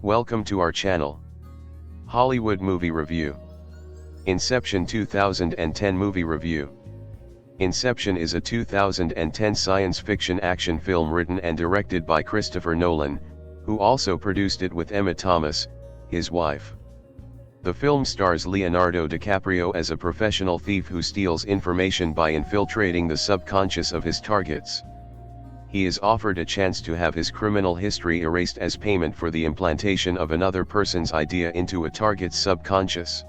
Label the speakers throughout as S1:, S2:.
S1: Welcome to our channel. Hollywood Movie Review. Inception 2010 Movie Review. Inception is a 2010 science fiction action film written and directed by Christopher Nolan, who also produced it with Emma Thomas, his wife. The film stars Leonardo DiCaprio as a professional thief who steals information by infiltrating the subconscious of his targets. He is offered a chance to have his criminal history erased as payment for the implantation of another person's idea into a target's subconscious.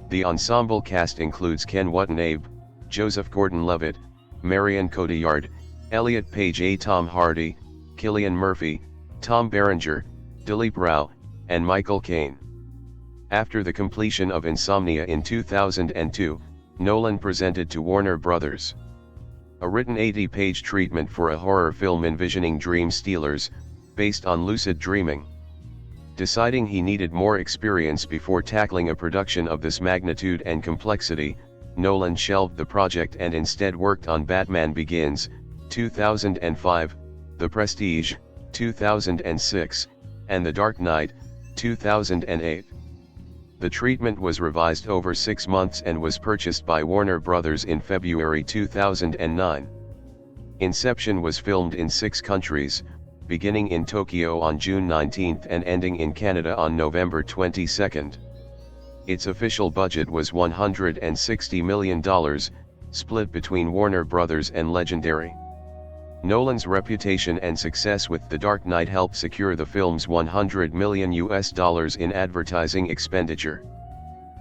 S1: The ensemble cast includes Ken Watanabe, Joseph Gordon-Levitt, Marion Cotillard, Elliot Page, Tom Hardy, Cillian Murphy, Tom Berenger, Dilip Rao, and Michael Caine. After the completion of Insomnia in 2002, Nolan presented to Warner Bros. A written 80-page treatment for a horror film envisioning dream stealers, based on lucid dreaming. Deciding he needed more experience before tackling a production of this magnitude and complexity, Nolan shelved the project and instead worked on Batman Begins, 2005, The Prestige, 2006, and The Dark Knight, 2008. The treatment was revised over 6 months and was purchased by Warner Bros. In February 2009. Inception was filmed in 6 countries, beginning in Tokyo on June 19 and ending in Canada on November 22. Its official budget was $160 million, split between Warner Bros. And Legendary. Nolan's reputation and success with The Dark Knight helped secure the film's $100 million in advertising expenditure.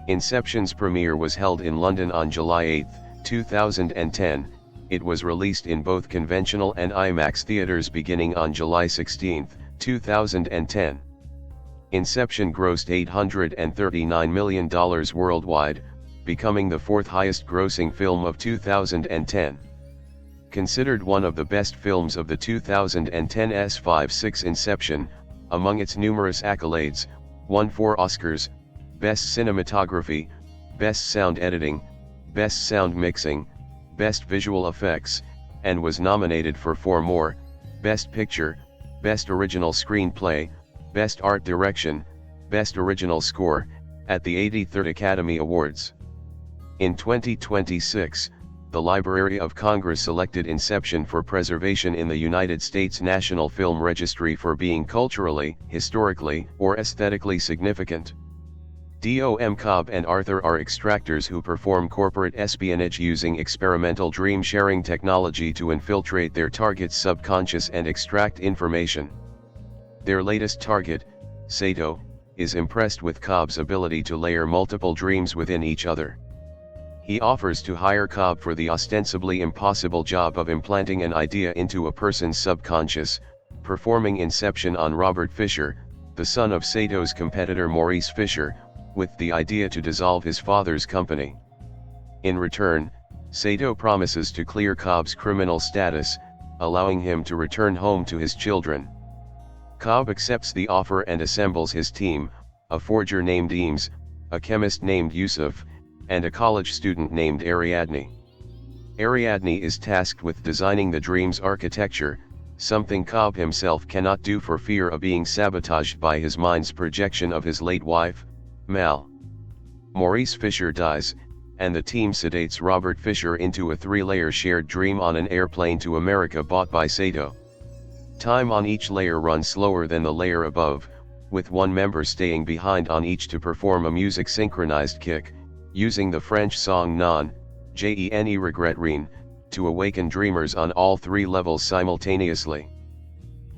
S1: Inception's premiere was held in London on July 8, 2010. It was released in both conventional and IMAX theaters beginning on July 16, 2010. Inception grossed $839 million worldwide, becoming the 4th highest grossing film of 2010. Considered one of the best films of the 2010's 5/6 Inception, among its numerous accolades, won 4 Oscars, Best Cinematography, Best Sound Editing, Best Sound Mixing, Best Visual Effects, and was nominated for 4 more, Best Picture, Best Original Screenplay, Best Art Direction, Best Original Score, at the 83rd Academy Awards. In 2026, the Library of Congress selected Inception for preservation in the United States National Film Registry for being culturally, historically, or aesthetically significant. Dom Cobb and Arthur are extractors who perform corporate espionage using experimental dream-sharing technology to infiltrate their target's subconscious and extract information. Their latest target, Sato, is impressed with Cobb's ability to layer multiple dreams within each other. He offers to hire Cobb for the ostensibly impossible job of implanting an idea into a person's subconscious, performing Inception on Robert Fisher, the son of Sato's competitor Maurice Fisher, with the idea to dissolve his father's company. In return, Sato promises to clear Cobb's criminal status, allowing him to return home to his children. Cobb accepts the offer and assembles his team, a forger named Eames, a chemist named Yusuf, and a college student named Ariadne. Ariadne is tasked with designing the dream's architecture, something Cobb himself cannot do for fear of being sabotaged by his mind's projection of his late wife, Mal. Maurice Fisher dies, and the team sedates Robert Fisher into a 3-layer shared dream on an airplane to America bought by Sato. Time on each layer runs slower than the layer above, with one member staying behind on each to perform a music-synchronized kick, using the French song Non, Je regrette rien, to awaken dreamers on all 3 levels simultaneously.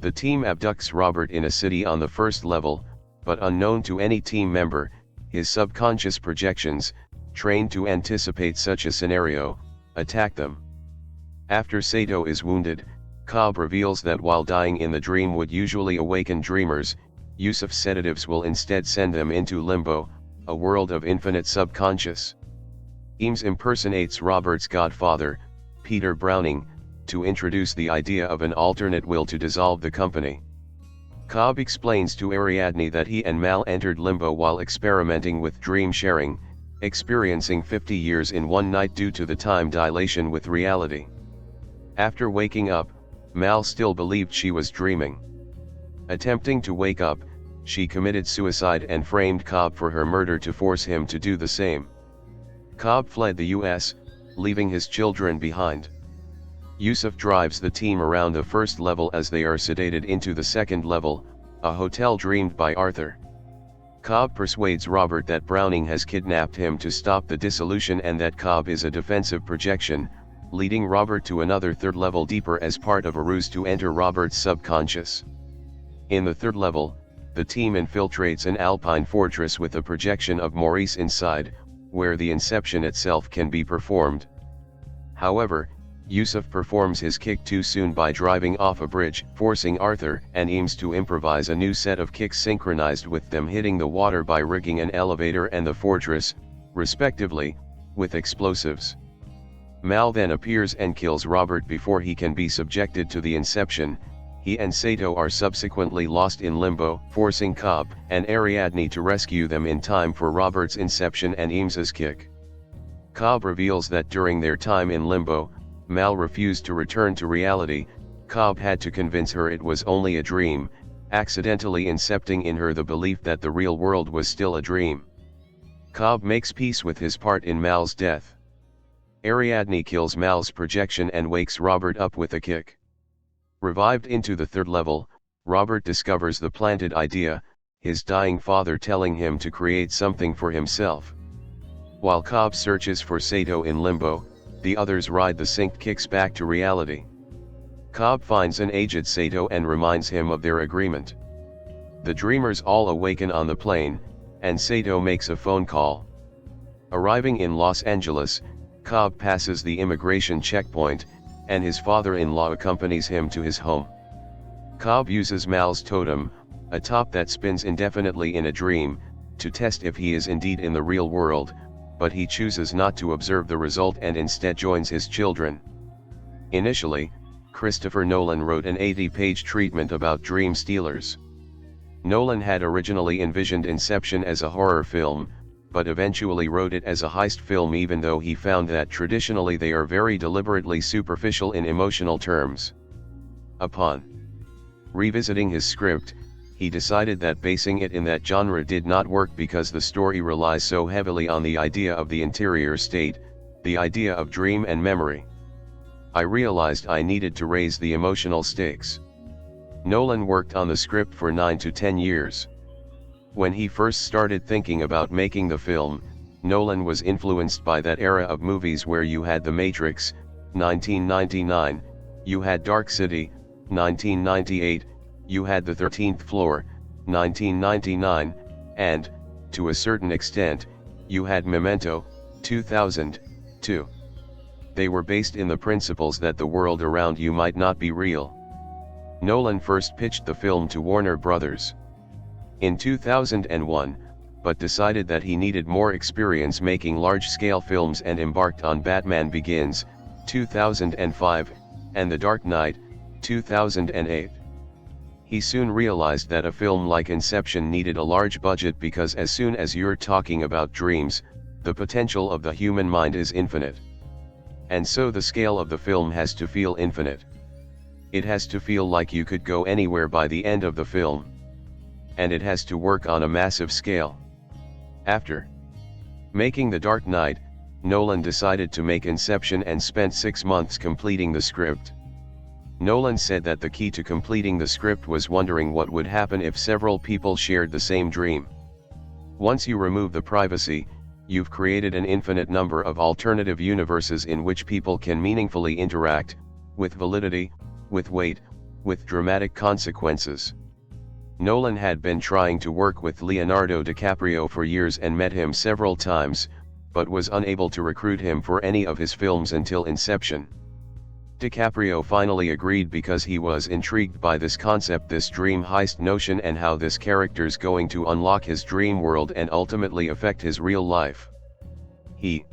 S1: The team abducts Robert in a city on the 1st level, but unknown to any team member, his subconscious projections, trained to anticipate such a scenario, attack them. After Sato is wounded, Cobb reveals that while dying in the dream would usually awaken dreamers, use of sedatives will instead send them into limbo, a world of infinite subconscious. Eames impersonates Robert's godfather, Peter Browning, to introduce the idea of an alternate will to dissolve the company. Cobb explains to Ariadne that he and Mal entered limbo while experimenting with dream sharing, experiencing 50 years in one night due to the time dilation with reality. After waking up, Mal still believed she was dreaming. Attempting to wake up, she committed suicide and framed Cobb for her murder to force him to do the same. Cobb fled the US, leaving his children behind. Yusuf drives the team around the first level as they are sedated into the second level, a hotel dreamed by Arthur. Cobb persuades Robert that Browning has kidnapped him to stop the dissolution and that Cobb is a defensive projection, leading Robert to another third level deeper as part of a ruse to enter Robert's subconscious. In the third level, the team infiltrates an alpine fortress with a projection of Maurice inside, where the inception itself can be performed. However, Yusuf performs his kick too soon by driving off a bridge, forcing Arthur and Eames to improvise a new set of kicks synchronized with them hitting the water by rigging an elevator and the fortress, respectively, with explosives. Mal then appears and kills Robert before he can be subjected to the inception. He and Sato are subsequently lost in limbo, forcing Cobb and Ariadne to rescue them in time for Robert's inception and Eames's kick. Cobb reveals that during their time in limbo, Mal refused to return to reality. Cobb had to convince her it was only a dream, accidentally incepting in her the belief that the real world was still a dream. Cobb makes peace with his part in Mal's death. Ariadne kills Mal's projection and wakes Robert up with a kick. Revived into the third level, Robert discovers the planted idea, his dying father telling him to create something for himself. While Cobb searches for Sato in limbo, the others ride the synced kicks back to reality. Cobb finds an aged Sato and reminds him of their agreement. The dreamers all awaken on the plane, and Sato makes a phone call. Arriving in Los Angeles, Cobb passes the immigration checkpoint, and his father-in-law accompanies him to his home. Cobb uses Mal's totem, a top that spins indefinitely in a dream, to test if he is indeed in the real world, but he chooses not to observe the result and instead joins his children. Initially, Christopher Nolan wrote an 80-page treatment about dream stealers. Nolan had originally envisioned Inception as a horror film, but eventually wrote it as a heist film even though he found that traditionally they are very deliberately superficial in emotional terms. Upon revisiting his script, he decided that basing it in that genre did not work because the story relies so heavily on the idea of the interior state, the idea of dream and memory. I realized I needed to raise the emotional stakes. Nolan worked on the script for 9 to 10 years. When he first started thinking about making the film, Nolan was influenced by that era of movies where you had The Matrix, 1999, you had Dark City, 1998, you had The 13th Floor, 1999, and, to a certain extent, you had Memento, 2002. They were based in the principles that the world around you might not be real. Nolan first pitched the film to Warner Brothers in 2001, but decided that he needed more experience making large-scale films and embarked on Batman Begins, 2005, and The Dark Knight, 2008. He soon realized that a film like Inception needed a large budget because as soon as you're talking about dreams, the potential of the human mind is infinite. And so the scale of the film has to feel infinite. It has to feel like you could go anywhere by the end of the film. And it has to work on a massive scale. After making The Dark Knight, Nolan decided to make Inception and spent 6 months completing the script. Nolan said that the key to completing the script was wondering what would happen if several people shared the same dream. Once you remove the privacy, you've created an infinite number of alternative universes in which people can meaningfully interact, with validity, with weight, with dramatic consequences. Nolan had been trying to work with Leonardo DiCaprio for years and met him several times, but was unable to recruit him for any of his films until Inception. DiCaprio finally agreed because he was intrigued by this concept, this dream heist notion, and how this character's going to unlock his dream world and ultimately affect his real life. He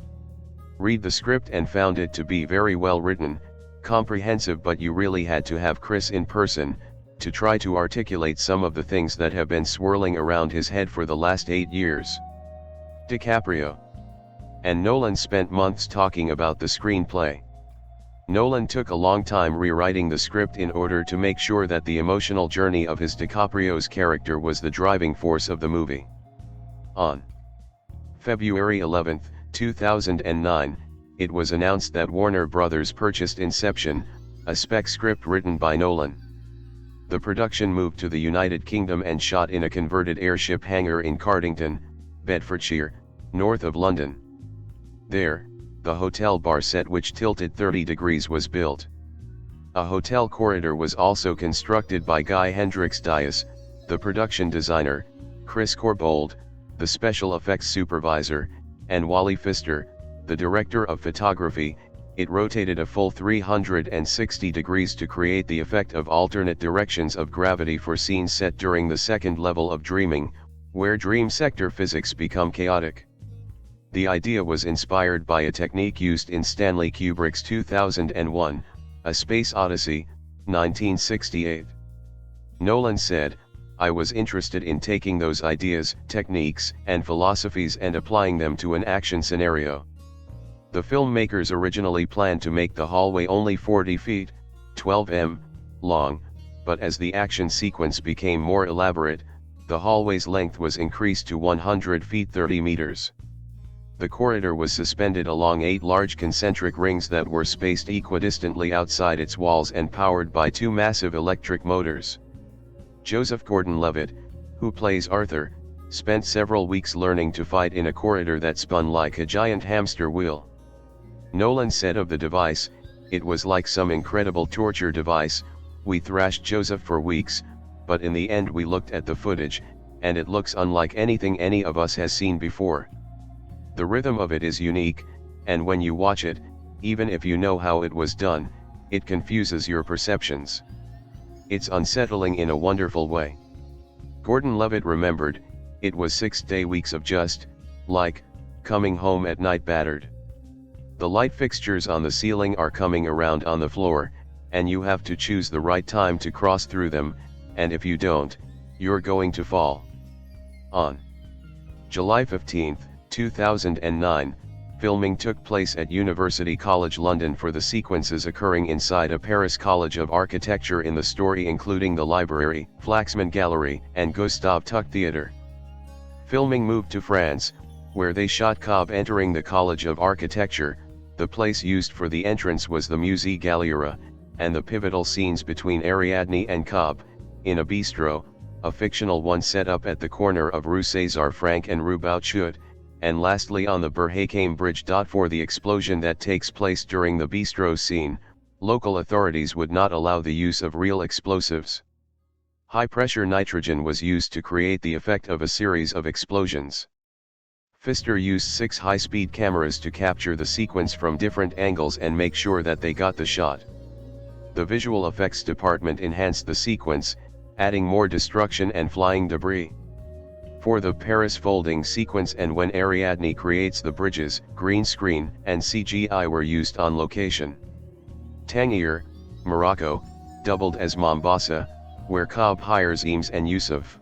S1: read the script and found it to be very well written, comprehensive, but you really had to have Chris in person, to try to articulate some of the things that have been swirling around his head for the last 8 years. DiCaprio and Nolan spent months talking about the screenplay. Nolan took a long time rewriting the script in order to make sure that the emotional journey of his DiCaprio's character was the driving force of the movie. On February 11, 2009, it was announced that Warner Bros. Purchased Inception, a spec script written by Nolan. The production moved to the United Kingdom and shot in a converted airship hangar in Cardington, Bedfordshire, north of London. There, the hotel bar set which tilted 30 degrees was built. A hotel corridor was also constructed by Guy Hendricks Dias, the production designer, Chris Corbould, the special effects supervisor, and Wally Pfister, the director of photography. It rotated a full 360 degrees to create the effect of alternate directions of gravity for scenes set during the second level of dreaming, where dream sector physics become chaotic. The idea was inspired by a technique used in Stanley Kubrick's 2001, A Space Odyssey, 1968. Nolan said, "I was interested in taking those ideas, techniques, and philosophies and applying them to an action scenario." The filmmakers originally planned to make the hallway only 40 feet, 12 m, long, but as the action sequence became more elaborate, the hallway's length was increased to 100 feet 30 meters. The corridor was suspended along 8 large concentric rings that were spaced equidistantly outside its walls and powered by 2 massive electric motors. Joseph Gordon-Levitt, who plays Arthur, spent several weeks learning to fight in a corridor that spun like a giant hamster wheel. Nolan said of the device, "It was like some incredible torture device. We thrashed Joseph for weeks, but in the end we looked at the footage, and it looks unlike anything any of us has seen before. The rhythm of it is unique, and when you watch it, even if you know how it was done, it confuses your perceptions. It's unsettling in a wonderful way." Gordon-Levitt remembered, "It was 6 weeks of just, like, coming home at night battered. The light fixtures on the ceiling are coming around on the floor, and you have to choose the right time to cross through them, and if you don't, you're going to fall." On July 15, 2009, filming took place at University College London for the sequences occurring inside a Paris College of Architecture in the story, including the library, Flaxman Gallery, and Gustave Tuck Theatre. Filming moved to France, where they shot Cobb entering the College of Architecture. The place used for the entrance was the Musée Galliera, and the pivotal scenes between Ariadne and Cobb, in a bistro, a fictional one set up at the corner of Rue César Franck and Rue Bouchut, and lastly on the Berhakeim Bridge. For the explosion that takes place during the bistro scene, local authorities would not allow the use of real explosives. High-pressure nitrogen was used to create the effect of a series of explosions. Pfister used 6 high-speed cameras to capture the sequence from different angles and make sure that they got the shot. The visual effects department enhanced the sequence, adding more destruction and flying debris. For the Paris folding sequence and when Ariadne creates the bridges, green screen and CGI were used on location. Tangier, Morocco, doubled as Mombasa, where Cobb hires Eames and Yusuf.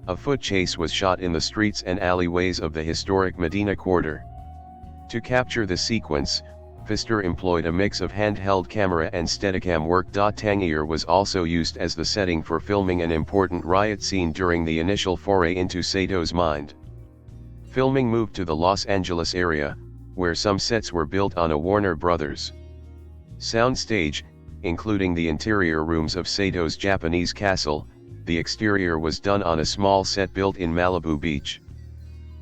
S1: A foot chase was shot in the streets and alleyways of the historic Medina quarter. To capture the sequence, Pfister employed a mix of handheld camera and Steadicam work. Tangier was also used as the setting for filming an important riot scene during the initial foray into Sato's mind. Filming moved to the Los Angeles area, where some sets were built on a Warner Bros. Soundstage, including the interior rooms of Sato's Japanese castle. The exterior was done on a small set built in Malibu Beach.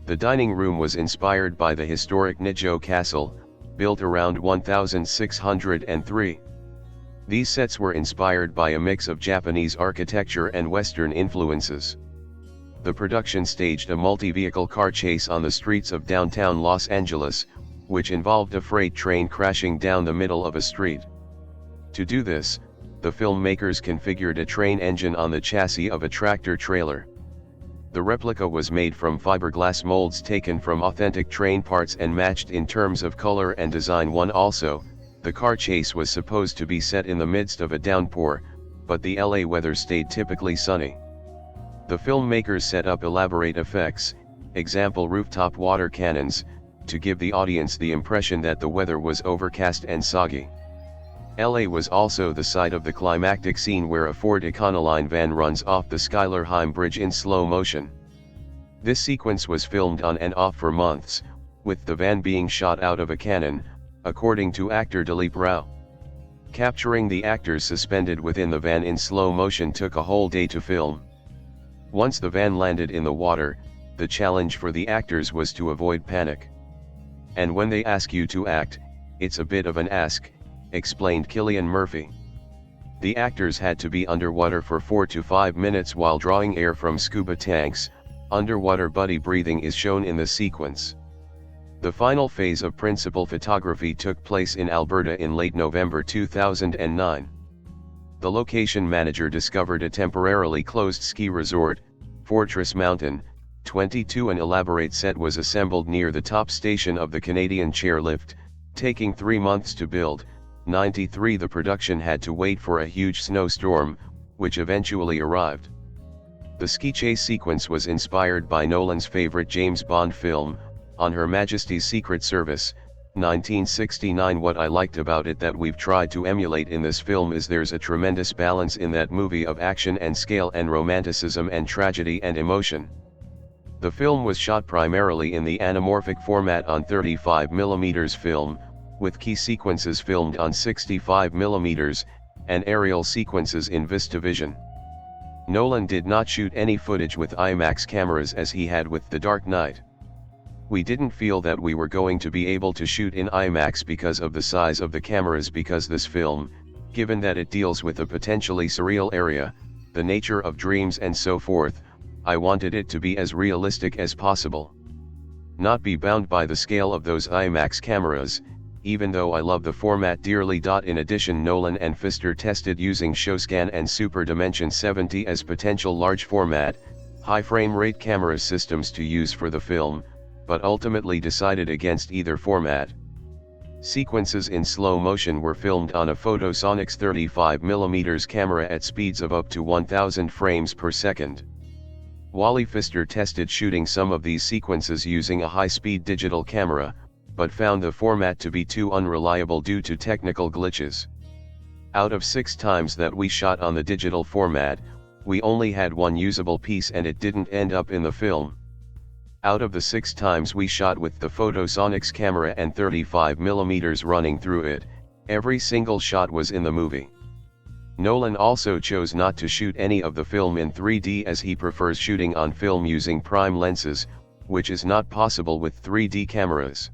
S1: The dining room was inspired by the historic Nijo Castle, built around 1603. These sets were inspired by a mix of Japanese architecture and Western influences. The production staged a multi-vehicle car chase on the streets of downtown Los Angeles, which involved a freight train crashing down the middle of a street. To do this, the filmmakers configured a train engine on the chassis of a tractor-trailer. The replica was made from fiberglass molds taken from authentic train parts and matched in terms of color and design. The car chase was supposed to be set in the midst of a downpour, but the LA weather stayed typically sunny. The filmmakers set up elaborate effects, example rooftop water cannons, to give the audience the impression that the weather was overcast and soggy. LA was also the site of the climactic scene where a Ford Econoline van runs off the Schuylerheim Bridge in slow motion. This sequence was filmed on and off for months, with the van being shot out of a cannon, according to actor Dileep Rao. Capturing the actors suspended within the van in slow motion took a whole day to film. Once the van landed in the water, the challenge for the actors was to avoid panic. And when they ask you to act, it's a bit of an ask, explained Cillian Murphy. The actors had to be underwater for 4 to 5 minutes while drawing air from scuba tanks. Underwater buddy breathing is shown in the sequence. The final phase of principal photography took place in Alberta in late November 2009. The location manager discovered a temporarily closed ski resort, Fortress Mountain, 22. An elaborate set was assembled near the top station of the Canadian chairlift, taking 3 months to build. 93. The production had to wait for a huge snowstorm, which eventually arrived. The ski chase sequence was inspired by Nolan's favorite James Bond film, On Her Majesty's Secret Service, 1969. What I liked about it that we've tried to emulate in this film is there's a tremendous balance in that movie of action and scale and romanticism and tragedy and emotion. The film was shot primarily in the anamorphic format on 35mm film, with key sequences filmed on 65mm, and aerial sequences in VistaVision. Nolan did not shoot any footage with IMAX cameras as he had with The Dark Knight. We didn't feel that we were going to be able to shoot in IMAX because of the size of the cameras, because this film, given that it deals with a potentially surreal area, the nature of dreams and so forth, I wanted it to be as realistic as possible. Not be bound by the scale of those IMAX cameras, even though I love the format dearly. In addition, Nolan and Pfister tested using ShowScan and Super Dimension 70 as potential large format, high frame rate camera systems to use for the film, but ultimately decided against either format. Sequences in slow motion were filmed on a Photosonics 35mm camera at speeds of up to 1000 frames per second. Wally Pfister tested shooting some of these sequences using a high-speed digital camera, but found the format to be too unreliable due to technical glitches. Out of 6 times that we shot on the digital format, we only had one usable piece and it didn't end up in the film. Out of the 6 times we shot with the Photosonics camera and 35mm running through it, every single shot was in the movie. Nolan also chose not to shoot any of the film in 3D as he prefers shooting on film using prime lenses, which is not possible with 3D cameras.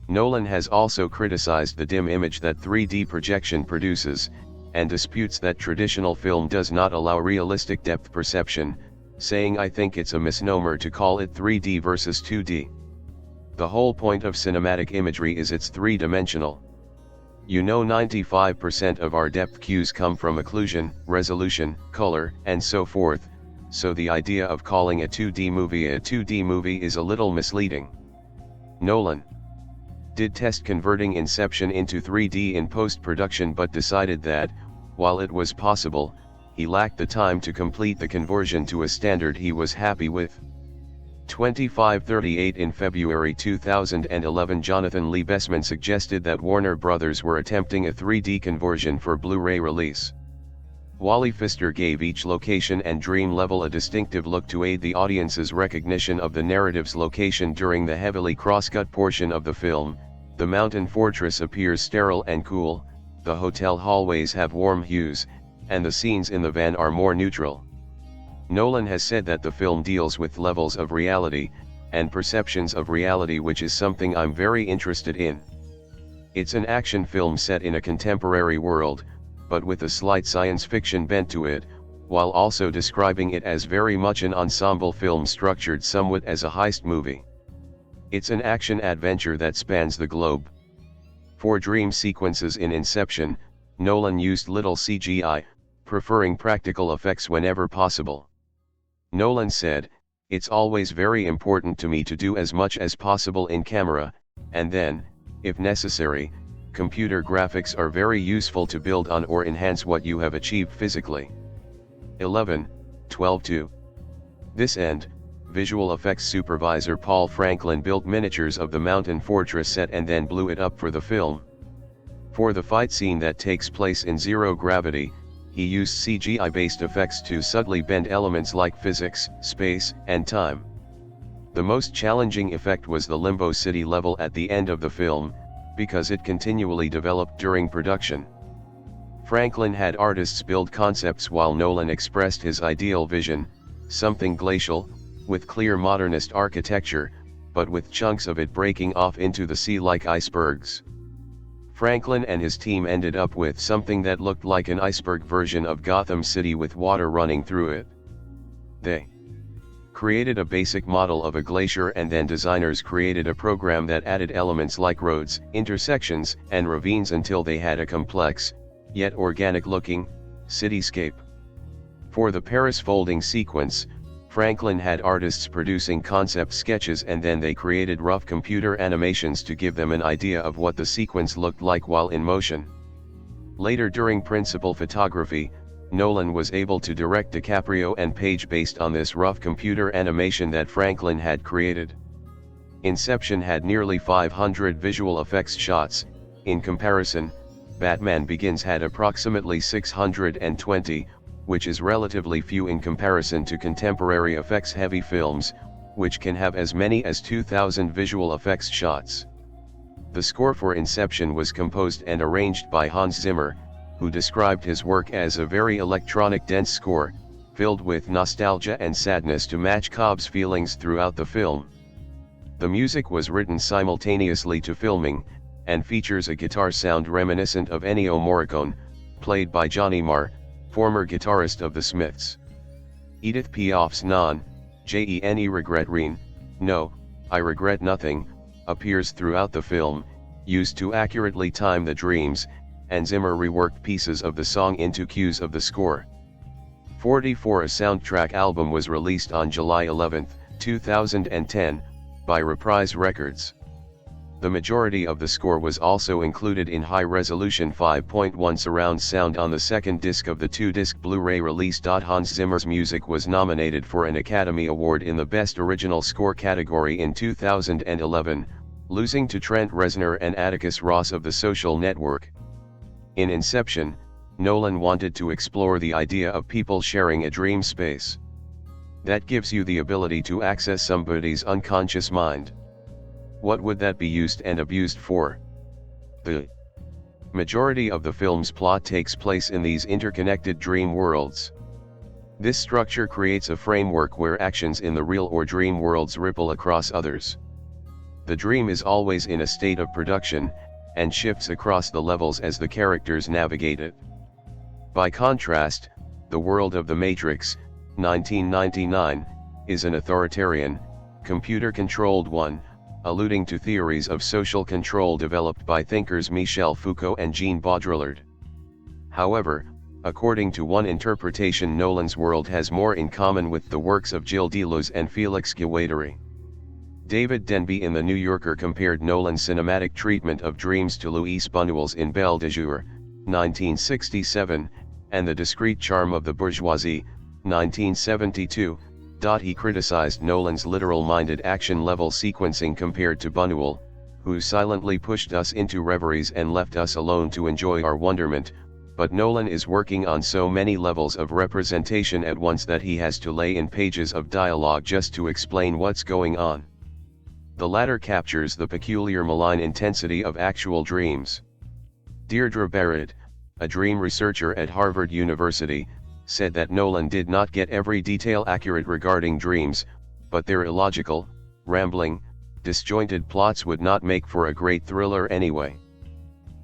S1: Nolan has also criticized the dim image that 3D projection produces, and disputes that traditional film does not allow realistic depth perception, saying, "I think it's a misnomer to call it 3D versus 2D. The whole point of cinematic imagery is it's three-dimensional. 95% of our depth cues come from occlusion, resolution, color, and so forth, so the idea of calling a 2D movie a 2D movie is a little misleading." Nolan did test converting Inception into 3D in post-production but decided that, while it was possible, he lacked the time to complete the conversion to a standard he was happy with. 2538 In February 2011, Jonathan Lee Bessman suggested that Warner Brothers were attempting a 3D conversion for Blu-ray release. Wally Pfister gave each location and dream level a distinctive look to aid the audience's recognition of the narrative's location. During the heavily cross-cut portion of the film, the mountain fortress appears sterile and cool, the hotel hallways have warm hues, and the scenes in the van are more neutral. Nolan has said that the film deals with levels of reality, and perceptions of reality, which is something I'm very interested in. It's an action film set in a contemporary world, but with a slight science fiction bent to it, while also describing it as very much an ensemble film structured somewhat as a heist movie. It's an action adventure that spans the globe. For dream sequences in Inception, Nolan used little CGI, preferring practical effects whenever possible. Nolan said, "It's always very important to me to do as much as possible in camera, and then, if necessary, computer graphics are very useful to build on or enhance what you have achieved physically." 11/12/2. This end, visual effects supervisor Paul Franklin built miniatures of the mountain fortress set and then blew it up for the film. For the fight scene that takes place in zero gravity, he used CGI-based effects to subtly bend elements like physics, space, and time. The most challenging effect was the Limbo City level at the end of the film, because it continually developed during production. Franklin had artists build concepts while Nolan expressed his ideal vision, something glacial, with clear modernist architecture, but with chunks of it breaking off into the sea like icebergs. Franklin and his team ended up with something that looked like an iceberg version of Gotham City with water running through it. They created a basic model of a glacier, and then designers created a program that added elements like roads, intersections, and ravines until they had a complex, yet organic-looking, cityscape. For the Paris folding sequence, Franklin had artists producing concept sketches, and then they created rough computer animations to give them an idea of what the sequence looked like while in motion. Later, during principal photography, Nolan was able to direct DiCaprio and Page based on this rough computer animation that Franklin had created. Inception had nearly 500 visual effects shots. In comparison, Batman Begins had approximately 620, which is relatively few in comparison to contemporary effects-heavy films, which can have as many as 2,000 visual effects shots. The score for Inception was composed and arranged by Hans Zimmer, who described his work as a very electronic dense score, filled with nostalgia and sadness to match Cobb's feelings throughout the film. The music was written simultaneously to filming, and features a guitar sound reminiscent of Ennio Morricone, played by Johnny Marr, former guitarist of the Smiths. Edith Piaf's "Non-Jene regret rien, no, I regret nothing," appears throughout the film, used to accurately time the dreams, and Zimmer reworked pieces of the song into cues of the score. 44, a soundtrack album, was released on July 11, 2010, by Reprise Records. The majority of the score was also included in high-resolution 5.1 surround sound on the second disc of the two-disc Blu-ray release. Hans Zimmer's music was nominated for an Academy Award in the Best Original Score category in 2011, losing to Trent Reznor and Atticus Ross of The Social Network. In Inception, Nolan wanted to explore the idea of people sharing a dream space. That gives you the ability to access somebody's unconscious mind. What would that be used and abused for? The majority of the film's plot takes place in these interconnected dream worlds. This structure creates a framework where actions in the real or dream worlds ripple across others. The dream is always in a state of production, and shifts across the levels as the characters navigate it. By contrast, the world of The Matrix, 1999, is an authoritarian, computer-controlled one, alluding to theories of social control developed by thinkers Michel Foucault and Jean Baudrillard. However, according to one interpretation, Nolan's world has more in common with the works of Gilles Deleuze and Félix Guattari. David Denby in The New Yorker compared Nolan's cinematic treatment of dreams to Louis Buñuel's In Belle de Jour, 1967, and The Discreet Charm of the Bourgeoisie, 1972. He criticized Nolan's literal-minded action-level sequencing compared to Buñuel, who silently pushed us into reveries and left us alone to enjoy our wonderment, but Nolan is working on so many levels of representation at once that he has to lay in pages of dialogue just to explain what's going on. The latter captures the peculiar malign intensity of actual dreams. Deirdre Barrett, a dream researcher at Harvard University, said that Nolan did not get every detail accurate regarding dreams, but their illogical, rambling, disjointed plots would not make for a great thriller anyway.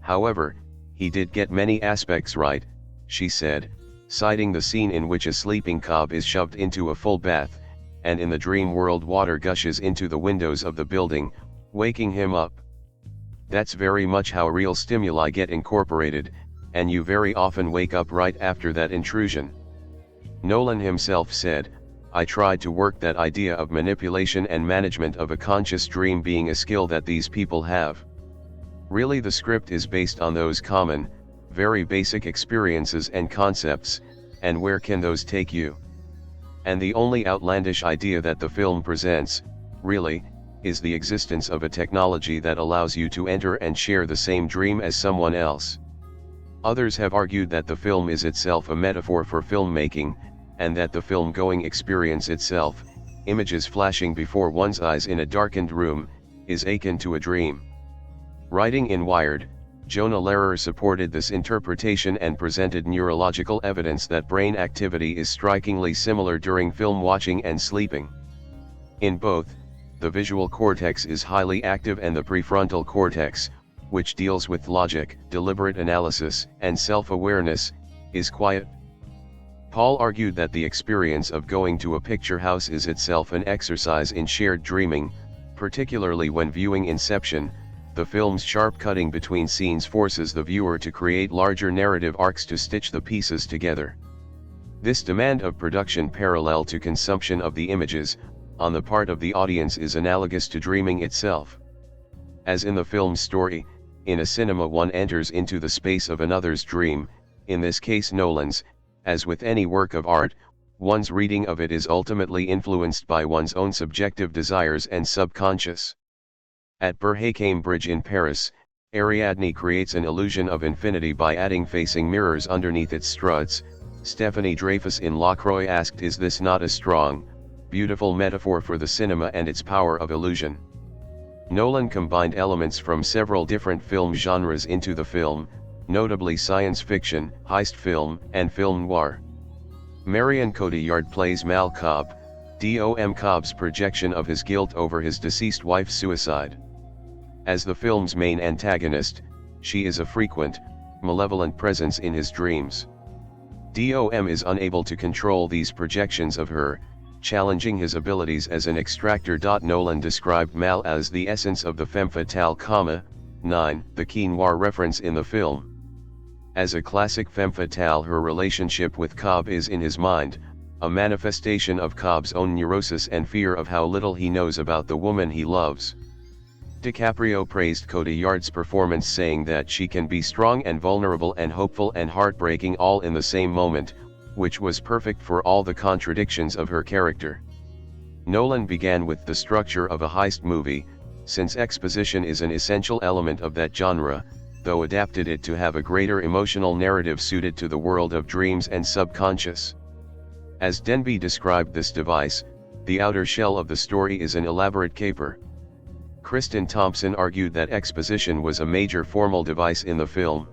S1: However, he did get many aspects right, she said, citing the scene in which a sleeping Cobb is shoved into a full bath, and in the dream world water gushes into the windows of the building, waking him up. That's very much how real stimuli get incorporated, and you very often wake up right after that intrusion. Nolan himself said, "I tried to work that idea of manipulation and management of a conscious dream being a skill that these people have. Really, the script is based on those common, very basic experiences and concepts, and where can those take you? And the only outlandish idea that the film presents, really, is the existence of a technology that allows you to enter and share the same dream as someone else. Others have argued that the film is itself a metaphor for filmmaking, and that the film-going experience itself, images flashing before one's eyes in a darkened room, is akin to a dream. Writing in Wired, Jonah Lehrer supported this interpretation and presented neurological evidence that brain activity is strikingly similar during film watching and sleeping. In both, the visual cortex is highly active and the prefrontal cortex, which deals with logic, deliberate analysis, and self-awareness, is quiet. Paul argued that the experience of going to a picture house is itself an exercise in shared dreaming, particularly when viewing Inception. The film's sharp cutting between scenes forces the viewer to create larger narrative arcs to stitch the pieces together. This demand of production parallel to consumption of the images, on the part of the audience, is analogous to dreaming itself. As in the film's story, in a cinema one enters into the space of another's dream, in this case Nolan's. As with any work of art, one's reading of it is ultimately influenced by one's own subjective desires and subconscious. At Berhay Bridge in Paris, Ariadne creates an illusion of infinity by adding facing mirrors underneath its struts. Stephanie Dreyfus in Lacroix asked, "Is this not a strong, beautiful metaphor for the cinema and its power of illusion?" Nolan combined elements from several different film genres into the film, notably science fiction, heist film, and film noir. Marion Cotillard plays Mal Cobb, Dom Cobb's projection of his guilt over his deceased wife's suicide. As the film's main antagonist, she is a frequent, malevolent presence in his dreams. Dom is unable to control these projections of her, challenging his abilities as an extractor. Nolan described Mal as the essence of the femme fatale, 9, the key noir reference in the film. As a classic femme fatale, her relationship with Cobb is in his mind, a manifestation of Cobb's own neurosis and fear of how little he knows about the woman he loves. DiCaprio praised Cotillard's performance, saying that she can be strong and vulnerable and hopeful and heartbreaking all in the same moment, which was perfect for all the contradictions of her character. Nolan began with the structure of a heist movie, since exposition is an essential element of that genre, though adapted it to have a greater emotional narrative suited to the world of dreams and subconscious. As Denby described this device, the outer shell of the story is an elaborate caper. Kristen Thompson argued that exposition was a major formal device in the film.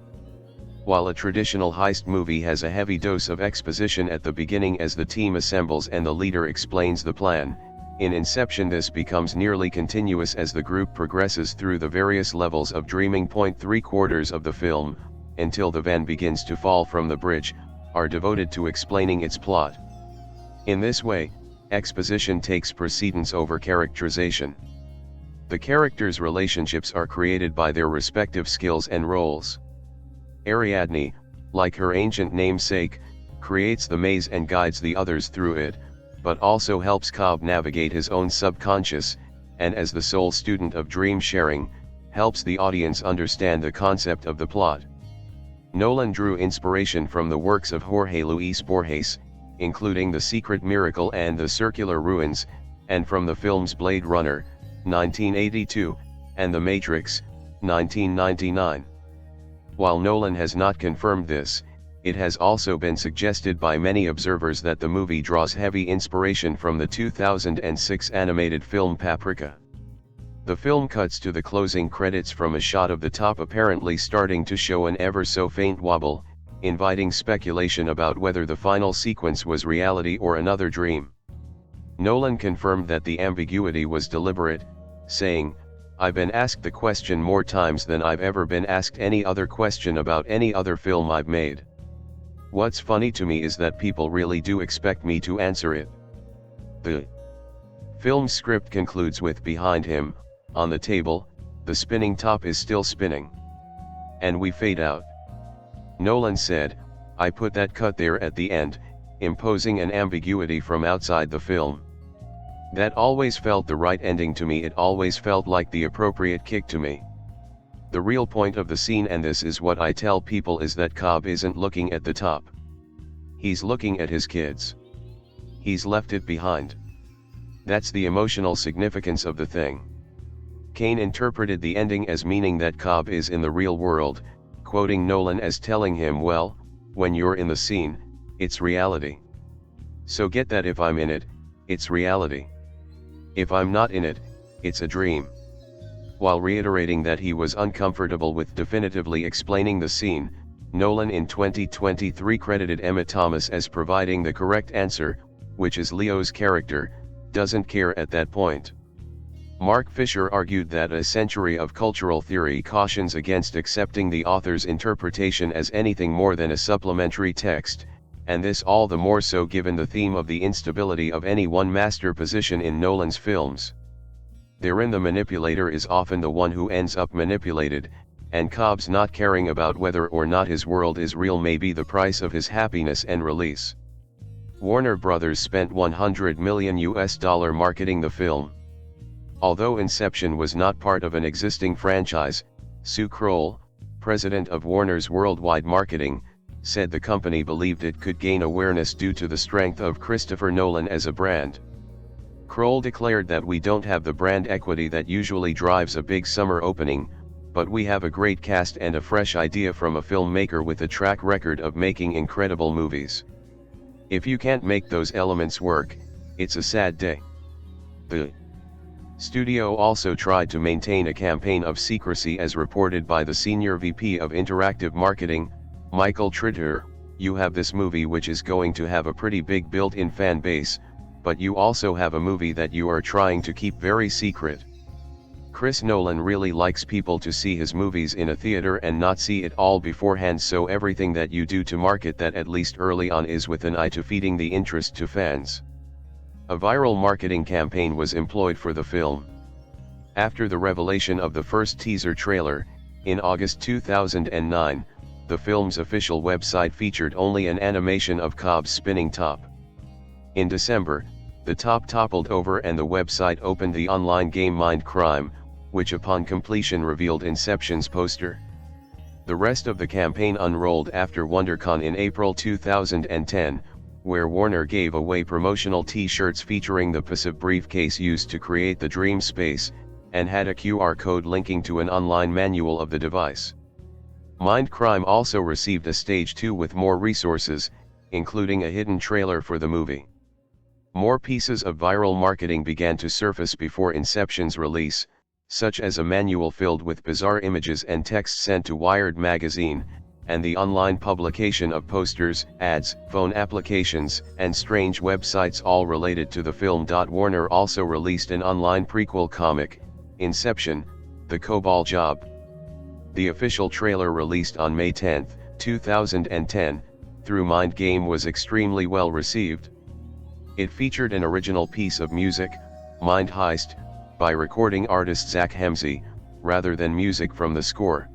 S1: While a traditional heist movie has a heavy dose of exposition at the beginning as the team assembles and the leader explains the plan, in Inception this becomes nearly continuous as the group progresses through the various levels of dreaming. 3/4 of the film, until the van begins to fall from the bridge, are devoted to explaining its plot. In this way, exposition takes precedence over characterization. The characters' relationships are created by their respective skills and roles. Ariadne, like her ancient namesake, creates the maze and guides the others through it, but also helps Cobb navigate his own subconscious, and as the sole student of dream sharing, helps the audience understand the concept of the plot. Nolan drew inspiration from the works of Jorge Luis Borges, including The Secret Miracle and The Circular Ruins, and from the films Blade Runner, 1982, and The Matrix, 1999. While Nolan has not confirmed this, it has also been suggested by many observers that the movie draws heavy inspiration from the 2006 animated film Paprika. The film cuts to the closing credits from a shot of the top apparently starting to show an ever so faint wobble, inviting speculation about whether the final sequence was reality or another dream. Nolan confirmed that the ambiguity was deliberate, saying, "I've been asked the question more times than I've ever been asked any other question about any other film I've made. What's funny to me is that people really do expect me to answer it." The film's script concludes with "Behind him, on the table, the spinning top is still spinning. And we fade out." Nolan said, "I put that cut there at the end, imposing an ambiguity from outside the film. That always felt the right ending to me, it always felt like the appropriate kick to me. The real point of the scene, and this is what I tell people, is that Cobb isn't looking at the top. He's looking at his kids. He's left it behind. That's the emotional significance of the thing." Kane interpreted the ending as meaning that Cobb is in the real world, quoting Nolan as telling him, "Well, when you're in the scene, it's reality. So get that if I'm in it, it's reality. If I'm not in it, it's a dream." While reiterating that he was uncomfortable with definitively explaining the scene, Nolan in 2023 credited Emma Thomas as providing the correct answer, which is Leo's character doesn't care at that point. Mark Fisher argued that a century of cultural theory cautions against accepting the author's interpretation as anything more than a supplementary text, and this all the more so given the theme of the instability of any one master position in Nolan's films. Therein the manipulator is often the one who ends up manipulated, and Cobb's not caring about whether or not his world is real may be the price of his happiness and release. Warner Brothers spent $100 million marketing the film. Although Inception was not part of an existing franchise, Sue Kroll, president of Warner's worldwide marketing, said the company believed it could gain awareness due to the strength of Christopher Nolan as a brand. Kroll declared that "We don't have the brand equity that usually drives a big summer opening, but we have a great cast and a fresh idea from a filmmaker with a track record of making incredible movies. If you can't make those elements work, it's a sad day." The studio also tried to maintain a campaign of secrecy as reported by the senior VP of Interactive Marketing, Michael Tritter. "You have this movie which is going to have a pretty big built-in fan base, but you also have a movie that you are trying to keep very secret. Chris Nolan really likes people to see his movies in a theater and not see it all beforehand, so everything that you do to market that at least early on is with an eye to feeding the interest to fans." A viral marketing campaign was employed for the film. After the revelation of the first teaser trailer, in August 2009, the film's official website featured only an animation of Cobb's spinning top. In December, the top toppled over and the website opened the online game Mind Crime, which upon completion revealed Inception's poster. The rest of the campaign unrolled after WonderCon in April 2010, where Warner gave away promotional t-shirts featuring the passive briefcase used to create the dream space, and had a QR code linking to an online manual of the device. Mind Crime also received a Stage 2 with more resources, including a hidden trailer for the movie. More pieces of viral marketing began to surface before Inception's release, such as a manual filled with bizarre images and text sent to Wired magazine, and the online publication of posters, ads, phone applications, and strange websites all related to the film. Warner also released an online prequel comic, Inception, The Cobalt Job. The official trailer released on May 10, 2010, through Mind Game was extremely well received. It featured an original piece of music, Mind Heist, by recording artist Zach Hemsey, rather than music from the score.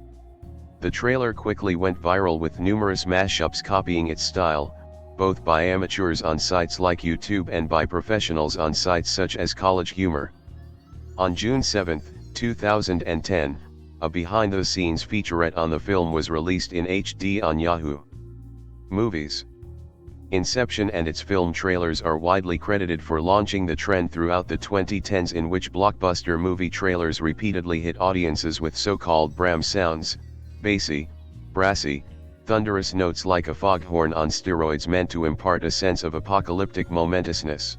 S1: The trailer quickly went viral with numerous mashups copying its style, both by amateurs on sites like YouTube and by professionals on sites such as College Humor. On June 7, 2010, a behind-the-scenes featurette on the film was released in HD on Yahoo Movies. Inception and its film trailers are widely credited for launching the trend throughout the 2010s in which blockbuster movie trailers repeatedly hit audiences with so-called Bram sounds, bassy, brassy, thunderous notes like a foghorn on steroids meant to impart a sense of apocalyptic momentousness.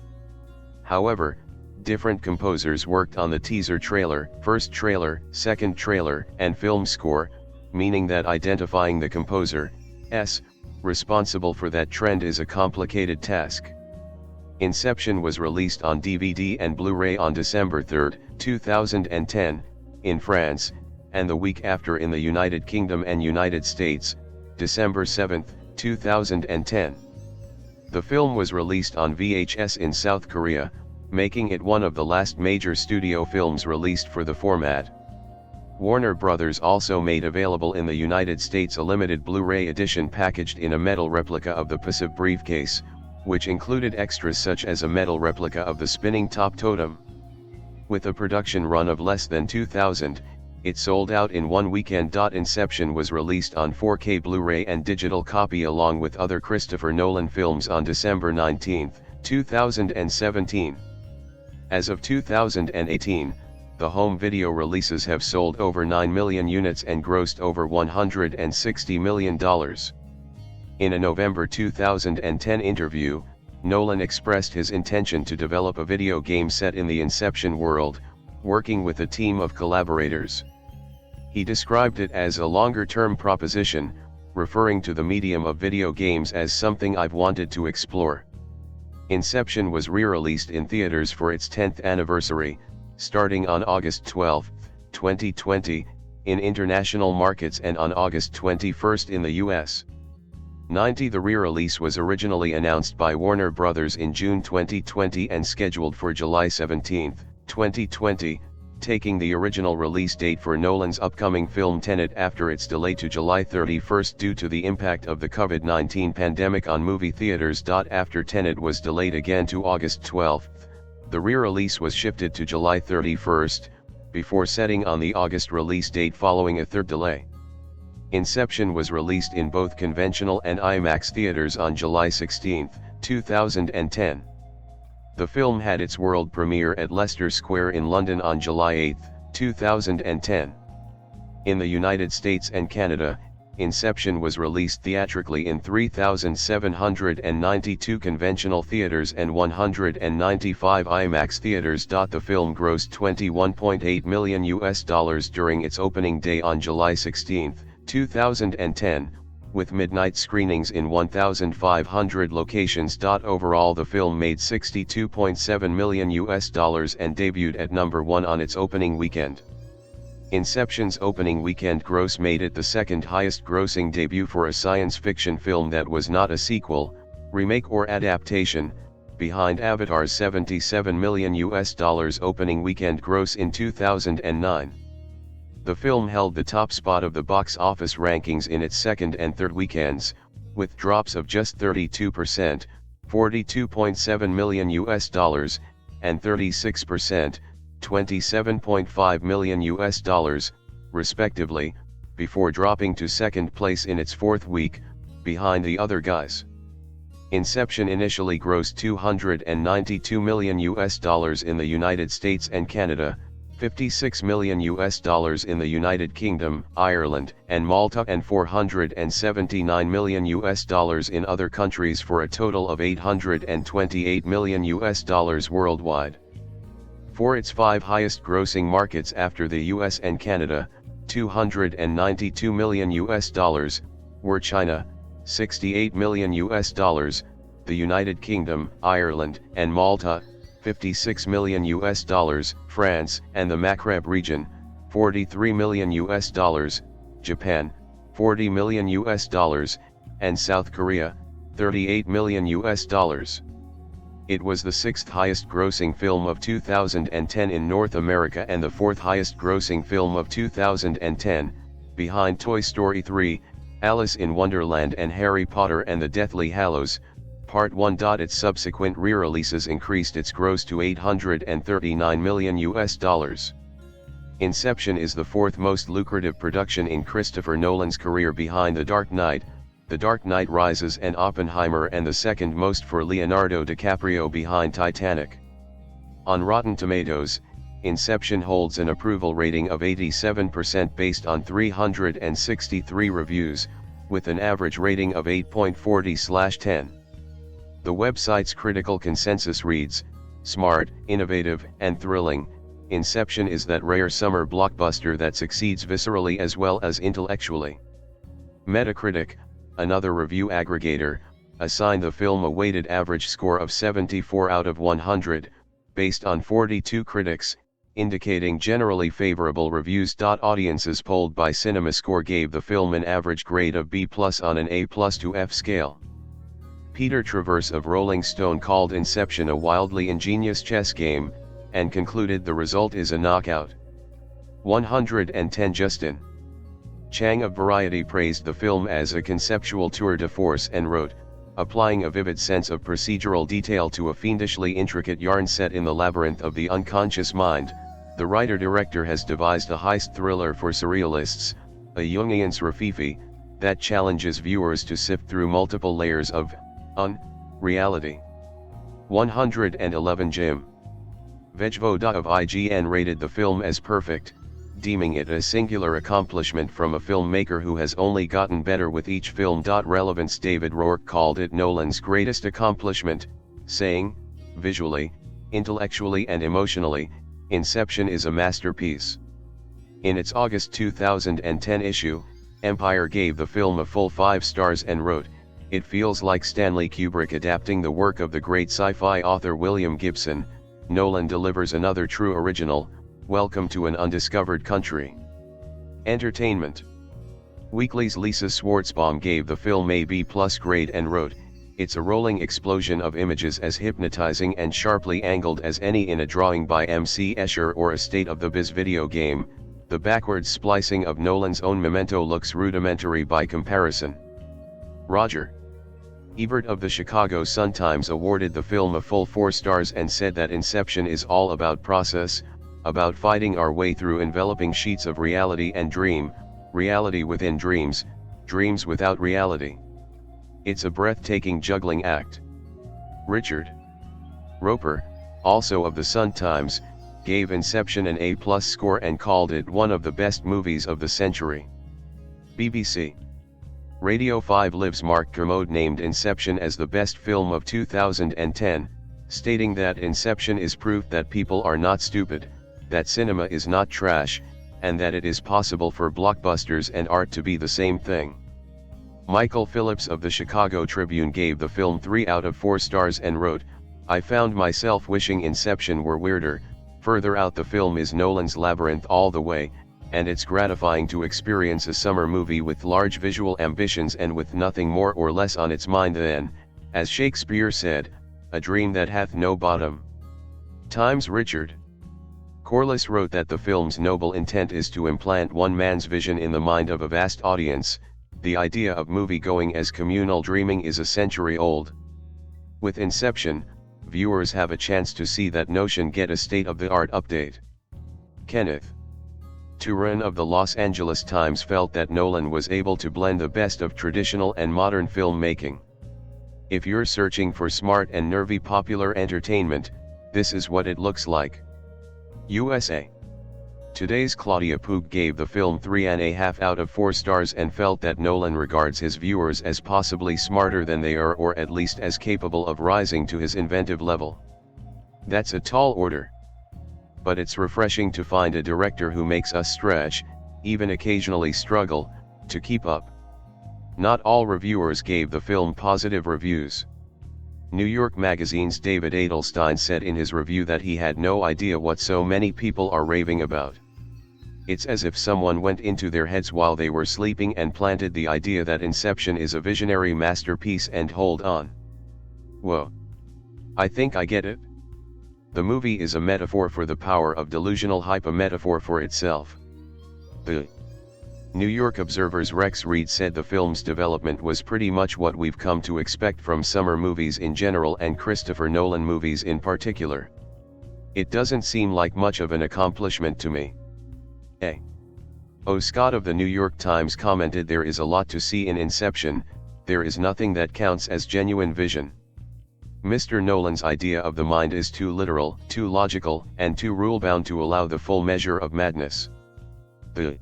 S1: However, different composers worked on the teaser trailer, first trailer, second trailer, and film score, meaning that identifying the composer responsible for that trend is a complicated task. Inception was released on DVD and Blu-ray on December 3, 2010, in France, and the week after in the United Kingdom and United States, December 7, 2010. The film was released on VHS in South Korea, making it one of the last major studio films released for the format. Warner Brothers also made available in the United States a limited Blu-ray edition packaged in a metal replica of the passive briefcase, which included extras such as a metal replica of the spinning top totem. With a production run of less than 2,000, it sold out in one weekend. Inception was released on 4K Blu-ray and digital copy along with other Christopher Nolan films on December 19, 2017. As of 2018, the home video releases have sold over 9 million units and grossed over $160 million. In a November 2010 interview, Nolan expressed his intention to develop a video game set in the Inception world, working with a team of collaborators. He described it as a longer-term proposition, referring to the medium of video games as something I've wanted to explore. Inception was re-released in theaters for its 10th anniversary, starting on August 12, 2020, in international markets and on August 21 in the US. The re-release was originally announced by Warner Bros. In June 2020 and scheduled for July 17, 2020, taking the original release date for Nolan's upcoming film Tenet after its delay to July 31 due to the impact of the COVID-19 pandemic on movie theaters. After Tenet was delayed again to August 12, the re-release was shifted to July 31, before setting on the August release date following a third delay. Inception was released in both conventional and IMAX theaters on July 16, 2010. The film had its world premiere at Leicester Square in London on July 8, 2010. In the United States and Canada, Inception was released theatrically in 3,792 conventional theaters and 195 IMAX theaters. The film grossed $21.8 million during its opening day on July 16, 2010, with midnight screenings in 1,500 locations. Overall, the film made $62.7 million and debuted at number 1 on its opening weekend. Inception's opening weekend gross made it the second highest grossing debut for a science fiction film that was not a sequel, remake or adaptation, behind Avatar's $77 million opening weekend gross in 2009. The film held the top spot of the box office rankings in its second and third weekends, with drops of just 32%, $42.7 million and 36%, $27.5 million, respectively, before dropping to second place in its fourth week, behind The Other Guys. Inception initially grossed $292 million in the United States and Canada, $56 million in the United Kingdom, Ireland, and Malta, and $479 million in other countries, for a total of $828 million worldwide. For its 5 highest grossing markets after the US and Canada, $292 million were China, $68 million, the United Kingdom, Ireland, and Malta, $56 million, France, and the Maghreb region, $43 million, Japan, $40 million, and South Korea, $38 million. It was the 6th highest grossing film of 2010 in North America and the 4th highest grossing film of 2010, behind Toy Story 3, Alice in Wonderland, and Harry Potter and the Deathly Hallows, Part 1. Its subsequent re-releases increased its gross to $839 million. Inception is the 4th most lucrative production in Christopher Nolan's career behind The Dark Knight, The Dark Knight Rises, and Oppenheimer, and the 2nd most for Leonardo DiCaprio behind Titanic. On Rotten Tomatoes, Inception holds an approval rating of 87% based on 363 reviews, with an average rating of 8.40/10. The website's critical consensus reads, "Smart, innovative, and thrilling, Inception is that rare summer blockbuster that succeeds viscerally as well as intellectually." Metacritic, another review aggregator, assigned the film a weighted average score of 74 out of 100, based on 42 critics, indicating generally favorable reviews. Audiences polled by CinemaScore gave the film an average grade of B+ on an A+ to F scale. Peter Travers of Rolling Stone called Inception a wildly ingenious chess game, and concluded the result is a knockout. 110 Justin Chang of Variety praised the film as a conceptual tour de force and wrote, applying a vivid sense of procedural detail to a fiendishly intricate yarn set in the labyrinth of the unconscious mind, the writer-director has devised a heist thriller for surrealists, a Jungian srafifi, that challenges viewers to sift through multiple layers of reality. 111 Jim Vejvoda of IGN rated the film as perfect, deeming it a singular accomplishment from a filmmaker who has only gotten better with each film. Relevance David Rourke called it Nolan's greatest accomplishment, saying, "Visually, intellectually and emotionally, Inception is a masterpiece." In its August 2010 issue, Empire gave the film a full 5 stars and wrote, "It feels like Stanley Kubrick adapting the work of the great sci-fi author William Gibson. Nolan delivers another true original. Welcome to an undiscovered country." Entertainment Weekly's Lisa Schwartzbaum gave the film a B+ grade and wrote, "It's a rolling explosion of images as hypnotizing and sharply angled as any in a drawing by M.C. Escher or a State of the Biz video game. The backwards splicing of Nolan's own Memento looks rudimentary by comparison." Roger Ebert of the Chicago Sun-Times awarded the film a full 4 stars and said that Inception is all about process, about fighting our way through enveloping sheets of reality and dream, reality within dreams, dreams without reality. It's a breathtaking juggling act. Richard Roper, also of the Sun-Times, gave Inception an A+ score and called it one of the best movies of the century. BBC Radio 5 Live's Mark Kermode named Inception as the best film of 2010, stating that Inception is proof that people are not stupid, that cinema is not trash, and that it is possible for blockbusters and art to be the same thing. Michael Phillips of the Chicago Tribune gave the film 3 out of 4 stars and wrote, "I found myself wishing Inception were weirder. Further out the film is Nolan's Labyrinth all the way, and it's gratifying to experience a summer movie with large visual ambitions and with nothing more or less on its mind than, as Shakespeare said, a dream that hath no bottom." Times Richard Corliss wrote that the film's noble intent is to implant one man's vision in the mind of a vast audience. The idea of movie-going as communal dreaming is a century old. With Inception, viewers have a chance to see that notion get a state-of-the-art update. Kenneth Turan of the Los Angeles Times felt that Nolan was able to blend the best of traditional and modern filmmaking. "If you're searching for smart and nervy popular entertainment, this is what it looks like." USA Today's Claudia Poog gave the film 3.5 out of 4 stars and felt that Nolan regards his viewers as possibly smarter than they are, or at least as capable of rising to his inventive level. That's a tall order. But it's refreshing to find a director who makes us stretch, even occasionally struggle, to keep up. Not all reviewers gave the film positive reviews. New York Magazine's David Adelstein said in his review that he had no idea what so many people are raving about. "It's as if someone went into their heads while they were sleeping and planted the idea that Inception is a visionary masterpiece and hold on. Whoa. I think I get it. The movie is a metaphor for the power of delusional hype, a metaphor for itself." The New York Observer's Rex Reed said the film's development was pretty much what we've come to expect from summer movies in general and Christopher Nolan movies in particular. "It doesn't seem like much of an accomplishment to me." A. O. Scott of the New York Times commented, "There is a lot to see in Inception, there is nothing that counts as genuine vision. Mr. Nolan's idea of the mind is too literal, too logical, and too rule-bound to allow the full measure of madness." The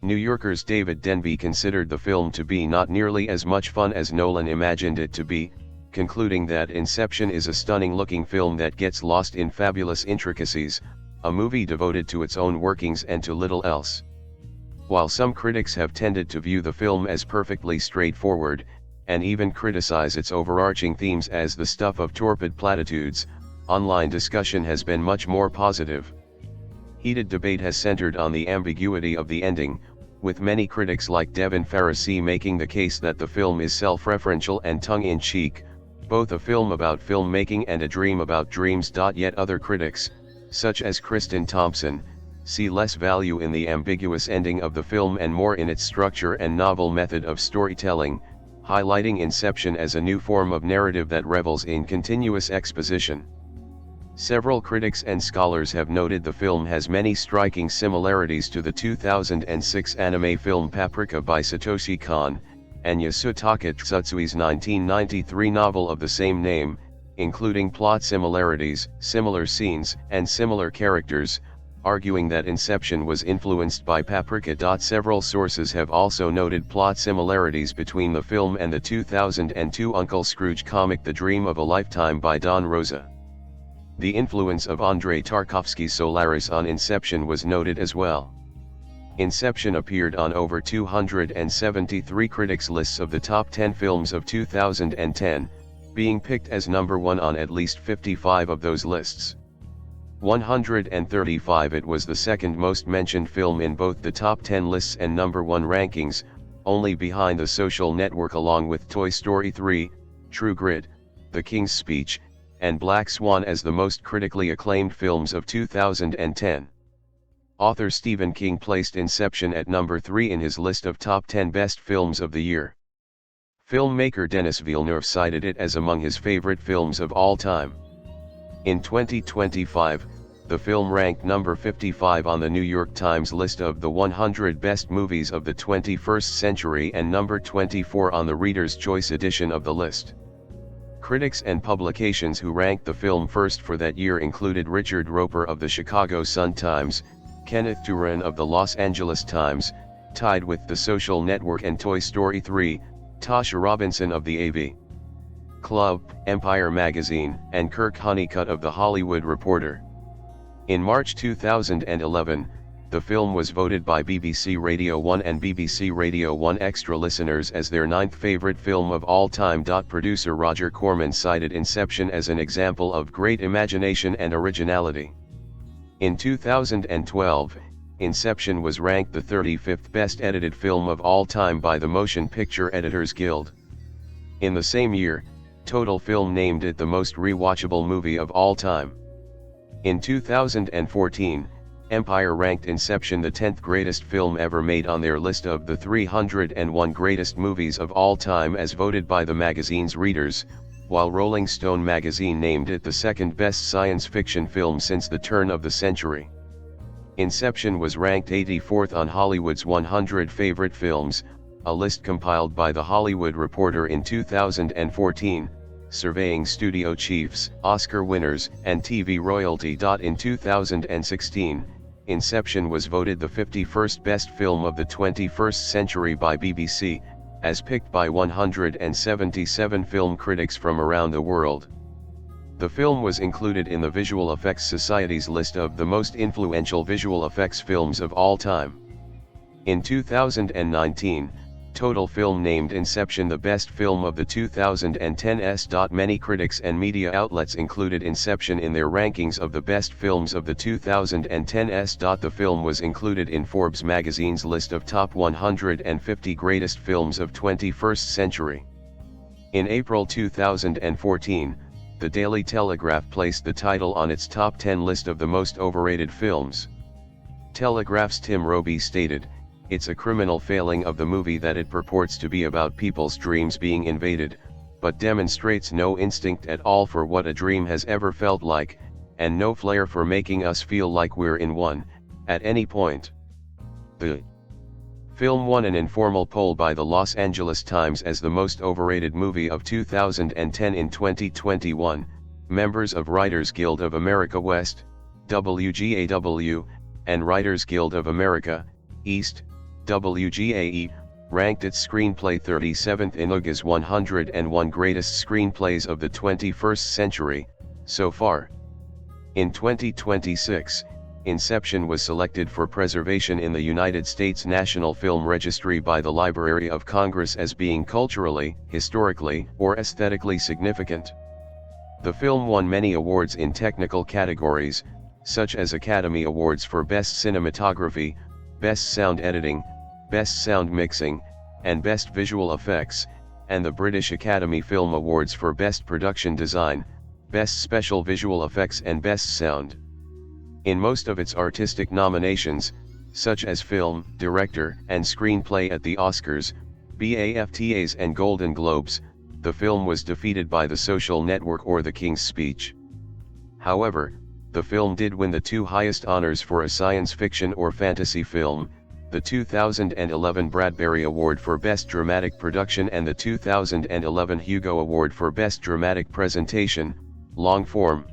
S1: New Yorker's David Denby considered the film to be not nearly as much fun as Nolan imagined it to be, concluding that Inception is a stunning-looking film that gets lost in fabulous intricacies, a movie devoted to its own workings and to little else. While some critics have tended to view the film as perfectly straightforward, and even criticize its overarching themes as the stuff of torpid platitudes, online discussion has been much more positive. Heated debate has centered on the ambiguity of the ending, with many critics like Devin Faraci making the case that the film is self-referential and tongue-in-cheek, both a film about filmmaking and a dream about dreams. Yet other critics, such as Kristen Thompson, see less value in the ambiguous ending of the film and more in its structure and novel method of storytelling, highlighting Inception as a new form of narrative that revels in continuous exposition. Several critics and scholars have noted the film has many striking similarities to the 2006 anime film Paprika by Satoshi Kon, and Yasutaka Tsutsui's 1993 novel of the same name, including plot similarities, similar scenes, and similar characters, arguing that Inception was influenced by Paprika. Several sources have also noted plot similarities between the film and the 2002 Uncle Scrooge comic The Dream of a Lifetime by Don Rosa. The influence of Andrei Tarkovsky's Solaris on Inception was noted as well. Inception appeared on over 273 critics' lists of the top 10 films of 2010, being picked as number 1 on at least 55 of those lists. 135. It was the second most mentioned film in both the top 10 lists and number 1 rankings, only behind The Social Network along with Toy Story 3, True Grit, The King's Speech, and Black Swan as the most critically acclaimed films of 2010. Author Stephen King placed Inception at number 3 in his list of top 10 best films of the year. Filmmaker Denis Villeneuve cited it as among his favorite films of all time. In 2025, the film ranked number 55 on the New York Times list of the 100 best movies of the 21st century and number 24 on the Reader's Choice edition of the list. Critics and publications who ranked the film first for that year included Richard Roeper of the Chicago Sun-Times, Kenneth Turan of the Los Angeles Times, tied with The Social Network and Toy Story 3, Tasha Robinson of the AV Club, Empire Magazine, and Kirk Honeycutt of The Hollywood Reporter. In March 2011, the film was voted by BBC Radio 1 and BBC Radio 1 Extra listeners as their 9th favorite film of all time. Producer Roger Corman cited Inception as an example of great imagination and originality. In 2012, Inception was ranked the 35th best edited film of all time by the Motion Picture Editors Guild. In the same year, Total Film named it the most rewatchable movie of all time. In 2014, Empire ranked Inception the 10th greatest film ever made on their list of the 301 greatest movies of all time as voted by the magazine's readers, while Rolling Stone magazine named it the second best science fiction film since the turn of the century. Inception was ranked 84th on Hollywood's 100 favorite films, a list compiled by The Hollywood Reporter in 2014, surveying studio chiefs, Oscar winners, and TV royalty. In 2016, Inception was voted the 51st best film of the 21st century by BBC, as picked by 177 film critics from around the world. The film was included in the Visual Effects Society's list of the most influential visual effects films of all time. In 2019, Total Film named Inception the best film of the 2010s. Many critics and media outlets included Inception in their rankings of the best films of the 2010s. The film was included in Forbes magazine's list of top 150 greatest films of 21st century. In April 2014, the Daily Telegraph placed the title on its top 10 list of the most overrated films. Telegraph's Tim Roby stated, "It's a criminal failing of the movie that it purports to be about people's dreams being invaded, but demonstrates no instinct at all for what a dream has ever felt like, and no flair for making us feel like we're in one, at any point." The film won an informal poll by the Los Angeles Times as the most overrated movie of 2010 in 2021. Members of Writers Guild of America West, WGAW, and Writers Guild of America East, WGAE, ranked its screenplay 37th in UGA's 101 greatest screenplays of the 21st century, so far. In 2026, Inception was selected for preservation in the United States National Film Registry by the Library of Congress as being culturally, historically, or aesthetically significant. The film won many awards in technical categories, such as Academy Awards for Best Cinematography, Best Sound Editing, Best Sound Mixing, and Best Visual Effects, and the British Academy Film Awards for Best Production Design, Best Special Visual Effects and Best Sound. In most of its artistic nominations, such as Film, Director, and Screenplay at the Oscars, BAFTAs and Golden Globes, the film was defeated by The Social Network or The King's Speech. However, the film did win the two highest honors for a science fiction or fantasy film, the 2011 Bradbury Award for Best Dramatic Production and the 2011 Hugo Award for Best Dramatic Presentation, Long form.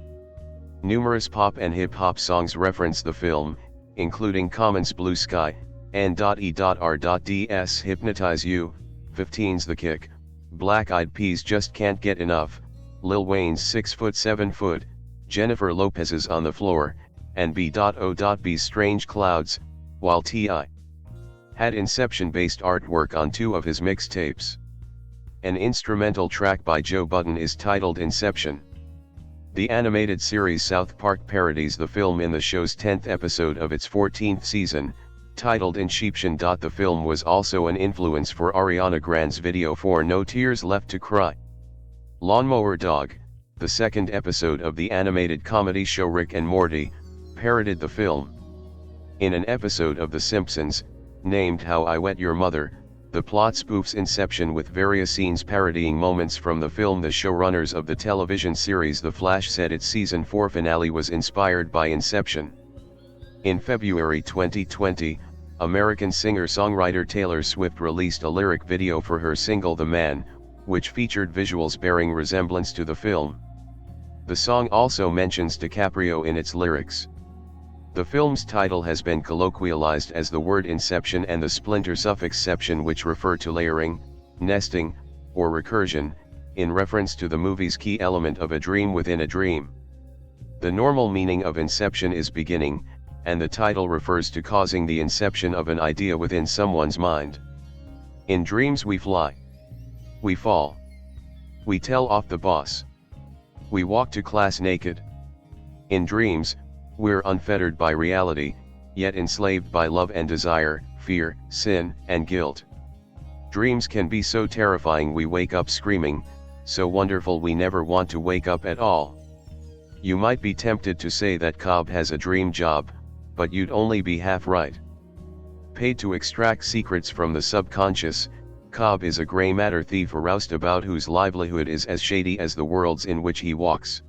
S1: Numerous pop and hip-hop songs reference the film, including Common's Blue Sky, N.E.R.D's Hypnotize You, 15's The Kick, Black Eyed Peas' Just Can't Get Enough, Lil Wayne's 6 Foot 7 Foot, Jennifer Lopez's On the Floor, and B.O.B's Strange Clouds, while T.I. had Inception-based artwork on 2 of his mixtapes. An instrumental track by Joe Budden is titled Inception. The animated series South Park parodies the film in the show's 10th episode of its 14th season, titled Inception. The film was also an influence for Ariana Grande's video for No Tears Left to Cry. Lawnmower Dog, the second episode of the animated comedy show Rick and Morty, parodied the film. In an episode of The Simpsons, named How I Met Your Mother, the plot spoofs Inception with various scenes parodying moments from the film. The showrunners of the television series The Flash said its season 4 finale was inspired by Inception. In February 2020, American singer-songwriter Taylor Swift released a lyric video for her single The Man, which featured visuals bearing resemblance to the film. The song also mentions DiCaprio in its lyrics. The film's title has been colloquialized as the word inception and the splinter suffix "ception," which refer to layering, nesting, or recursion, in reference to the movie's key element of a dream within a dream. The normal meaning of inception is beginning, and the title refers to causing the inception of an idea within someone's mind. In dreams we fly. We fall. We tell off the boss. We walk to class naked. In dreams, we're unfettered by reality, yet enslaved by love and desire, fear, sin, and guilt. Dreams can be so terrifying we wake up screaming, so wonderful we never want to wake up at all. You might be tempted to say that Cobb has a dream job, but you'd only be half right. Paid to extract secrets from the subconscious, Cobb is a gray matter thief, a roustabout whose livelihood is as shady as the worlds in which he walks.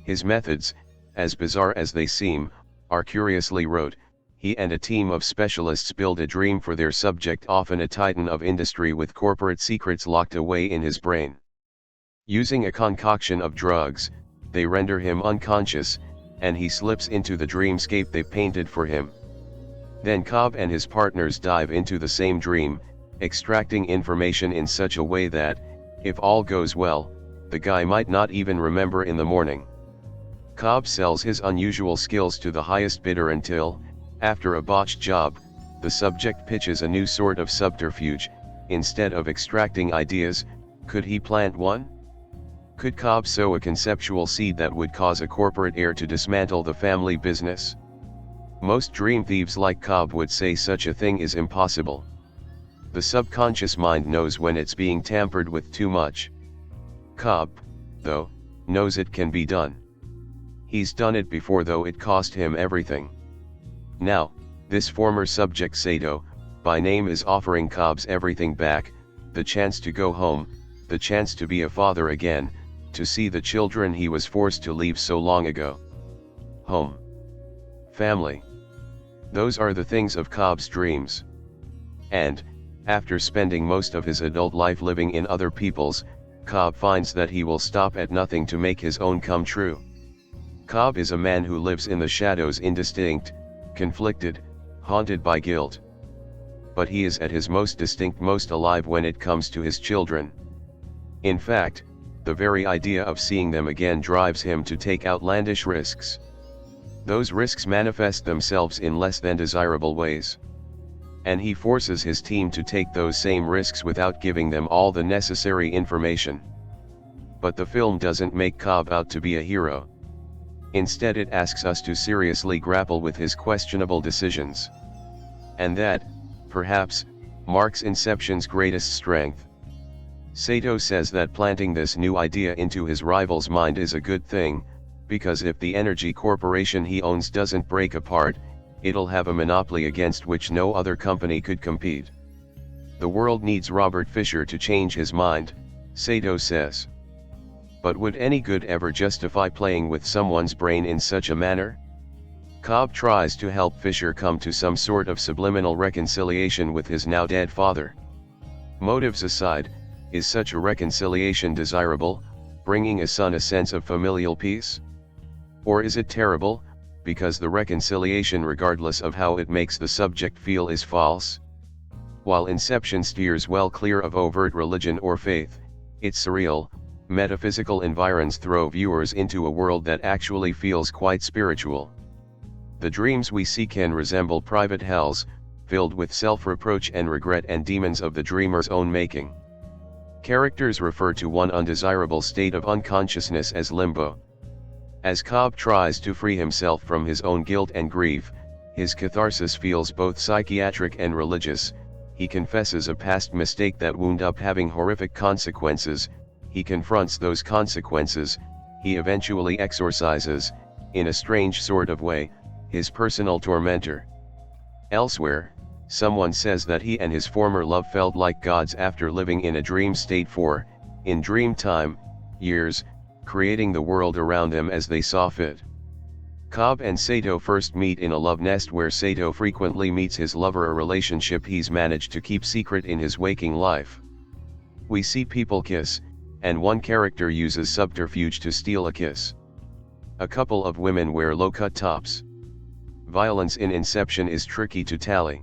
S1: His methods, as bizarre as they seem, are curiously rote. He and a team of specialists build a dream for their subject, often a titan of industry with corporate secrets locked away in his brain. Using a concoction of drugs, they render him unconscious, and he slips into the dreamscape they painted for him. Then Cobb and his partners dive into the same dream, extracting information in such a way that, if all goes well, the guy might not even remember in the morning. Cobb sells his unusual skills to the highest bidder until, after a botched job, the subject pitches a new sort of subterfuge. Instead of extracting ideas, could he plant one? Could Cobb sow a conceptual seed that would cause a corporate heir to dismantle the family business? Most dream thieves like Cobb would say such a thing is impossible. The subconscious mind knows when it's being tampered with too much. Cobb, though, knows it can be done. He's done it before, though it cost him everything. Now, this former subject Sato, by name, is offering Cobb's everything back: the chance to go home, the chance to be a father again, to see the children he was forced to leave so long ago. Home. Family. Those are the things of Cobb's dreams. And, after spending most of his adult life living in other people's, Cobb finds that he will stop at nothing to make his own come true. Cobb is a man who lives in the shadows, indistinct, conflicted, haunted by guilt. But he is at his most distinct, most alive when it comes to his children. In fact, the very idea of seeing them again drives him to take outlandish risks. Those risks manifest themselves in less than desirable ways. And he forces his team to take those same risks without giving them all the necessary information. But the film doesn't make Cobb out to be a hero. Instead, it asks us to seriously grapple with his questionable decisions. And that, perhaps, marks Inception's greatest strength. Sato says that planting this new idea into his rival's mind is a good thing, because if the energy corporation he owns doesn't break apart, it'll have a monopoly against which no other company could compete. The world needs Robert Fisher to change his mind, Sato says. But would any good ever justify playing with someone's brain in such a manner? Cobb tries to help Fisher come to some sort of subliminal reconciliation with his now dead father. Motives aside, is such a reconciliation desirable, bringing a son a sense of familial peace? Or is it terrible, because the reconciliation regardless of how it makes the subject feel is false? While Inception steers well clear of overt religion or faith, its surreal, metaphysical environs throw viewers into a world that actually feels quite spiritual. The dreams we see can resemble private hells, filled with self-reproach and regret and demons of the dreamer's own making. Characters refer to one undesirable state of unconsciousness as limbo. As Cobb tries to free himself from his own guilt and grief, his catharsis feels both psychiatric and religious. He confesses a past mistake that wound up having horrific consequences. He confronts those consequences. He eventually exorcises, in a strange sort of way, his personal tormentor. Elsewhere, someone says that he and his former love felt like gods after living in a dream state for, in dream time, years, creating the world around them as they saw fit. Cobb and Sato first meet in a love nest where Sato frequently meets his lover, a relationship he's managed to keep secret in his waking life. We see people kiss, and one character uses subterfuge to steal a kiss. A couple of women wear low-cut tops. Violence in Inception is tricky to tally.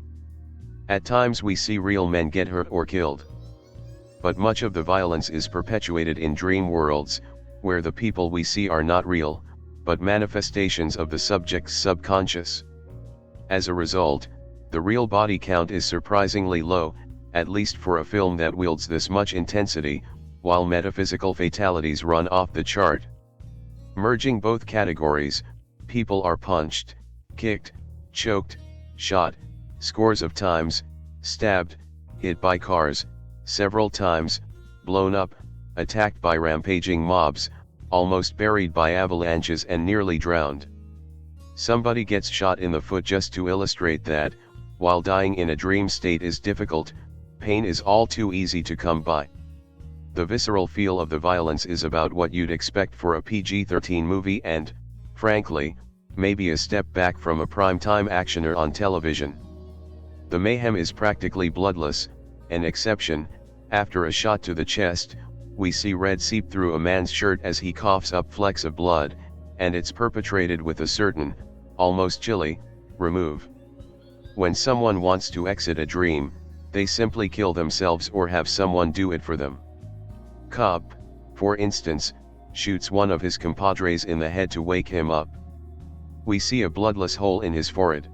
S1: At times we see real men get hurt or killed. But much of the violence is perpetuated in dream worlds, where the people we see are not real, but manifestations of the subject's subconscious. As a result, the real body count is surprisingly low, at least for a film that wields this much intensity, while metaphysical fatalities run off the chart. Merging both categories, people are punched, kicked, choked, shot, scores of times, stabbed, hit by cars, several times, blown up, attacked by rampaging mobs, almost buried by avalanches and nearly drowned. Somebody gets shot in the foot just to illustrate that, while dying in a dream state is difficult, pain is all too easy to come by. The visceral feel of the violence is about what you'd expect for a PG-13 movie and, frankly, maybe a step back from a prime-time actioner on television. The mayhem is practically bloodless, an exception. After a shot to the chest, we see red seep through a man's shirt as he coughs up flecks of blood, and it's perpetrated with a certain, almost chilly, remove. When someone wants to exit a dream, they simply kill themselves or have someone do it for them. Cobb, for instance, shoots one of his compadres in the head to wake him up. We see a bloodless hole in his forehead.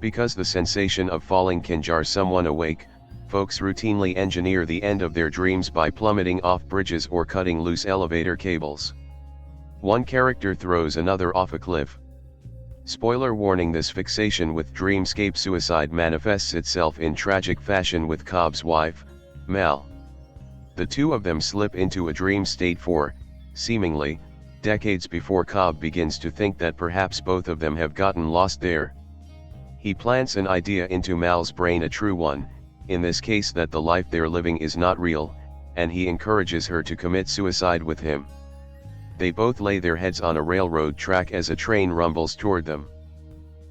S1: Because the sensation of falling can jar someone awake, folks routinely engineer the end of their dreams by plummeting off bridges or cutting loose elevator cables. One character throws another off a cliff. Spoiler warning: this fixation with dreamscape suicide manifests itself in tragic fashion with Cobb's wife, Mal. The two of them slip into a dream state for, seemingly, decades before Cobb begins to think that perhaps both of them have gotten lost there. He plants an idea into Mal's brain, a true one, in this case that the life they're living is not real, and he encourages her to commit suicide with him. They both lay their heads on a railroad track as a train rumbles toward them.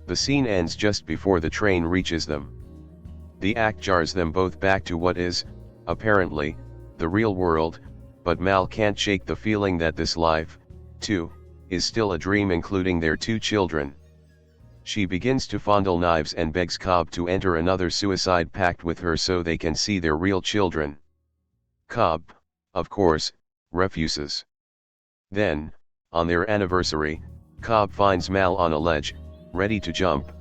S1: The scene ends just before the train reaches them. The act jars them both back to what is, apparently, the real world, but Mal can't shake the feeling that this life, too, is still a dream, including their two children. She begins to fondle knives and begs Cobb to enter another suicide pact with her so they can see their real children. Cobb, of course, refuses. Then, on their anniversary, Cobb finds Mal on a ledge, ready to jump.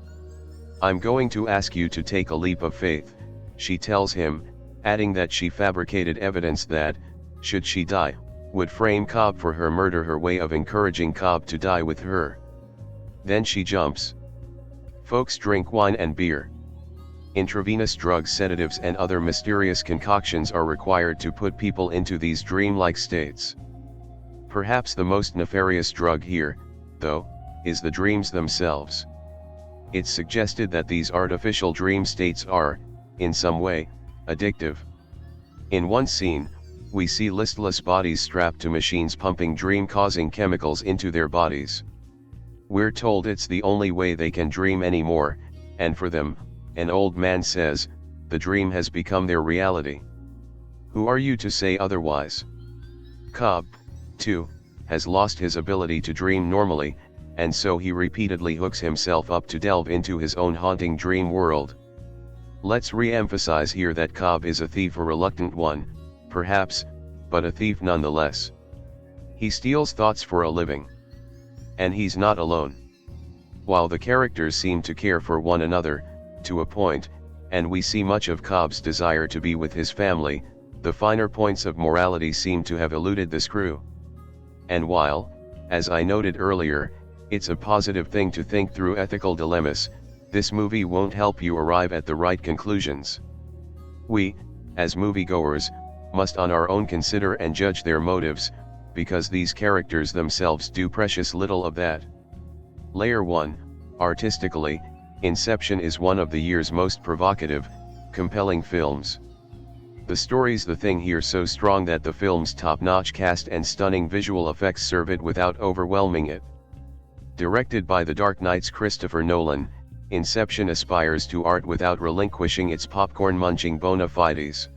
S1: "I'm going to ask you to take a leap of faith," she tells him, adding that she fabricated evidence that, should she die, would frame Cobb for her murder, her way of encouraging Cobb to die with her. Then she jumps. Folks drink wine and beer. Intravenous drugs, sedatives and other mysterious concoctions are required to put people into these dreamlike states. Perhaps the most nefarious drug here, though, is the dreams themselves. It's suggested that these artificial dream states are, in some way, addictive. In one scene, we see listless bodies strapped to machines pumping dream-causing chemicals into their bodies. We're told it's the only way they can dream anymore, and for them, an old man says, the dream has become their reality. Who are you to say otherwise? Cobb, 2, has lost his ability to dream normally, and so he repeatedly hooks himself up to delve into his own haunting dream world. Let's re-emphasize here that Cobb is a thief, a reluctant one, perhaps, but a thief nonetheless. He steals thoughts for a living. And he's not alone. While the characters seem to care for one another, to a point, and we see much of Cobb's desire to be with his family, the finer points of morality seem to have eluded this crew. And while, as I noted earlier, it's a positive thing to think through ethical dilemmas, this movie won't help you arrive at the right conclusions. We, as moviegoers, must on our own consider and judge their motives, because these characters themselves do precious little of that. Layer 1, artistically, Inception is one of the year's most provocative, compelling films. The story's the thing here, so strong that the film's top-notch cast and stunning visual effects serve it without overwhelming it. Directed by The Dark Knight's Christopher Nolan, Inception aspires to art without relinquishing its popcorn-munching bona fides.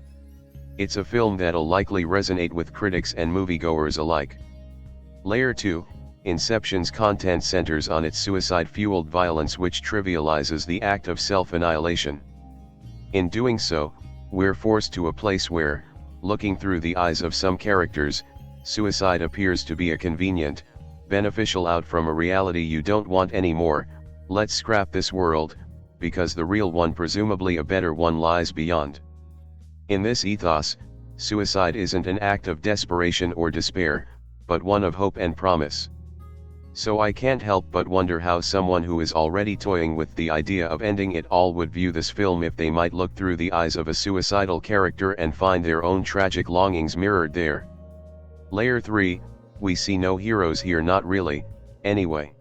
S1: It's a film that'll likely resonate with critics and moviegoers alike. Layer 2, Inception's content centers on its suicide-fueled violence, which trivializes the act of self-annihilation. In doing so, we're forced to a place where, looking through the eyes of some characters, suicide appears to be a convenient, beneficial out from a reality you don't want anymore. Let's scrap this world, because the real one, presumably a better one, lies beyond. In this ethos, suicide isn't an act of desperation or despair, but one of hope and promise. So I can't help but wonder how someone who is already toying with the idea of ending it all would view this film if they might look through the eyes of a suicidal character and find their own tragic longings mirrored there. Layer 3, we see no heroes here, not really, anyway.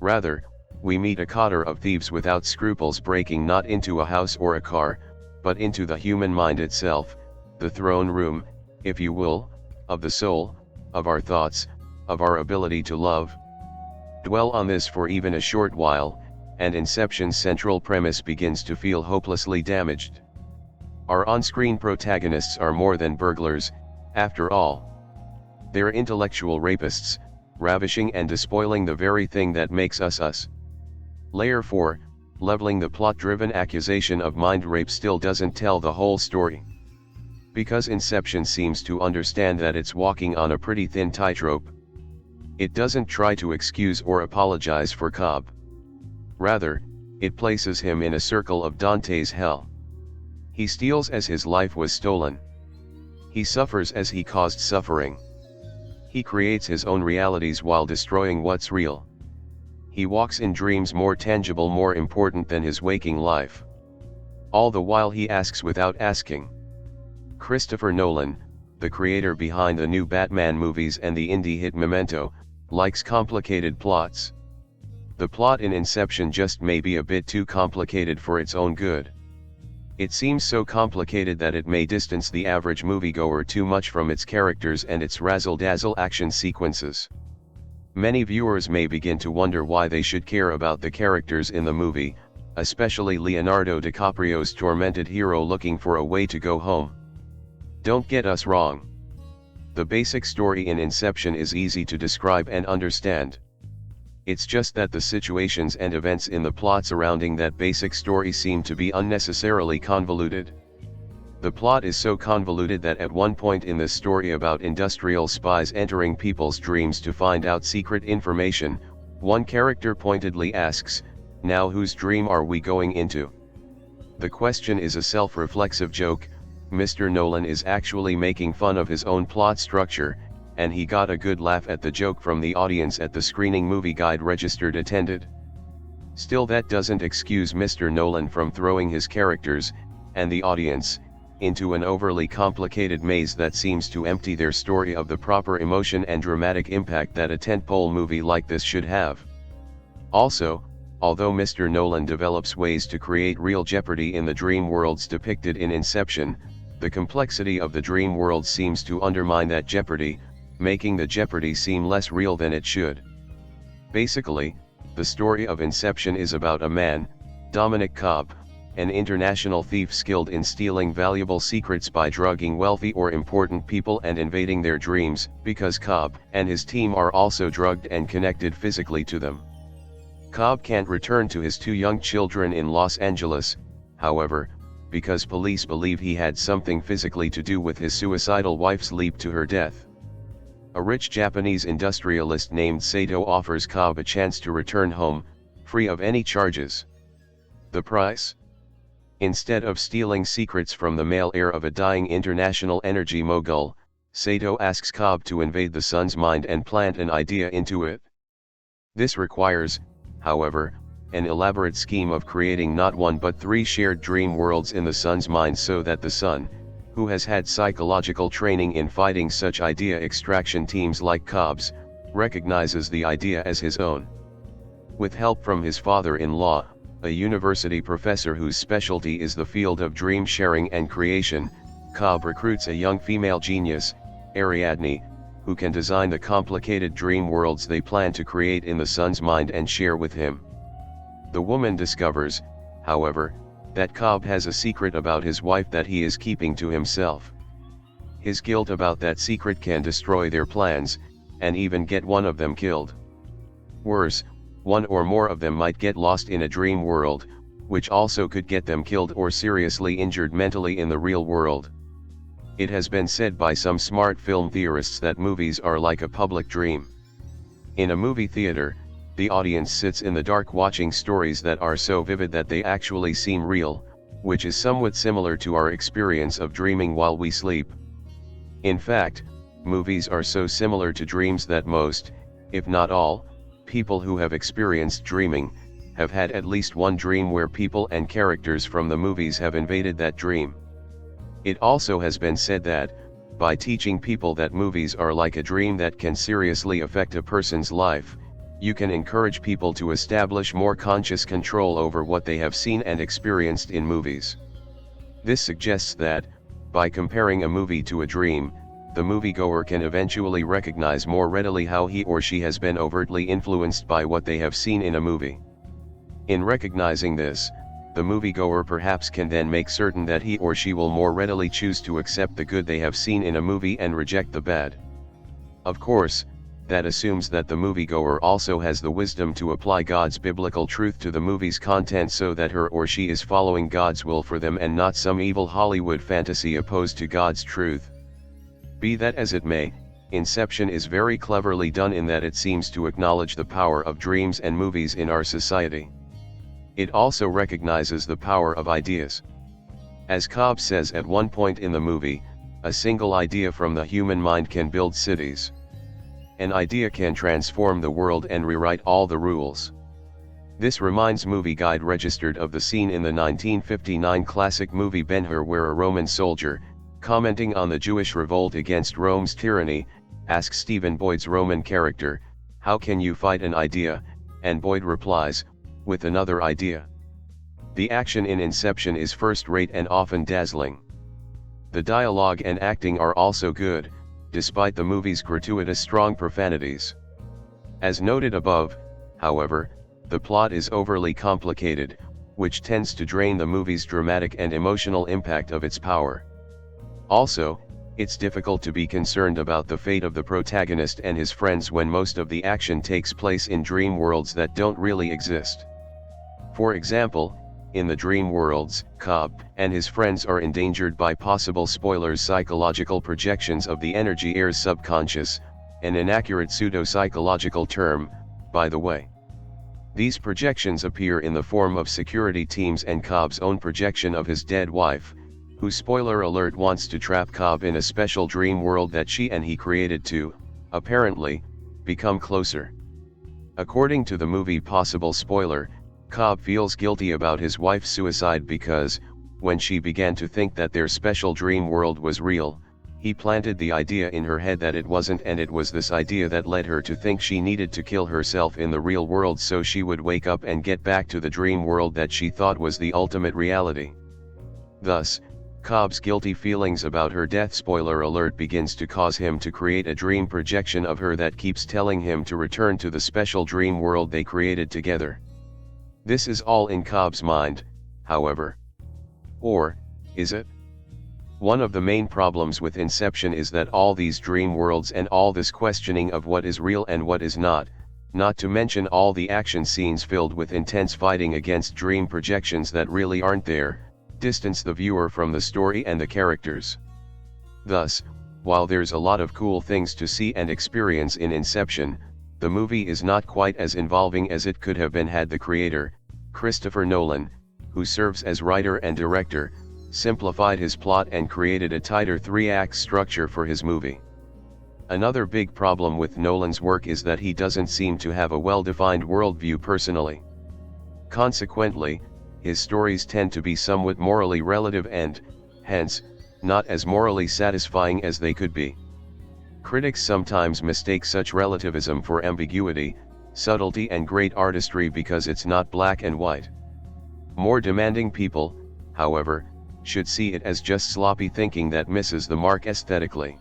S1: Rather, we meet a coterie of thieves without scruples, breaking not into a house or a car, but into the human mind itself, the throne room, if you will, of the soul, of our thoughts, of our ability to love. Dwell on this for even a short while, and Inception's central premise begins to feel hopelessly damaged. Our on-screen protagonists are more than burglars, after all. They're intellectual rapists, ravishing and despoiling the very thing that makes us us. Layer 4, leveling the plot-driven accusation of mind rape still doesn't tell the whole story. Because Inception seems to understand that it's walking on a pretty thin tightrope. It doesn't try to excuse or apologize for Cobb. Rather, it places him in a circle of Dante's hell. He steals as his life was stolen. He suffers as he caused suffering. He creates his own realities while destroying what's real. He walks in dreams more tangible, more important than his waking life. All the while he asks without asking. Christopher Nolan, the creator behind the new Batman movies and the indie hit Memento, likes complicated plots. The plot in Inception just may be a bit too complicated for its own good. It seems so complicated that it may distance the average moviegoer too much from its characters and its razzle-dazzle action sequences. Many viewers may begin to wonder why they should care about the characters in the movie, especially Leonardo DiCaprio's tormented hero looking for a way to go home. Don't get us wrong. The basic story in Inception is easy to describe and understand. It's just that the situations and events in the plot surrounding that basic story seem to be unnecessarily convoluted. The plot is so convoluted that at one point in the story about industrial spies entering people's dreams to find out secret information, one character pointedly asks, "Now whose dream are we going into?" The question is a self-reflexive joke. Mr. Nolan is actually making fun of his own plot structure, and he got a good laugh at the joke from the audience at the screening movie guide registered attended. Still, that doesn't excuse Mr. Nolan from throwing his characters, and the audience, into an overly complicated maze that seems to empty their story of the proper emotion and dramatic impact that a tentpole movie like this should have. Also, although Mr. Nolan develops ways to create real jeopardy in the dream worlds depicted in Inception, the complexity of the dream world seems to undermine that jeopardy, making the jeopardy seem less real than it should. Basically, the story of Inception is about a man, Dominic Cobb, an international thief skilled in stealing valuable secrets by drugging wealthy or important people and invading their dreams, because Cobb and his team are also drugged and connected physically to them. Cobb can't return to his 2 young children in Los Angeles, however, because police believe he had something physically to do with his suicidal wife's leap to her death. A rich Japanese industrialist named Sato offers Cobb a chance to return home, free of any charges. The price? Instead of stealing secrets from the male heir of a dying international energy mogul, Sato asks Cobb to invade the son's mind and plant an idea into it. This requires, however, an elaborate scheme of creating not 1 but 3 shared dream worlds in the son's mind so that the son, who has had psychological training in fighting such idea extraction teams like Cobb's, recognizes the idea as his own. With help from his father-in-law, a university professor whose specialty is the field of dream sharing and creation, Cobb recruits a young female genius, Ariadne, who can design the complicated dream worlds they plan to create in the son's mind and share with him. The woman discovers, however, that Cobb has a secret about his wife that he is keeping to himself. His guilt about that secret can destroy their plans, and even get one of them killed. Worse, 1 or more of them might get lost in a dream world, which also could get them killed or seriously injured mentally in the real world. It has been said by some smart film theorists that movies are like a public dream. In a movie theater, the audience sits in the dark watching stories that are so vivid that they actually seem real, which is somewhat similar to our experience of dreaming while we sleep. In fact, movies are so similar to dreams that most, if not all, people who have experienced dreaming, have had at least one dream where people and characters from the movies have invaded that dream. It also has been said that, by teaching people that movies are like a dream that can seriously affect a person's life, you can encourage people to establish more conscious control over what they have seen and experienced in movies. This suggests that, by comparing a movie to a dream, the moviegoer can eventually recognize more readily how he or she has been overtly influenced by what they have seen in a movie. In recognizing this, the moviegoer perhaps can then make certain that he or she will more readily choose to accept the good they have seen in a movie and reject the bad. Of course, that assumes that the moviegoer also has the wisdom to apply God's biblical truth to the movie's content so that her or she is following God's will for them and not some evil Hollywood fantasy opposed to God's truth. Be that as it may, Inception is very cleverly done in that it seems to acknowledge the power of dreams and movies in our society. It also recognizes the power of ideas. As Cobb says at one point in the movie, a single idea from the human mind can build cities. An idea can transform the world and rewrite all the rules. This reminds Movie Guide Registered of the scene in the 1959 classic movie Ben-Hur where a Roman soldier, commenting on the Jewish revolt against Rome's tyranny, asks Stephen Boyd's Roman character, "How can you fight an idea?" and Boyd replies, "With another idea." The action in Inception is first-rate and often dazzling. The dialogue and acting are also good, despite the movie's gratuitous strong profanities. As noted above, however, the plot is overly complicated, which tends to drain the movie's dramatic and emotional impact of its power. Also, it's difficult to be concerned about the fate of the protagonist and his friends when most of the action takes place in dream worlds that don't really exist. For example, in the dream worlds, Cobb and his friends are endangered by possible spoilers, psychological projections of the energy heir's subconscious, an inaccurate pseudo-psychological term, by the way. These projections appear in the form of security teams and Cobb's own projection of his dead wife, who, spoiler alert, wants to trap Cobb in a special dream world that she and he created to, apparently, become closer. According to the movie Possible Spoiler, Cobb feels guilty about his wife's suicide because, when she began to think that their special dream world was real, he planted the idea in her head that it wasn't, and it was this idea that led her to think she needed to kill herself in the real world so she would wake up and get back to the dream world that she thought was the ultimate reality. Thus, Cobb's guilty feelings about her death, spoiler alert, begins to cause him to create a dream projection of her that keeps telling him to return to the special dream world they created together. This is all in Cobb's mind, however. Or, is it? One of the main problems with Inception is that all these dream worlds and all this questioning of what is real and what is not to mention all the action scenes filled with intense fighting against dream projections that really aren't there, distance the viewer from the story and the characters. Thus, while there's a lot of cool things to see and experience in Inception, the movie is not quite as involving as it could have been had the creator, Christopher Nolan, who serves as writer and director, simplified his plot and created a tighter three-act structure for his movie. Another big problem with Nolan's work is that he doesn't seem to have a well-defined worldview personally. Consequently, his stories tend to be somewhat morally relative and, hence, not as morally satisfying as they could be. Critics sometimes mistake such relativism for ambiguity, subtlety and great artistry because it's not black and white. More demanding people, however, should see it as just sloppy thinking that misses the mark aesthetically.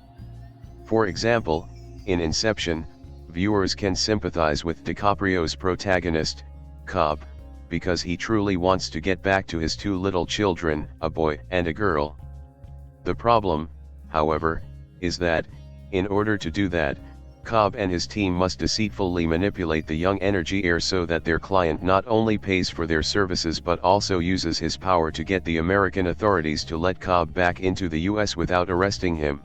S1: For example, in Inception, viewers can sympathize with DiCaprio's protagonist, Cobb, because he truly wants to get back to his two little children, a boy and a girl. The problem, however, is that, in order to do that, Cobb and his team must deceitfully manipulate the young energy heir so that their client not only pays for their services but also uses his power to get the American authorities to let Cobb back into the US without arresting him.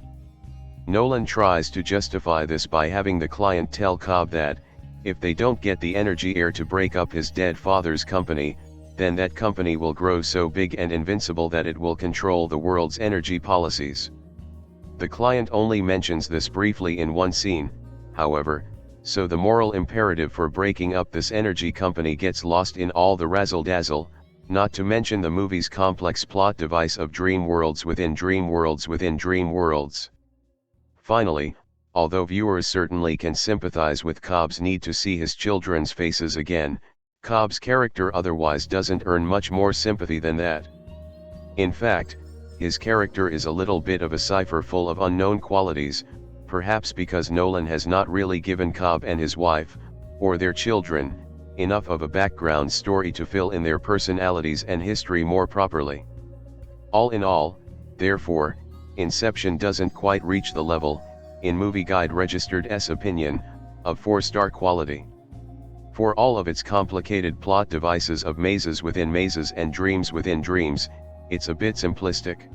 S1: Nolan tries to justify this by having the client tell Cobb that, if they don't get the energy heir to break up his dead father's company, then that company will grow so big and invincible that it will control the world's energy policies. The client only mentions this briefly in one scene, however, so the moral imperative for breaking up this energy company gets lost in all the razzle-dazzle, not to mention the movie's complex plot device of dream worlds within dream worlds within dream worlds. Finally, although viewers certainly can sympathize with Cobb's need to see his children's faces again, Cobb's character otherwise doesn't earn much more sympathy than that. In fact, his character is a little bit of a cipher full of unknown qualities, perhaps because Nolan has not really given Cobb and his wife, or their children, enough of a background story to fill in their personalities and history more properly. All in all, therefore, Inception doesn't quite reach the level, in Movie Guide Registered S opinion, of 4-star quality. For all of its complicated plot devices of mazes within mazes and dreams within dreams, it's a bit simplistic.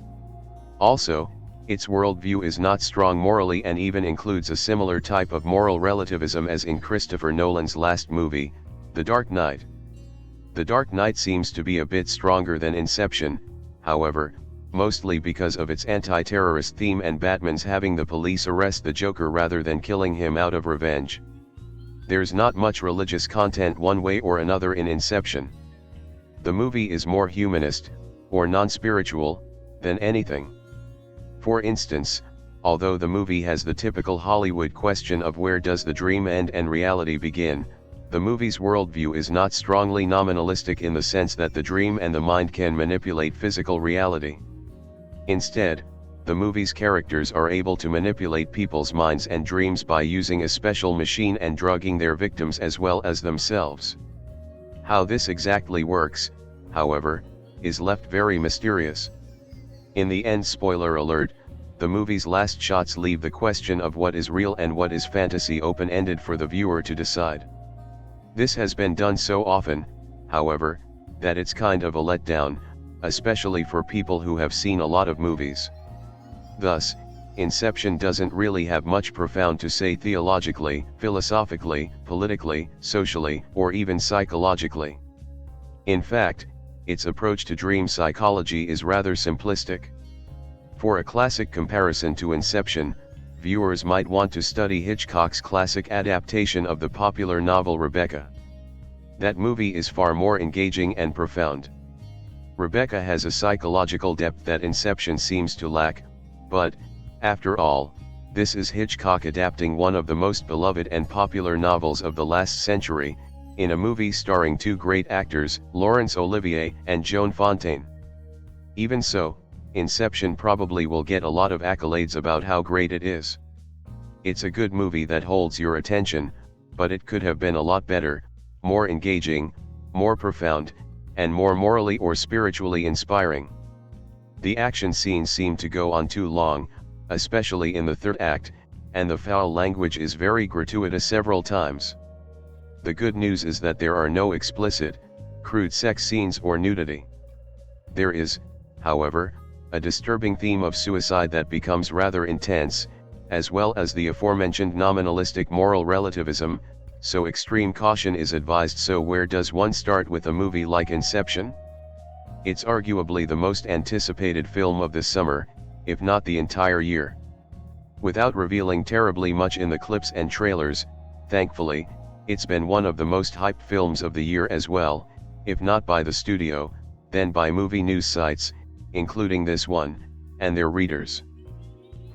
S1: Also, its worldview is not strong morally and even includes a similar type of moral relativism as in Christopher Nolan's last movie, The Dark Knight. The Dark Knight seems to be a bit stronger than Inception, however, mostly because of its anti-terrorist theme and Batman's having the police arrest the Joker rather than killing him out of revenge. There's not much religious content one way or another in Inception. The movie is more humanist, or non-spiritual, than anything. For instance, although the movie has the typical Hollywood question of where does the dream end and reality begin, the movie's worldview is not strongly nominalistic in the sense that the dream and the mind can manipulate physical reality. Instead, the movie's characters are able to manipulate people's minds and dreams by using a special machine and drugging their victims as well as themselves. How this exactly works, however, is left very mysterious. In the end, spoiler alert, the movie's last shots leave the question of what is real and what is fantasy open-ended for the viewer to decide. This has been done so often, however, that it's kind of a letdown, especially for people who have seen a lot of movies. Thus, Inception doesn't really have much profound to say theologically, philosophically, politically, socially, or even psychologically. In fact, its approach to dream psychology is rather simplistic. For a classic comparison to Inception, viewers might want to study Hitchcock's classic adaptation of the popular novel Rebecca. That movie is far more engaging and profound. Rebecca has a psychological depth that Inception seems to lack, but, after all, this is Hitchcock adapting one of the most beloved and popular novels of the last century, in a movie starring two great actors, Laurence Olivier and Joan Fontaine. Even so, Inception probably will get a lot of accolades about how great it is. It's a good movie that holds your attention, but it could have been a lot better, more engaging, more profound, and more morally or spiritually inspiring. The action scenes seem to go on too long, especially in the third act, and the foul language is very gratuitous several times. The good news is that there are no explicit, crude sex scenes or nudity. There is, however, a disturbing theme of suicide that becomes rather intense, as well as the aforementioned nominalistic moral relativism, so extreme caution is advised. So where does one start with a movie like Inception? It's arguably the most anticipated film of this summer, if not the entire year. Without revealing terribly much in the clips and trailers, thankfully, it's been one of the most hyped films of the year as well, if not by the studio, then by movie news sites, including this one, and their readers.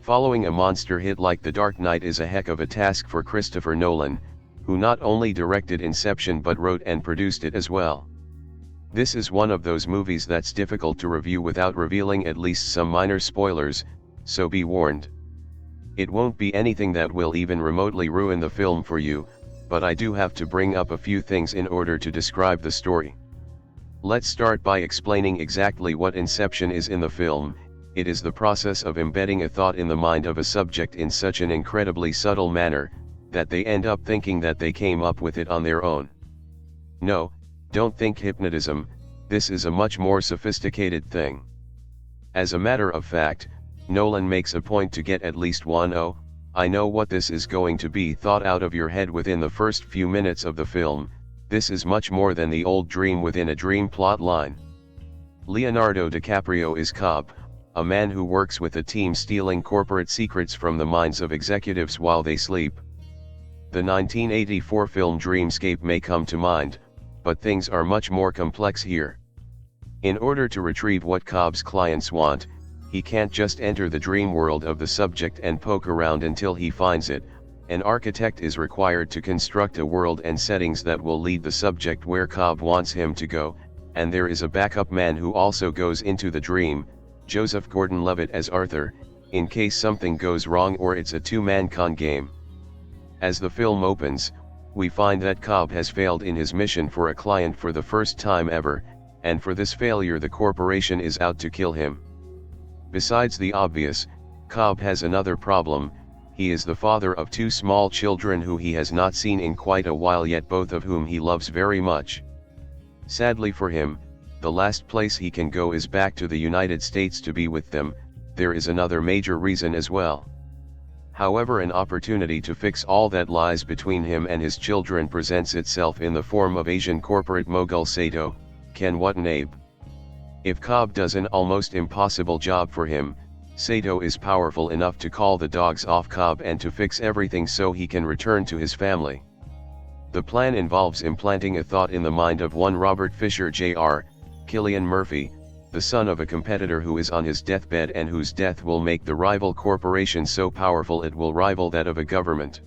S1: Following a monster hit like The Dark Knight is a heck of a task for Christopher Nolan, who not only directed Inception but wrote and produced it as well. This is one of those movies that's difficult to review without revealing at least some minor spoilers, so be warned. It won't be anything that will even remotely ruin the film for you, but I do have to bring up a few things in order to describe the story. Let's start by explaining exactly what Inception is in the film. It is the process of embedding a thought in the mind of a subject in such an incredibly subtle manner, that they end up thinking that they came up with it on their own. No, don't think hypnotism, this is a much more sophisticated thing. As a matter of fact, Nolan makes a point to get at least one "oh, I know what this is going to be" thought out of your head within the first few minutes of the film. This is much more than the old dream within a dream plot line. Leonardo DiCaprio is Cobb, a man who works with a team stealing corporate secrets from the minds of executives while they sleep. The 1984 film Dreamscape may come to mind, but things are much more complex here. In order to retrieve what Cobb's clients want, he can't just enter the dream world of the subject and poke around until he finds it. An architect is required to construct a world and settings that will lead the subject where Cobb wants him to go, and there is a backup man who also goes into the dream, Joseph Gordon-Levitt as Arthur, in case something goes wrong or it's a two-man con game. As the film opens, we find that Cobb has failed in his mission for a client for the first time ever, and for this failure the corporation is out to kill him. Besides the obvious, Cobb has another problem. He is the father of two small children who he has not seen in quite a while yet, both of whom he loves very much. Sadly for him, the last place he can go is back to the United States to be with them. There is another major reason as well. However, an opportunity to fix all that lies between him and his children presents itself in the form of Asian corporate mogul Sato, Ken Watanabe. If Cobb does an almost impossible job for him, Sato is powerful enough to call the dogs off Cobb and to fix everything so he can return to his family. The plan involves implanting a thought in the mind of one Robert Fisher Jr., Cillian Murphy, the son of a competitor who is on his deathbed and whose death will make the rival corporation so powerful it will rival that of a government.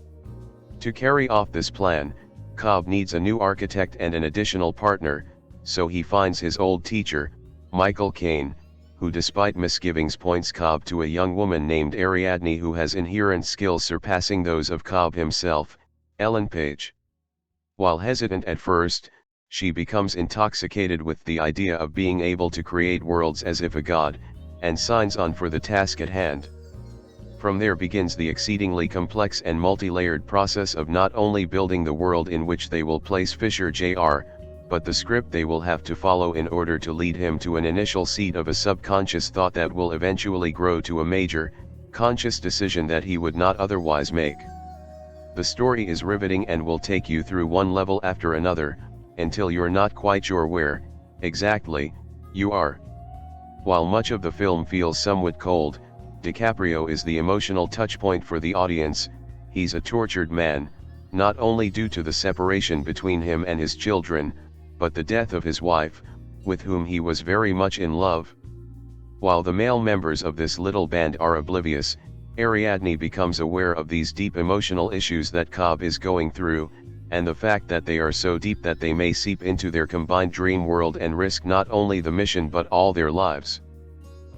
S1: To carry off this plan, Cobb needs a new architect and an additional partner, so he finds his old teacher, Michael Caine, who despite misgivings points Cobb to a young woman named Ariadne who has inherent skills surpassing those of Cobb himself, Ellen Page. While hesitant at first, she becomes intoxicated with the idea of being able to create worlds as if a god, and signs on for the task at hand. From there begins the exceedingly complex and multi-layered process of not only building the world in which they will place Fisher Jr., but the script they will have to follow in order to lead him to an initial seed of a subconscious thought that will eventually grow to a major, conscious decision that he would not otherwise make. The story is riveting and will take you through one level after another, until you're not quite sure where, exactly, you are. While much of the film feels somewhat cold, DiCaprio is the emotional touchpoint for the audience. He's a tortured man, not only due to the separation between him and his children, but the death of his wife, with whom he was very much in love. While the male members of this little band are oblivious, Ariadne becomes aware of these deep emotional issues that Cobb is going through, and the fact that they are so deep that they may seep into their combined dream world and risk not only the mission but all their lives.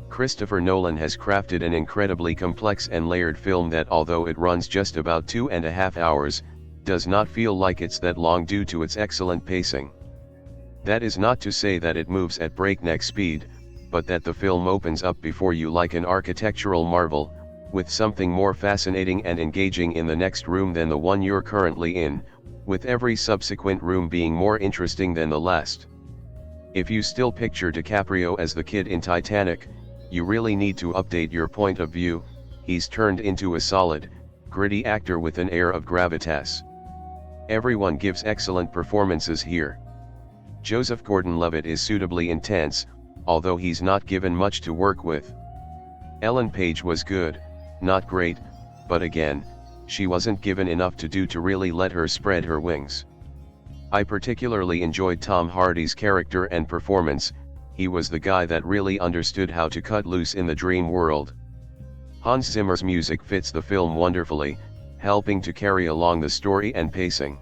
S1: Christopher Nolan has crafted an incredibly complex and layered film that, although it runs just about 2.5 hours, does not feel like it's that long due to its excellent pacing. That is not to say that it moves at breakneck speed, but that the film opens up before you like an architectural marvel, with something more fascinating and engaging in the next room than the one you're currently in, with every subsequent room being more interesting than the last. If you still picture DiCaprio as the kid in Titanic, you really need to update your point of view. He's turned into a solid, gritty actor with an air of gravitas. Everyone gives excellent performances here. Joseph Gordon-Levitt is suitably intense, although he's not given much to work with. Ellen Page was good, not great, but again, she wasn't given enough to do to really let her spread her wings. I particularly enjoyed Tom Hardy's character and performance. He was the guy that really understood how to cut loose in the dream world. Hans Zimmer's music fits the film wonderfully, helping to carry along the story and pacing.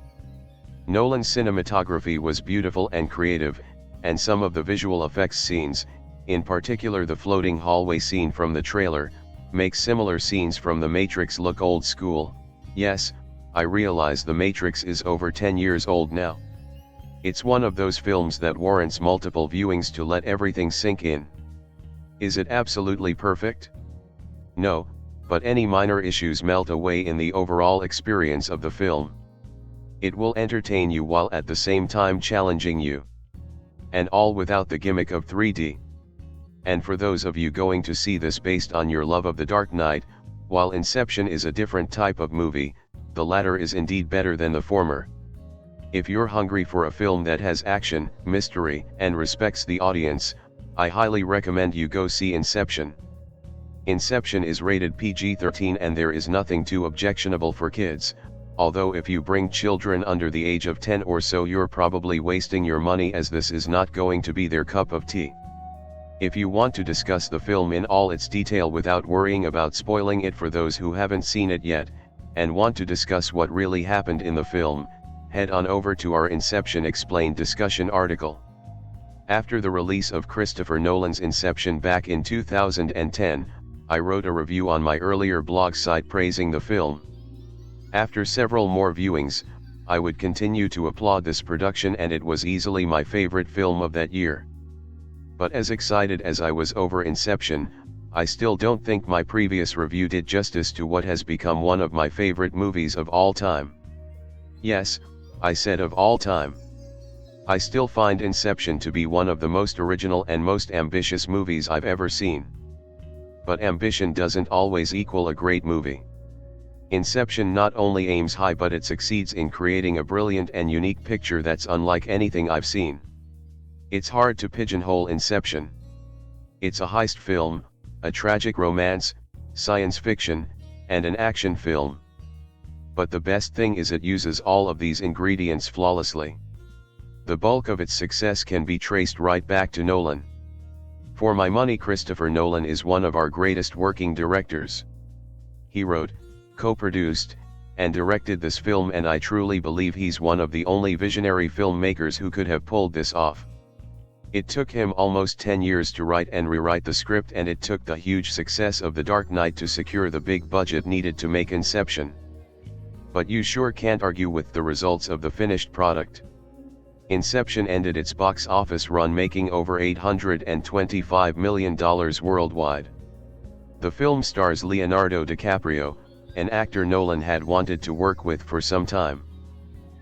S1: Nolan's cinematography was beautiful and creative, and some of the visual effects scenes, in particular the floating hallway scene from the trailer, make similar scenes from The Matrix look old school. Yes, I realize The Matrix is over 10 years old now. It's one of those films that warrants multiple viewings to let everything sink in. Is it absolutely perfect? No, but any minor issues melt away in the overall experience of the film. It will entertain you while at the same time challenging you. And all without the gimmick of 3D. And for those of you going to see this based on your love of The Dark Knight, while Inception is a different type of movie, the latter is indeed better than the former. If you're hungry for a film that has action, mystery, and respects the audience, I highly recommend you go see Inception. Inception is rated PG-13 and there is nothing too objectionable for kids, although if you bring children under the age of 10 or so you're probably wasting your money, as this is not going to be their cup of tea. If you want to discuss the film in all its detail without worrying about spoiling it for those who haven't seen it yet, and want to discuss what really happened in the film, head on over to our Inception Explained discussion article. After the release of Christopher Nolan's Inception back in 2010, I wrote a review on my earlier blog site praising the film. After several more viewings, I would continue to applaud this production, and it was easily my favorite film of that year. But as excited as I was over Inception, I still don't think my previous review did justice to what has become one of my favorite movies of all time. Yes, I said of all time. I still find Inception to be one of the most original and most ambitious movies I've ever seen. But ambition doesn't always equal a great movie. Inception not only aims high, but it succeeds in creating a brilliant and unique picture that's unlike anything I've seen. It's hard to pigeonhole Inception. It's a heist film, a tragic romance, science fiction, and an action film. But the best thing is it uses all of these ingredients flawlessly. The bulk of its success can be traced right back to Nolan. For my money, Christopher Nolan is one of our greatest working directors. He wrote, co-produced, and directed this film, and I truly believe he's one of the only visionary filmmakers who could have pulled this off. It took him almost 10 years to write and rewrite the script, and it took the huge success of The Dark Knight to secure the big budget needed to make Inception. But you sure can't argue with the results of the finished product. Inception ended its box office run making over $825 million worldwide. The film stars Leonardo DiCaprio, an actor Nolan had wanted to work with for some time.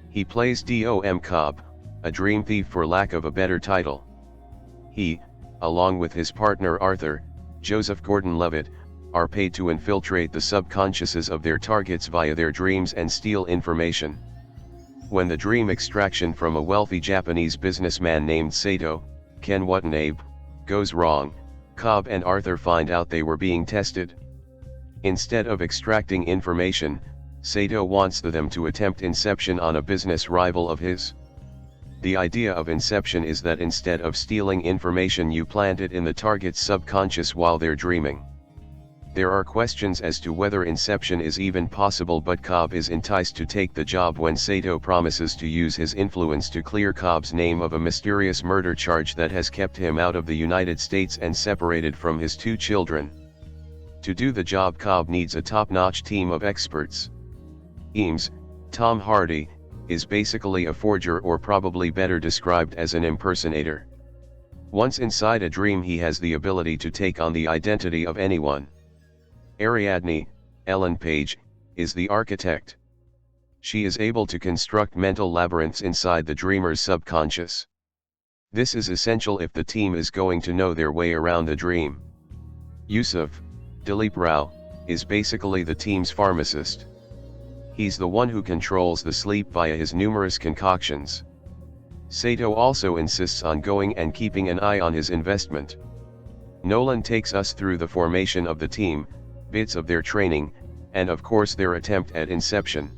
S1: He plays Dom Cobb, a dream thief for lack of a better title. He, along with his partner Arthur, Joseph Gordon-Levitt, are paid to infiltrate the subconsciouses of their targets via their dreams and steal information. When the dream extraction from a wealthy Japanese businessman named Sato, Ken Watanabe, goes wrong, Cobb and Arthur find out they were being tested. Instead of extracting information, Sato wants them to attempt Inception on a business rival of his. The idea of Inception is that instead of stealing information, you plant it in the target's subconscious while they're dreaming. There are questions as to whether Inception is even possible, but Cobb is enticed to take the job when Sato promises to use his influence to clear Cobb's name of a mysterious murder charge that has kept him out of the United States and separated from his 2 children. To do the job, Cobb needs a top-notch team of experts. Eames, Tom Hardy, is basically a forger, or probably better described as an impersonator. Once inside a dream, he has the ability to take on the identity of anyone. Ariadne, Ellen Page, is the architect. She is able to construct mental labyrinths inside the dreamer's subconscious. This is essential if the team is going to know their way around the dream. Yusuf, Dilip Rao, is basically the team's pharmacist. He's the one who controls the sleep via his numerous concoctions. Sato also insists on going and keeping an eye on his investment. Nolan takes us through the formation of the team, bits of their training, and of course their attempt at Inception.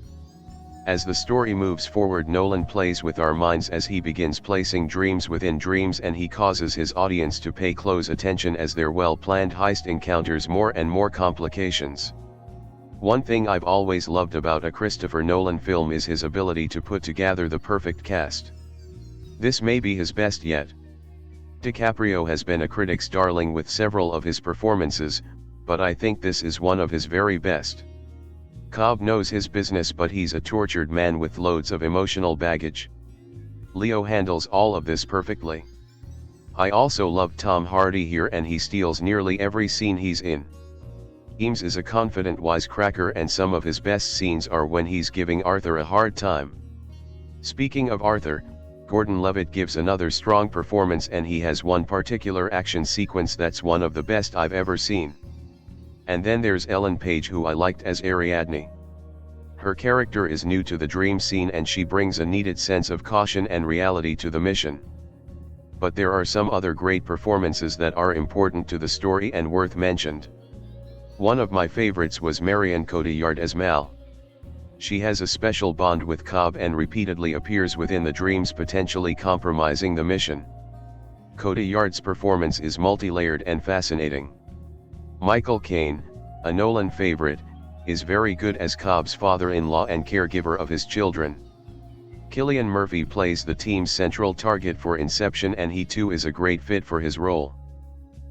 S1: As the story moves forward, Nolan plays with our minds as he begins placing dreams within dreams, and he causes his audience to pay close attention as their well-planned heist encounters more and more complications. One thing I've always loved about a Christopher Nolan film is his ability to put together the perfect cast. This may be his best yet. DiCaprio has been a critic's darling with several of his performances, but I think this is one of his very best. Cobb knows his business, but he's a tortured man with loads of emotional baggage. Leo handles all of this perfectly. I also love Tom Hardy here, and he steals nearly every scene he's in. Eames is a confident wisecracker, and some of his best scenes are when he's giving Arthur a hard time. Speaking of Arthur, Gordon Levitt gives another strong performance, and he has one particular action sequence that's one of the best I've ever seen. And then there's Ellen Page, who I liked as Ariadne. Her character is new to the dream scene, and she brings a needed sense of caution and reality to the mission. But there are some other great performances that are important to the story and worth mentioned. One of my favorites was Marion Cotillard as Mal. She has a special bond with Cobb and repeatedly appears within the dreams, potentially compromising the mission. Cotillard's performance is multi-layered and fascinating. Michael Caine, a Nolan favorite, is very good as Cobb's father-in-law and caregiver of his children. Cillian Murphy plays the team's central target for Inception, and he too is a great fit for his role.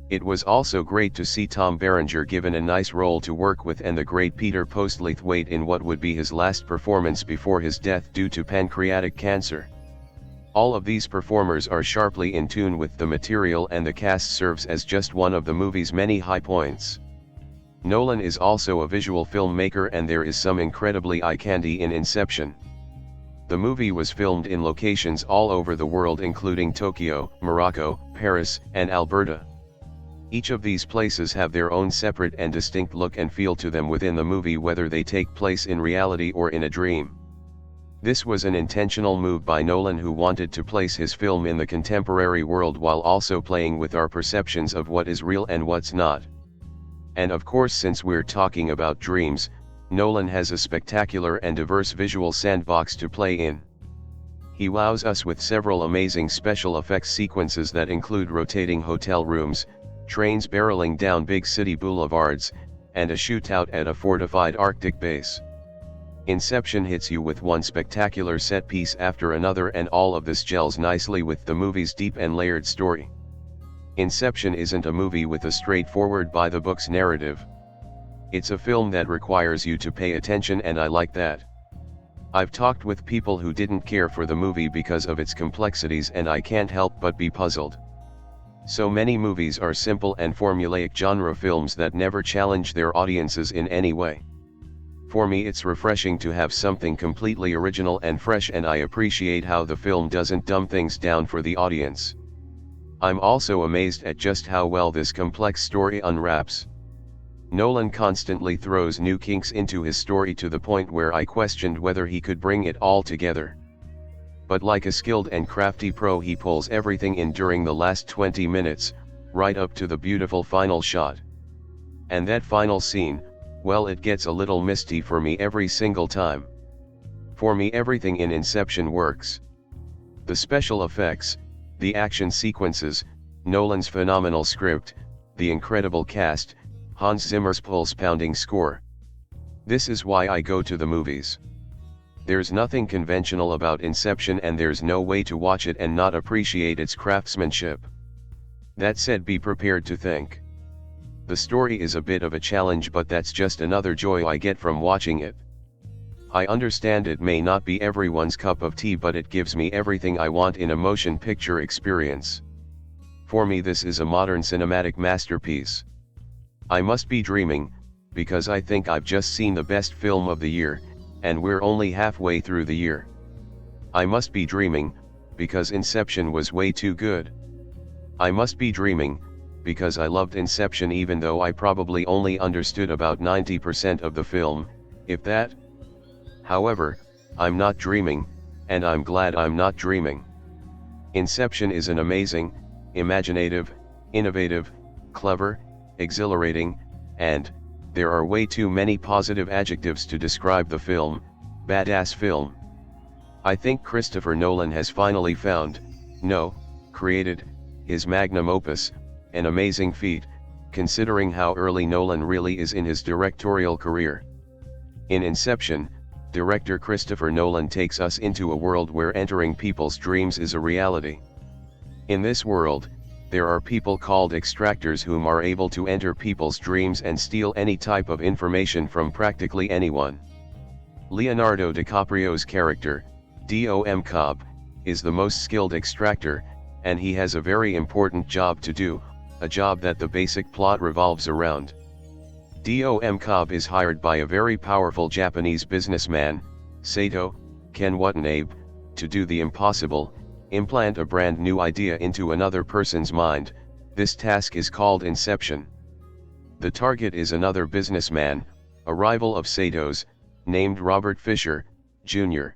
S1: It was also great to see Tom Berenger given a nice role to work with, and the great Peter Postlethwaite in what would be his last performance before his death due to pancreatic cancer. All of these performers are sharply in tune with the material, and the cast serves as just one of the movie's many high points. Nolan is also a visual filmmaker, and there is some incredibly eye candy in Inception. The movie was filmed in locations all over the world, including Tokyo, Morocco, Paris, and Alberta. Each of these places have their own separate and distinct look and feel to them within the movie, whether they take place in reality or in a dream. This was an intentional move by Nolan, who wanted to place his film in the contemporary world while also playing with our perceptions of what is real and what's not. And of course, since we're talking about dreams, Nolan has a spectacular and diverse visual sandbox to play in. He wows us with several amazing special effects sequences that include rotating hotel rooms, trains barreling down big city boulevards, and a shootout at a fortified Arctic base. Inception hits you with one spectacular set piece after another, and all of this gels nicely with the movie's deep and layered story. Inception isn't a movie with a straightforward by-the-books narrative. It's a film that requires you to pay attention, and I like that. I've talked with people who didn't care for the movie because of its complexities, and I can't help but be puzzled. So many movies are simple and formulaic genre films that never challenge their audiences in any way. For me, it's refreshing to have something completely original and fresh, and I appreciate how the film doesn't dumb things down for the audience. I'm also amazed at just how well this complex story unwraps. Nolan constantly throws new kinks into his story to the point where I questioned whether he could bring it all together. But like a skilled and crafty pro, he pulls everything in during the last 20 minutes, right up to the beautiful final shot. And that final scene, well, it gets a little misty for me every single time. For me, everything in Inception works. The special effects, the action sequences, Nolan's phenomenal script, the incredible cast, Hans Zimmer's pulse-pounding score. This is why I go to the movies. There's nothing conventional about Inception, and there's no way to watch it and not appreciate its craftsmanship. That said, be prepared to think. The story is a bit of a challenge, but that's just another joy I get from watching it. I understand it may not be everyone's cup of tea, but it gives me everything I want in a motion picture experience. For me this is a modern cinematic masterpiece. I must be dreaming, because I think I've just seen the best film of the year, and we're only halfway through the year. I must be dreaming, because Inception was way too good. I must be dreaming, because I loved Inception even though I probably only understood about 90% of the film, if that. However, I'm not dreaming, and I'm glad I'm not dreaming. Inception is an amazing, imaginative, innovative, clever, exhilarating, and, there are way too many positive adjectives to describe the film, badass film. I think Christopher Nolan has finally created, his magnum opus, an amazing feat, considering how early Nolan really is in his directorial career. In Inception, director Christopher Nolan takes us into a world where entering people's dreams is a reality. In this world, there are people called extractors whom are able to enter people's dreams and steal any type of information from practically anyone. Leonardo DiCaprio's character, Dom Cobb, is the most skilled extractor, and he has a very important job to do, a job that the basic plot revolves around. Dom Cobb is hired by a very powerful Japanese businessman, Sato Ken Watanabe, to do the impossible, implant a brand new idea into another person's mind. This task is called Inception. The target is another businessman, a rival of Sato's, named Robert Fisher, Jr.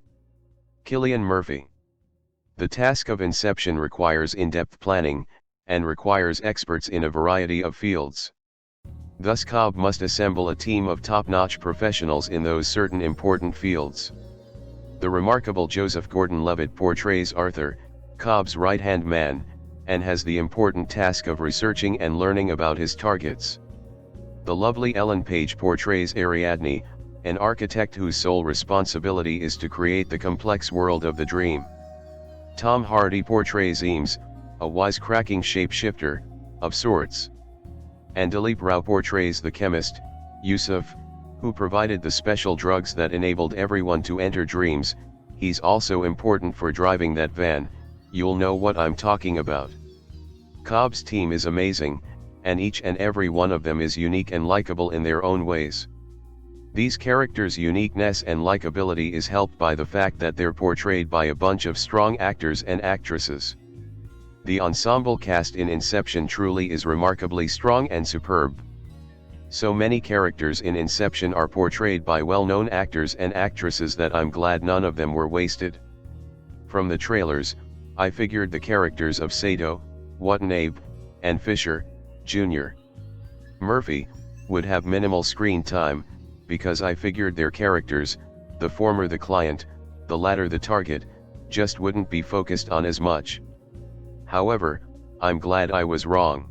S1: Cillian Murphy. The task of Inception requires in-depth planning, and requires experts in a variety of fields. Thus Cobb must assemble a team of top-notch professionals in those certain important fields. The remarkable Joseph Gordon-Levitt portrays Arthur, Cobb's right-hand man, and has the important task of researching and learning about his targets. The lovely Ellen Page portrays Ariadne, an architect whose sole responsibility is to create the complex world of the dream. Tom Hardy portrays Eames, a wisecracking shapeshifter, of sorts. And Dilip Rao portrays the chemist, Yusuf, who provided the special drugs that enabled everyone to enter dreams. He's also important for driving that van, you'll know what I'm talking about. Cobb's team is amazing, and each and every one of them is unique and likable in their own ways. These characters' uniqueness and likability is helped by the fact that they're portrayed by a bunch of strong actors and actresses. The ensemble cast in Inception truly is remarkably strong and superb. So many characters in Inception are portrayed by well-known actors and actresses that I'm glad none of them were wasted. From the trailers, I figured the characters of Sato, Watanabe, and Fisher, Jr. Murphy, would have minimal screen time, because I figured their characters, the former the client, the latter the target, just wouldn't be focused on as much. However, I'm glad I was wrong.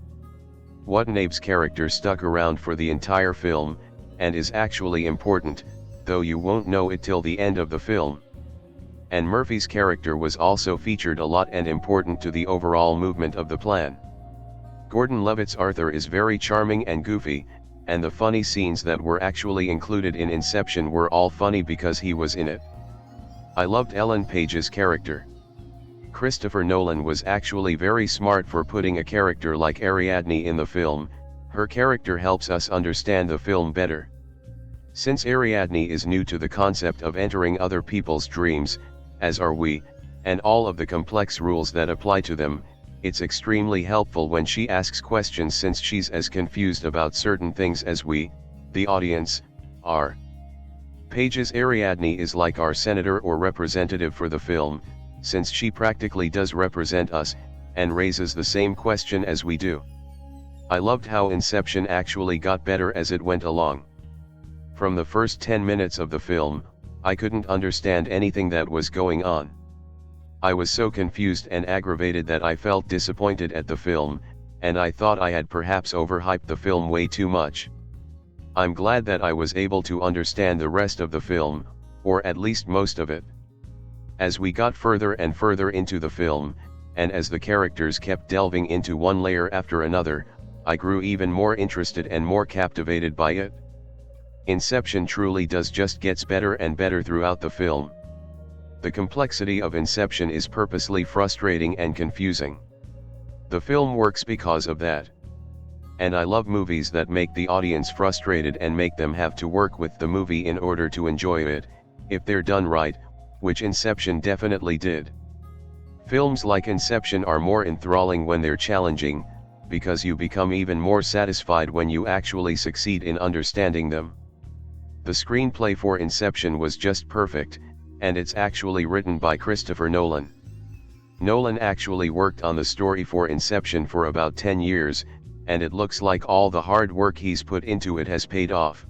S1: Watanabe's character stuck around for the entire film, and is actually important, though you won't know it till the end of the film. And Murphy's character was also featured a lot and important to the overall movement of the plan. Gordon-Levitt's Arthur is very charming and goofy, and the funny scenes that were actually included in Inception were all funny because he was in it. I loved Ellen Page's character. Christopher Nolan was actually very smart for putting a character like Ariadne in the film. Her character helps us understand the film better. Since Ariadne is new to the concept of entering other people's dreams, as are we, and all of the complex rules that apply to them, it's extremely helpful when she asks questions since she's as confused about certain things as we, the audience, are. Page's Ariadne is like our senator or representative for the film, since she practically does represent us, and raises the same question as we do. I loved how Inception actually got better as it went along. From the first 10 minutes of the film, I couldn't understand anything that was going on. I was so confused and aggravated that I felt disappointed at the film, and I thought I had perhaps overhyped the film way too much. I'm glad that I was able to understand the rest of the film, or at least most of it. As we got further and further into the film, and as the characters kept delving into one layer after another, I grew even more interested and more captivated by it. Inception truly does just gets better and better throughout the film. The complexity of Inception is purposely frustrating and confusing. The film works because of that. And I love movies that make the audience frustrated and make them have to work with the movie in order to enjoy it, if they're done right, which Inception definitely did. Films like Inception are more enthralling when they're challenging, because you become even more satisfied when you actually succeed in understanding them. The screenplay for Inception was just perfect, and it's actually written by Christopher Nolan. Nolan actually worked on the story for Inception for about 10 years, and it looks like all the hard work he's put into it has paid off.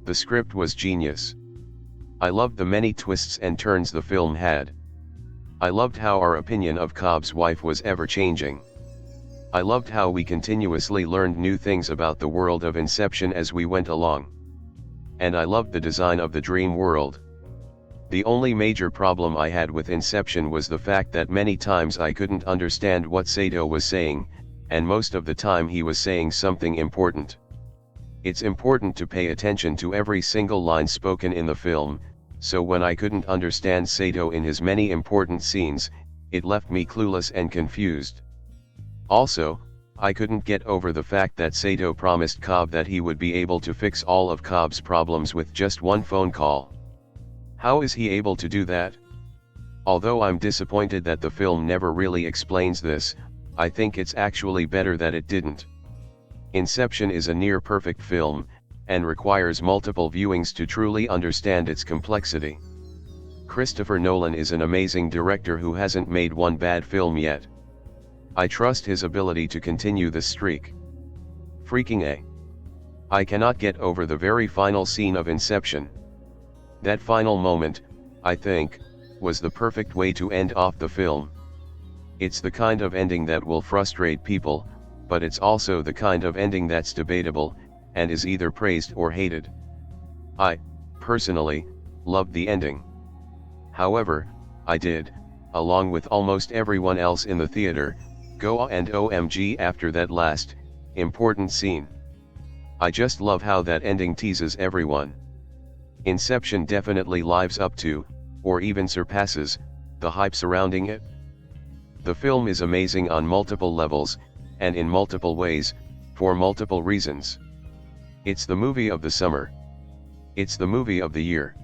S1: The script was genius. I loved the many twists and turns the film had. I loved how our opinion of Cobb's wife was ever changing. I loved how we continuously learned new things about the world of Inception as we went along. And I loved the design of the dream world. The only major problem I had with Inception was the fact that many times I couldn't understand what Sato was saying, and most of the time he was saying something important. It's important to pay attention to every single line spoken in the film, so when I couldn't understand Sato in his many important scenes, it left me clueless and confused. Also, I couldn't get over the fact that Sato promised Cobb that he would be able to fix all of Cobb's problems with just one phone call. How is he able to do that? Although I'm disappointed that the film never really explains this, I think it's actually better that it didn't. Inception is a near-perfect film, and requires multiple viewings to truly understand its complexity. Christopher Nolan is an amazing director who hasn't made one bad film yet. I trust his ability to continue this streak. Freaking A. I cannot get over the very final scene of Inception. That final moment, I think, was the perfect way to end off the film. It's the kind of ending that will frustrate people, but it's also the kind of ending that's debatable, and is either praised or hated. I, personally, loved the ending. However, I did, along with almost everyone else in the theater, go and OMG after that last, important scene. I just love how that ending teases everyone. Inception definitely lives up to, or even surpasses, the hype surrounding it. The film is amazing on multiple levels, and in multiple ways, for multiple reasons. It's the movie of the summer. It's the movie of the year.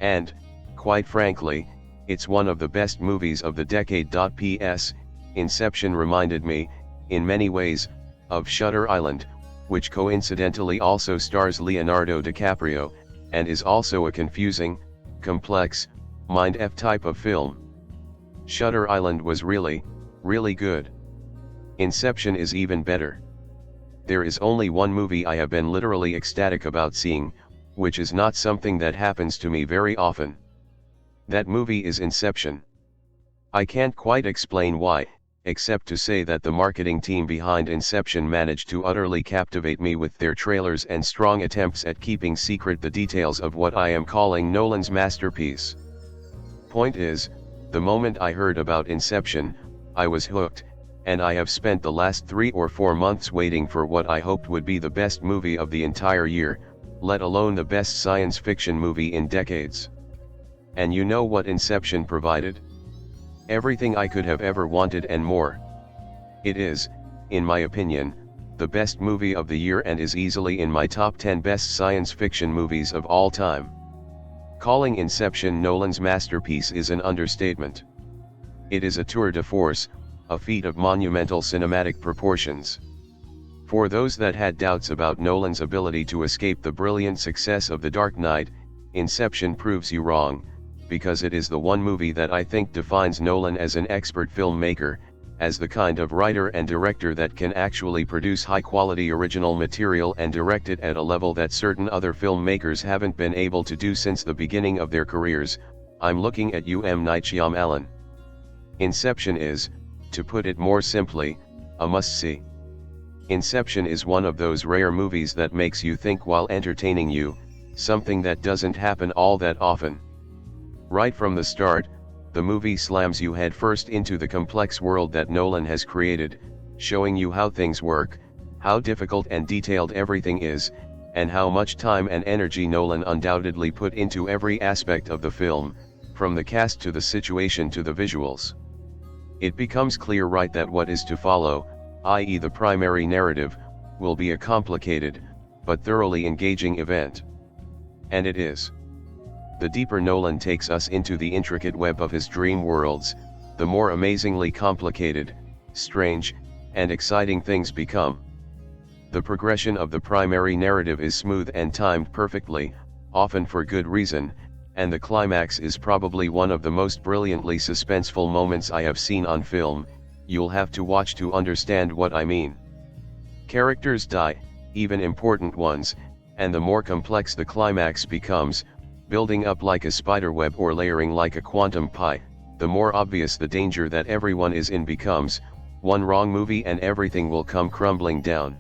S1: And, quite frankly, it's one of the best movies of the decade. P.S. Inception reminded me, in many ways, of Shutter Island, which coincidentally also stars Leonardo DiCaprio, and is also a confusing, complex, mind-f type of film. Shutter Island was really, really good. Inception is even better. There is only one movie I have been literally ecstatic about seeing, which is not something that happens to me very often. That movie is Inception. I can't quite explain why, except to say that the marketing team behind Inception managed to utterly captivate me with their trailers and strong attempts at keeping secret the details of what I am calling Nolan's masterpiece. Point is, the moment I heard about Inception, I was hooked, and I have spent the last 3 or 4 months waiting for what I hoped would be the best movie of the entire year, let alone the best science fiction movie in decades. And you know what Inception provided? Everything I could have ever wanted and more. It is, in my opinion, the best movie of the year and is easily in my top 10 best science fiction movies of all time. Calling Inception Nolan's masterpiece is an understatement. It is a tour de force, a feat of monumental cinematic proportions. For those that had doubts about Nolan's ability to escape the brilliant success of The Dark Knight, Inception proves you wrong, because it is the one movie that I think defines Nolan as an expert filmmaker, as the kind of writer and director that can actually produce high-quality original material and direct it at a level that certain other filmmakers haven't been able to do since the beginning of their careers. I'm looking at you, M. Night Shyamalan. Inception is, to put it more simply, a must-see. Inception is one of those rare movies that makes you think while entertaining you, something that doesn't happen all that often. Right from the start, the movie slams you headfirst into the complex world that Nolan has created, showing you how things work, how difficult and detailed everything is, and how much time and energy Nolan undoubtedly put into every aspect of the film, from the cast to the situation to the visuals. It becomes clear right that what is to follow, i.e. the primary narrative, will be a complicated, but thoroughly engaging event. And it is. The deeper Nolan takes us into the intricate web of his dream worlds, the more amazingly complicated, strange, and exciting things become. The progression of the primary narrative is smooth and timed perfectly, often for good reason, and the climax is probably one of the most brilliantly suspenseful moments I have seen on film. You'll have to watch to understand what I mean. Characters die, even important ones, and the more complex the climax becomes, building up like a spiderweb or layering like a quantum pie, the more obvious the danger that everyone is in becomes. One wrong movie and everything will come crumbling down.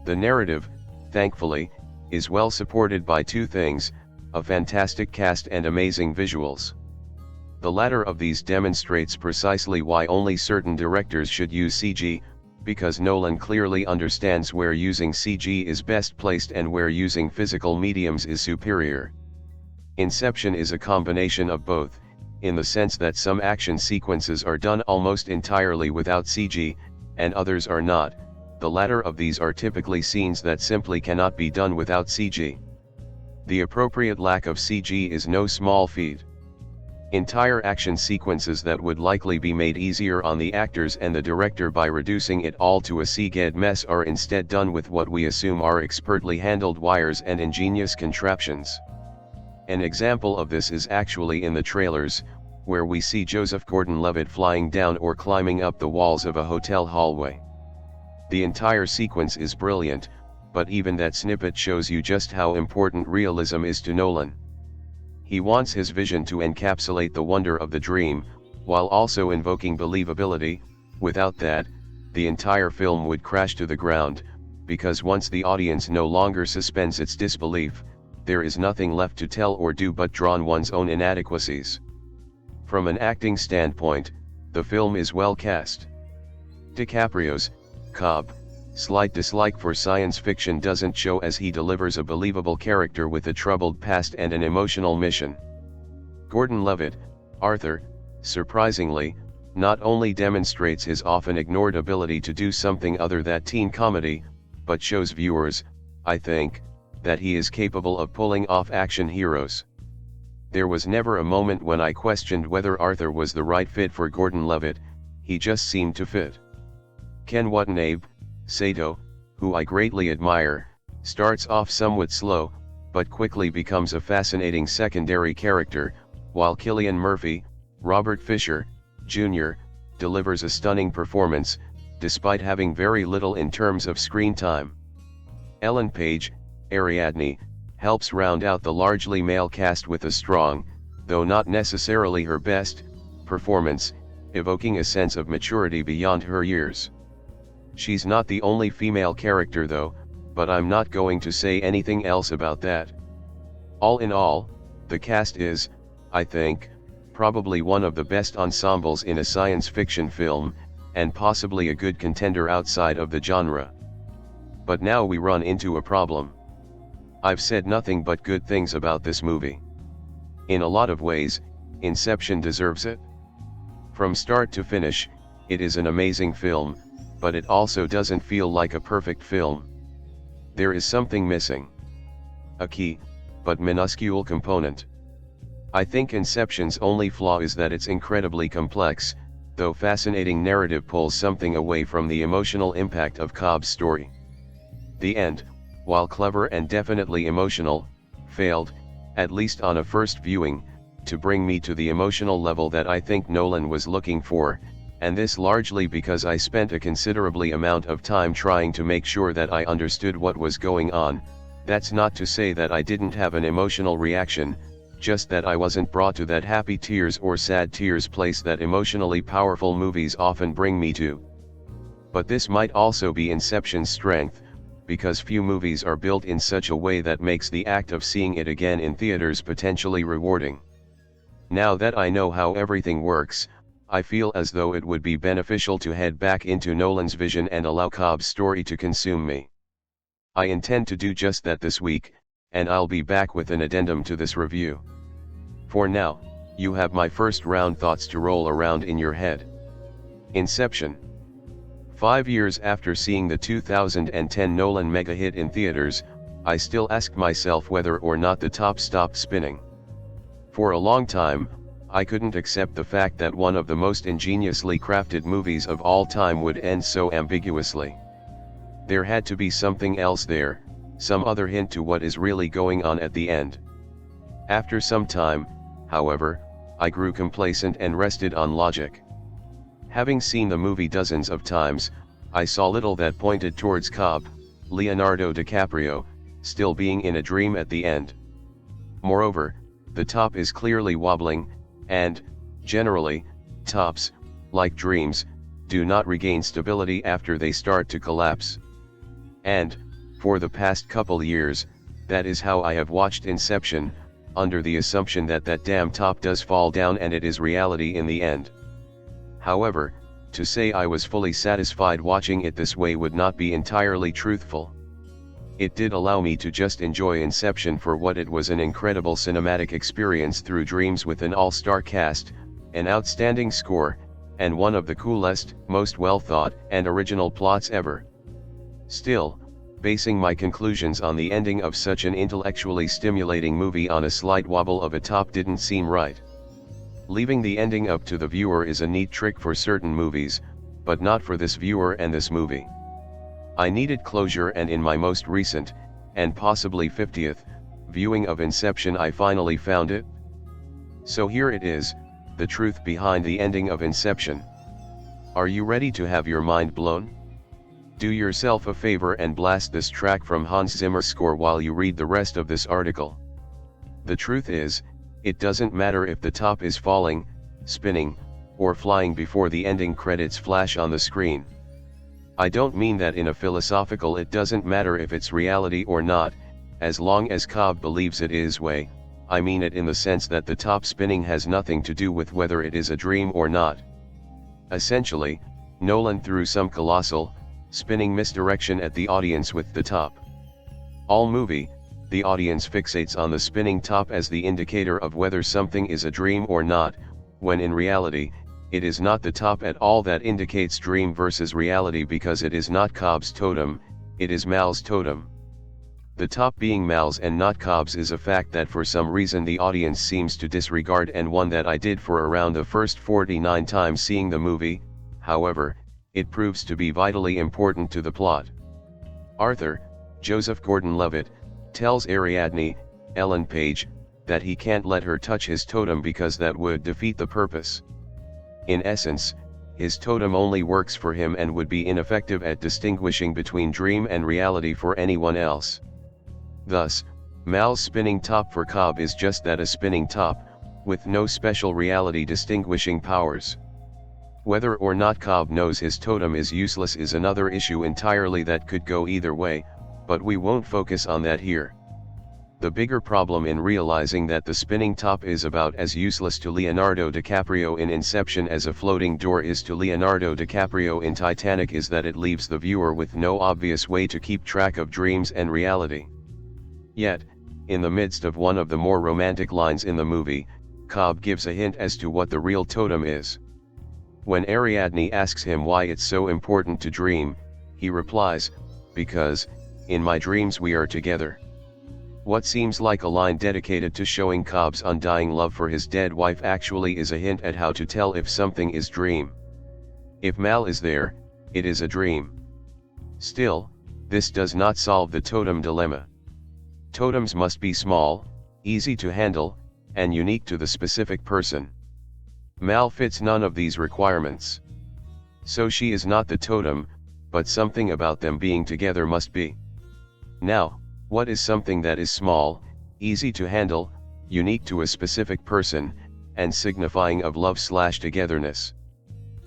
S1: The narrative, thankfully, is well supported by two things: a fantastic cast and amazing visuals. The latter of these demonstrates precisely why only certain directors should use CG, because Nolan clearly understands where using CG is best placed and where using physical mediums is superior. Inception is a combination of both, in the sense that some action sequences are done almost entirely without CG, and others are not. The latter of these are typically scenes that simply cannot be done without CG. The appropriate lack of CG is no small feat. Entire action sequences that would likely be made easier on the actors and the director by reducing it all to a CGI mess are instead done with what we assume are expertly handled wires and ingenious contraptions. An example of this is actually in the trailers, where we see Joseph Gordon-Levitt flying down or climbing up the walls of a hotel hallway. The entire sequence is brilliant, but even that snippet shows you just how important realism is to Nolan. He wants his vision to encapsulate the wonder of the dream, while also invoking believability. Without that, the entire film would crash to the ground, because once the audience no longer suspends its disbelief, there is nothing left to tell or do but draw one's own inadequacies. From an acting standpoint, the film is well cast. DiCaprio's Cobb slight dislike for science fiction doesn't show, as he delivers a believable character with a troubled past and an emotional mission. Gordon-Levitt, Arthur, surprisingly, not only demonstrates his often ignored ability to do something other than teen comedy, but shows viewers, I think, that he is capable of pulling off action heroes. There was never a moment when I questioned whether Arthur was the right fit for Gordon-Levitt. He just seemed to fit. Ken Watanabe, Sato, who I greatly admire, starts off somewhat slow, but quickly becomes a fascinating secondary character, while Cillian Murphy, Robert Fisher, Jr., delivers a stunning performance, despite having very little in terms of screen time. Ellen Page, Ariadne, helps round out the largely male cast with a strong, though not necessarily her best, performance, evoking a sense of maturity beyond her years. She's not the only female character though, but I'm not going to say anything else about that. All in all, the cast is, I think, probably one of the best ensembles in a science fiction film, and possibly a good contender outside of the genre. But now we run into a problem. I've said nothing but good things about this movie. In a lot of ways, Inception deserves it. From start to finish, it is an amazing film, but it also doesn't feel like a perfect film. There is something missing. A key, but minuscule component. I think Inception's only flaw is that its incredibly complex, though fascinating narrative pulls something away from the emotional impact of Cobb's story. The end, while clever and definitely emotional, failed, at least on a first viewing, to bring me to the emotional level that I think Nolan was looking for, and this largely because I spent a considerably amount of time trying to make sure that I understood what was going on. That's not to say that I didn't have an emotional reaction, just that I wasn't brought to that happy tears or sad tears place that emotionally powerful movies often bring me to. But this might also be Inception's strength, because few movies are built in such a way that makes the act of seeing it again in theaters potentially rewarding. Now that I know how everything works, I feel as though it would be beneficial to head back into Nolan's vision and allow Cobb's story to consume me. I intend to do just that this week, and I'll be back with an addendum to this review. For now, you have my first round thoughts to roll around in your head. Inception. 5 years after seeing the 2010 Nolan mega hit in theaters, I still ask myself whether or not the top stopped spinning. For a long time, I couldn't accept the fact that one of the most ingeniously crafted movies of all time would end so ambiguously. There had to be something else there, some other hint to what is really going on at the end. After some time, however, I grew complacent and rested on logic. Having seen the movie dozens of times, I saw little that pointed towards Cobb, Leonardo DiCaprio, still being in a dream at the end. Moreover, the top is clearly wobbling, and, generally, tops, like dreams, do not regain stability after they start to collapse. And, for the past couple years, that is how I have watched Inception, under the assumption that that damn top does fall down and it is reality in the end. However, to say I was fully satisfied watching it this way would not be entirely truthful. It did allow me to just enjoy Inception for what it was, an incredible cinematic experience through dreams with an all-star cast, an outstanding score, and one of the coolest, most well-thought, and original plots ever. Still, basing my conclusions on the ending of such an intellectually stimulating movie on a slight wobble of a top didn't seem right. Leaving the ending up to the viewer is a neat trick for certain movies, but not for this viewer and this movie. I needed closure, and in my most recent, and possibly 50th, viewing of Inception I finally found it. So here it is, the truth behind the ending of Inception. Are you ready to have your mind blown? Do yourself a favor and blast this track from Hans Zimmer's score while you read the rest of this article. The truth is, it doesn't matter if the top is falling, spinning, or flying before the ending credits flash on the screen. I don't mean that in a philosophical it doesn't matter if it's reality or not, as long as Cobb believes it is way. I mean it in the sense that the top spinning has nothing to do with whether it is a dream or not. Essentially, Nolan threw some colossal, spinning misdirection at the audience with the top. All movie, the audience fixates on the spinning top as the indicator of whether something is a dream or not, when in reality, it is not the top at all that indicates dream versus reality, because it is not Cobb's totem, it is Mal's totem. The top being Mal's and not Cobb's is a fact that for some reason the audience seems to disregard, and one that I did for around the first 49 times seeing the movie. However, it proves to be vitally important to the plot. Arthur, Joseph Gordon-Levitt, tells Ariadne, Ellen Page, that he can't let her touch his totem because that would defeat the purpose. In essence, his totem only works for him and would be ineffective at distinguishing between dream and reality for anyone else. Thus, Mal's spinning top for Cobb is just that, a spinning top, with no special reality distinguishing powers. Whether or not Cobb knows his totem is useless is another issue entirely that could go either way, but we won't focus on that here. The bigger problem in realizing that the spinning top is about as useless to Leonardo DiCaprio in Inception as a floating door is to Leonardo DiCaprio in Titanic is that it leaves the viewer with no obvious way to keep track of dreams and reality. Yet, in the midst of one of the more romantic lines in the movie, Cobb gives a hint as to what the real totem is. When Ariadne asks him why it's so important to dream, he replies, "Because, in my dreams we are together." What seems like a line dedicated to showing Cobb's undying love for his dead wife actually is a hint at how to tell if something is dream. If Mal is there, it is a dream. Still, this does not solve the totem dilemma. Totems must be small, easy to handle, and unique to the specific person. Mal fits none of these requirements. So she is not the totem, but something about them being together must be. Now, what is something that is small, easy to handle, unique to a specific person, and signifying of love/togetherness?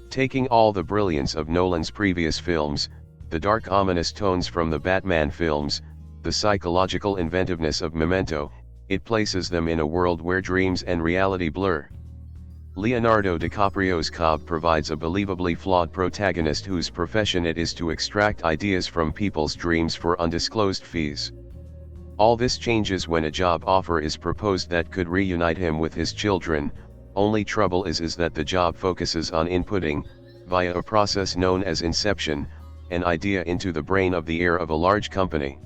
S1: Taking all the brilliance of Nolan's previous films, the dark ominous tones from the Batman films, the psychological inventiveness of Memento, it places them in a world where dreams and reality blur. Leonardo DiCaprio's Cobb provides a believably flawed protagonist whose profession it is to extract ideas from people's dreams for undisclosed fees. All this changes when a job offer is proposed that could reunite him with his children. Only trouble is that the job focuses on inputting, via a process known as Inception, an idea into the brain of the heir of a large company.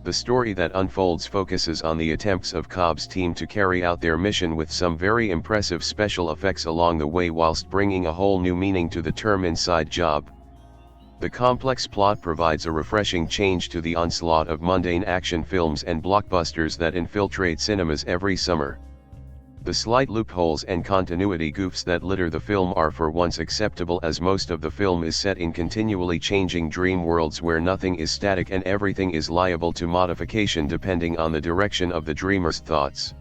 S1: The story that unfolds focuses on the attempts of Cobb's team to carry out their mission with some very impressive special effects along the way whilst bringing a whole new meaning to the term inside job. The complex plot provides a refreshing change to the onslaught of mundane action films and blockbusters that infiltrate cinemas every summer. The slight loopholes and continuity goofs that litter the film are for once acceptable, as most of the film is set in continually changing dream worlds where nothing is static and everything is liable to modification depending on the direction of the dreamer's thoughts.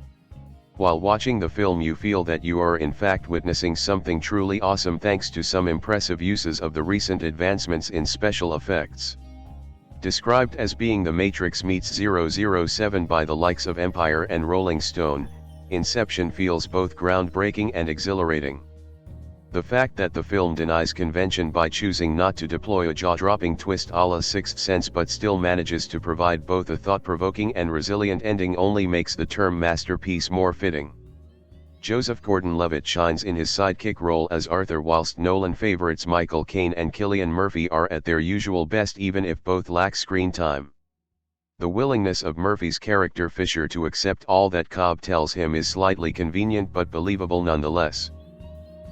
S1: While watching the film, you feel that you are in fact witnessing something truly awesome thanks to some impressive uses of the recent advancements in special effects. Described as being The Matrix meets 007 by the likes of Empire and Rolling Stone, Inception feels both groundbreaking and exhilarating. The fact that the film denies convention by choosing not to deploy a jaw-dropping twist a la Sixth Sense but still manages to provide both a thought-provoking and resilient ending only makes the term masterpiece more fitting. Joseph Gordon-Levitt shines in his sidekick role as Arthur, whilst Nolan favorites Michael Caine and Cillian Murphy are at their usual best even if both lack screen time. The willingness of Murphy's character Fisher to accept all that Cobb tells him is slightly convenient but believable nonetheless.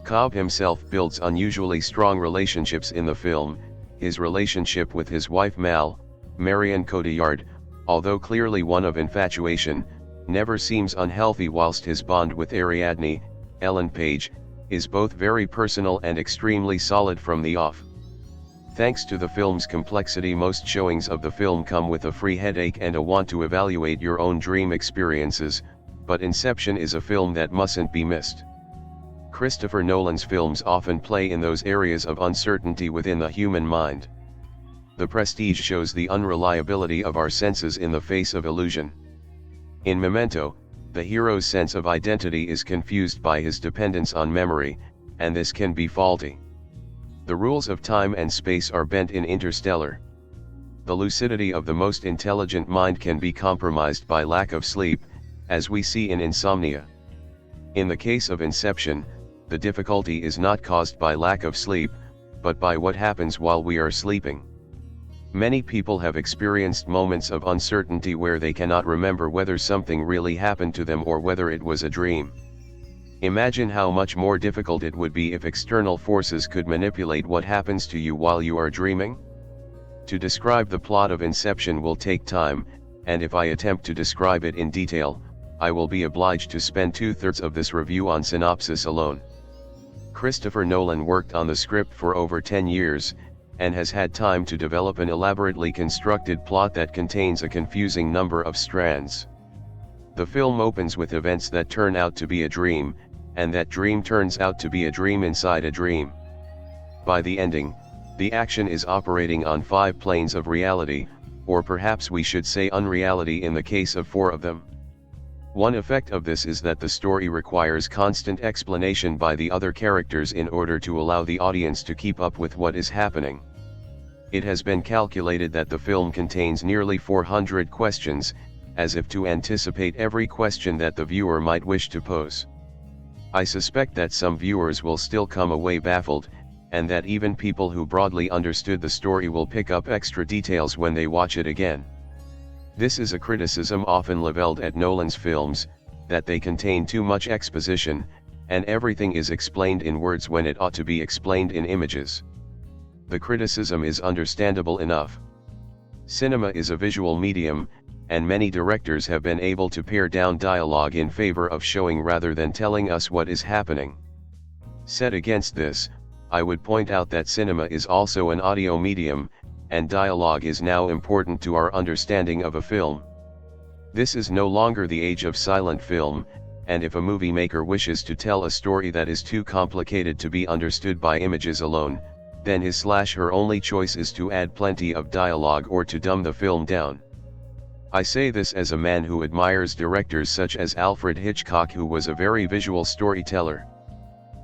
S1: Cobb himself builds unusually strong relationships in the film. His relationship with his wife Marion Cotillard, although clearly one of infatuation, never seems unhealthy, whilst his bond with Ariadne, Ellen Page, is both very personal and extremely solid from the off. Thanks to the film's complexity, most showings of the film come with a free headache and a want to evaluate your own dream experiences, but Inception is a film that mustn't be missed. Christopher Nolan's films often play in those areas of uncertainty within the human mind. The Prestige shows the unreliability of our senses in the face of illusion. In Memento, the hero's sense of identity is confused by his dependence on memory, and this can be faulty. The rules of time and space are bent in Interstellar. The lucidity of the most intelligent mind can be compromised by lack of sleep, as we see in Insomnia. In the case of Inception, the difficulty is not caused by lack of sleep, but by what happens while we are sleeping. Many people have experienced moments of uncertainty where they cannot remember whether something really happened to them or whether it was a dream. Imagine how much more difficult it would be if external forces could manipulate what happens to you while you are dreaming. To describe the plot of Inception will take time, and if I attempt to describe it in detail, I will be obliged to spend 2/3 of this review on synopsis alone. Christopher Nolan worked on the script for over 10 years, and has had time to develop an elaborately constructed plot that contains a confusing number of strands. The film opens with events that turn out to be a dream, and that dream turns out to be a dream inside a dream. By the ending, the action is operating on 5 planes of reality, or perhaps we should say unreality in the case of 4 of them. One effect of this is that the story requires constant explanation by the other characters in order to allow the audience to keep up with what is happening. It has been calculated that the film contains nearly 400 questions, as if to anticipate every question that the viewer might wish to pose. I suspect that some viewers will still come away baffled, and that even people who broadly understood the story will pick up extra details when they watch it again. This is a criticism often leveled at Nolan's films, that they contain too much exposition, and everything is explained in words when it ought to be explained in images. The criticism is understandable enough. Cinema is a visual medium, and many directors have been able to pare down dialogue in favor of showing rather than telling us what is happening. Set against this, I would point out that cinema is also an audio medium, and dialogue is now important to our understanding of a film. This is no longer the age of silent film, and if a movie maker wishes to tell a story that is too complicated to be understood by images alone, then his/her only choice is to add plenty of dialogue or to dumb the film down. I say this as a man who admires directors such as Alfred Hitchcock, who was a very visual storyteller.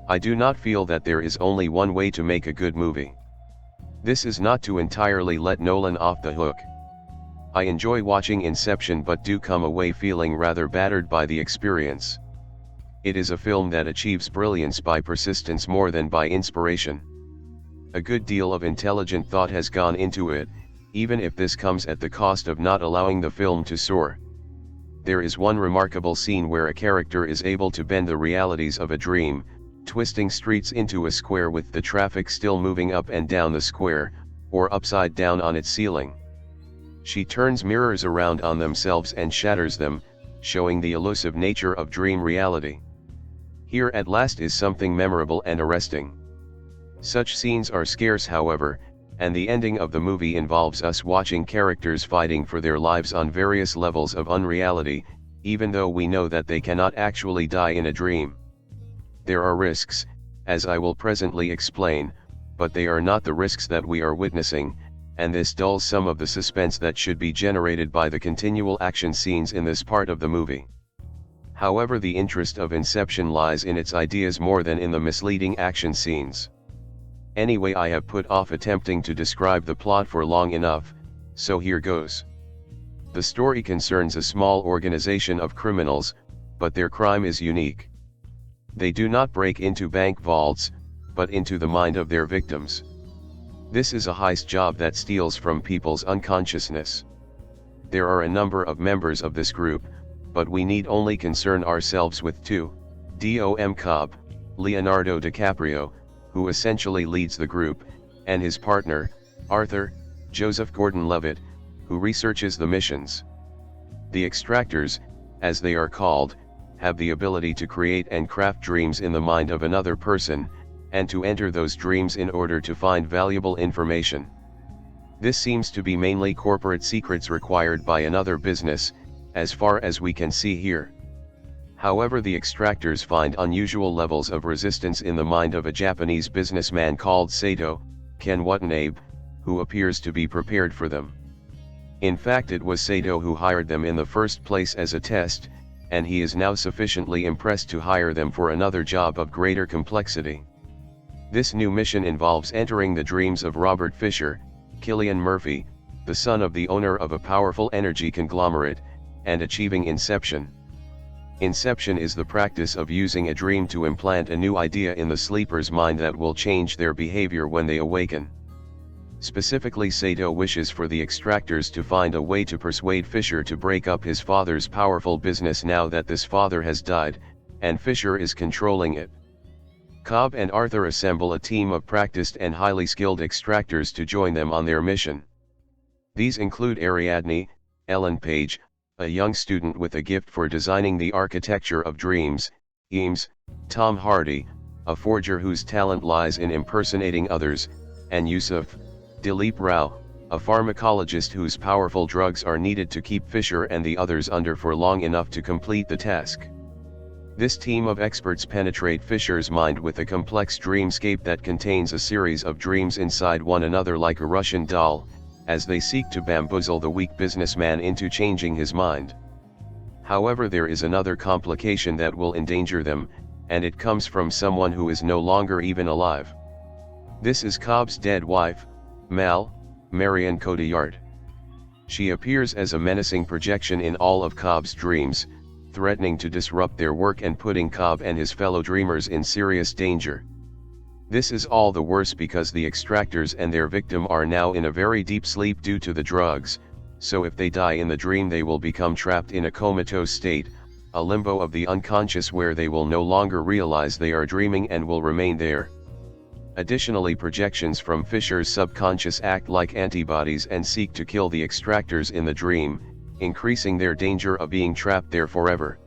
S1: I do not feel that there is only one way to make a good movie. This is not to entirely let Nolan off the hook. I enjoy watching Inception but do come away feeling rather battered by the experience. It is a film that achieves brilliance by persistence more than by inspiration. A good deal of intelligent thought has gone into it, even if this comes at the cost of not allowing the film to soar. There is one remarkable scene where a character is able to bend the realities of a dream, twisting streets into a square with the traffic still moving up and down the square, or upside down on its ceiling. She turns mirrors around on themselves and shatters them, showing the elusive nature of dream reality. Here at last is something memorable and arresting. Such scenes are scarce, however, and the ending of the movie involves us watching characters fighting for their lives on various levels of unreality, even though we know that they cannot actually die in a dream. There are risks, as I will presently explain, but they are not the risks that we are witnessing, and this dulls some of the suspense that should be generated by the continual action scenes in this part of the movie. However, the interest of Inception lies in its ideas more than in the misleading action scenes. Anyway, I have put off attempting to describe the plot for long enough, so here goes. The story concerns a small organization of criminals, but their crime is unique. They do not break into bank vaults, but into the mind of their victims. This is a heist job that steals from people's unconsciousness. There are a number of members of this group, but we need only concern ourselves with two: Dom Cobb, Leonardo DiCaprio, who essentially leads the group, and his partner, Arthur, Joseph Gordon-Levitt, who researches the missions. The extractors, as they are called, have the ability to create and craft dreams in the mind of another person, and to enter those dreams in order to find valuable information. This seems to be mainly corporate secrets required by another business, as far as we can see here. However, the extractors find unusual levels of resistance in the mind of a Japanese businessman called Sato, Ken Watanabe, who appears to be prepared for them. In fact, it was Sato who hired them in the first place as a test, and he is now sufficiently impressed to hire them for another job of greater complexity. This new mission involves entering the dreams of Robert Fisher, Cillian Murphy, the son of the owner of a powerful energy conglomerate, and achieving Inception. Inception is the practice of using a dream to implant a new idea in the sleeper's mind that will change their behavior when they awaken. Specifically, Sato wishes for the extractors to find a way to persuade Fisher to break up his father's powerful business now that this father has died, and Fisher is controlling it. Cobb and Arthur assemble a team of practiced and highly skilled extractors to join them on their mission. These include Ariadne, Ellen Page, a young student with a gift for designing the architecture of dreams, Eames, Tom Hardy, a forger whose talent lies in impersonating others, and Yusuf, Dilip Rao, a pharmacologist whose powerful drugs are needed to keep Fisher and the others under for long enough to complete the task. This team of experts penetrate Fisher's mind with a complex dreamscape that contains a series of dreams inside one another like a Russian doll, as they seek to bamboozle the weak businessman into changing his mind. However, there is another complication that will endanger them, and it comes from someone who is no longer even alive. This is Cobb's dead wife, Marion Cotillard. She appears as a menacing projection in all of Cobb's dreams, threatening to disrupt their work and putting Cobb and his fellow dreamers in serious danger. This is all the worse because the extractors and their victim are now in a very deep sleep due to the drugs, so if they die in the dream they will become trapped in a comatose state, a limbo of the unconscious where they will no longer realize they are dreaming and will remain there. Additionally, projections from Fisher's subconscious act like antibodies and seek to kill the extractors in the dream, increasing their danger of being trapped there forever.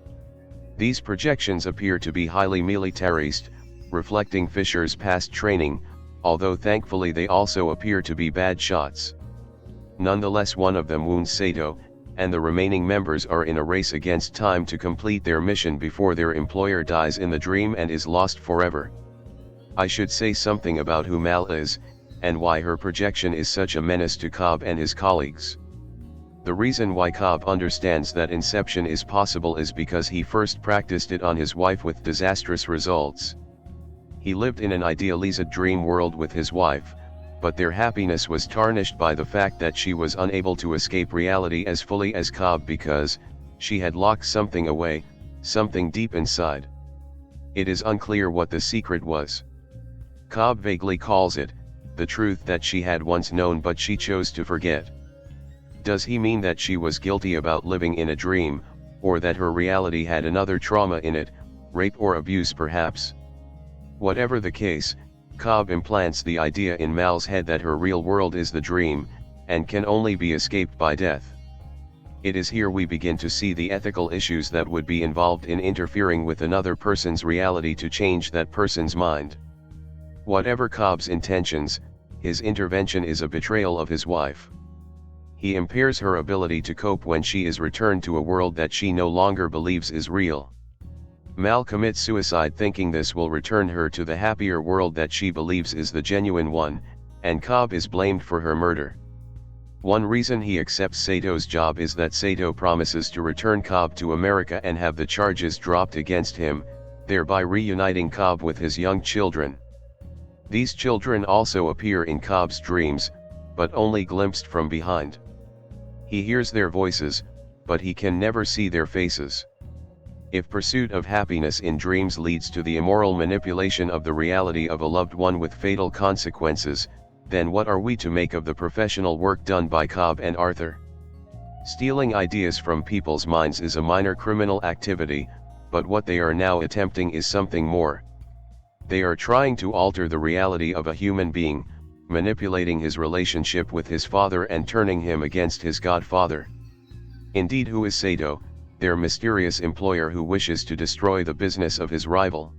S1: These projections appear to be highly militarist, reflecting Fisher's past training, although thankfully they also appear to be bad shots. Nonetheless, one of them wounds Sato, and the remaining members are in a race against time to complete their mission before their employer dies in the dream and is lost forever. I should say something about who Mal is, and why her projection is such a menace to Cobb and his colleagues. The reason why Cobb understands that Inception is possible is because he first practiced it on his wife with disastrous results. He lived in an idealized dream world with his wife, but their happiness was tarnished by the fact that she was unable to escape reality as fully as Cobb because she had locked something away, something deep inside. It is unclear what the secret was. Cobb vaguely calls it the truth that she had once known but she chose to forget. Does he mean that she was guilty about living in a dream, or that her reality had another trauma in it, rape or abuse perhaps? Whatever the case, Cobb implants the idea in Mal's head that her real world is the dream, and can only be escaped by death. It is here we begin to see the ethical issues that would be involved in interfering with another person's reality to change that person's mind. Whatever Cobb's intentions, his intervention is a betrayal of his wife. He impairs her ability to cope when she is returned to a world that she no longer believes is real. Mal commits suicide thinking this will return her to the happier world that she believes is the genuine one, and Cobb is blamed for her murder. One reason he accepts Sato's job is that Sato promises to return Cobb to America and have the charges dropped against him, thereby reuniting Cobb with his young children. These children also appear in Cobb's dreams, but only glimpsed from behind. He hears their voices, but he can never see their faces. If pursuit of happiness in dreams leads to the immoral manipulation of the reality of a loved one with fatal consequences, then what are we to make of the professional work done by Cobb and Arthur? Stealing ideas from people's minds is a minor criminal activity, but what they are now attempting is something more. They are trying to alter the reality of a human being, manipulating his relationship with his father and turning him against his godfather. Indeed, who is Sato, their mysterious employer who wishes to destroy the business of his rival?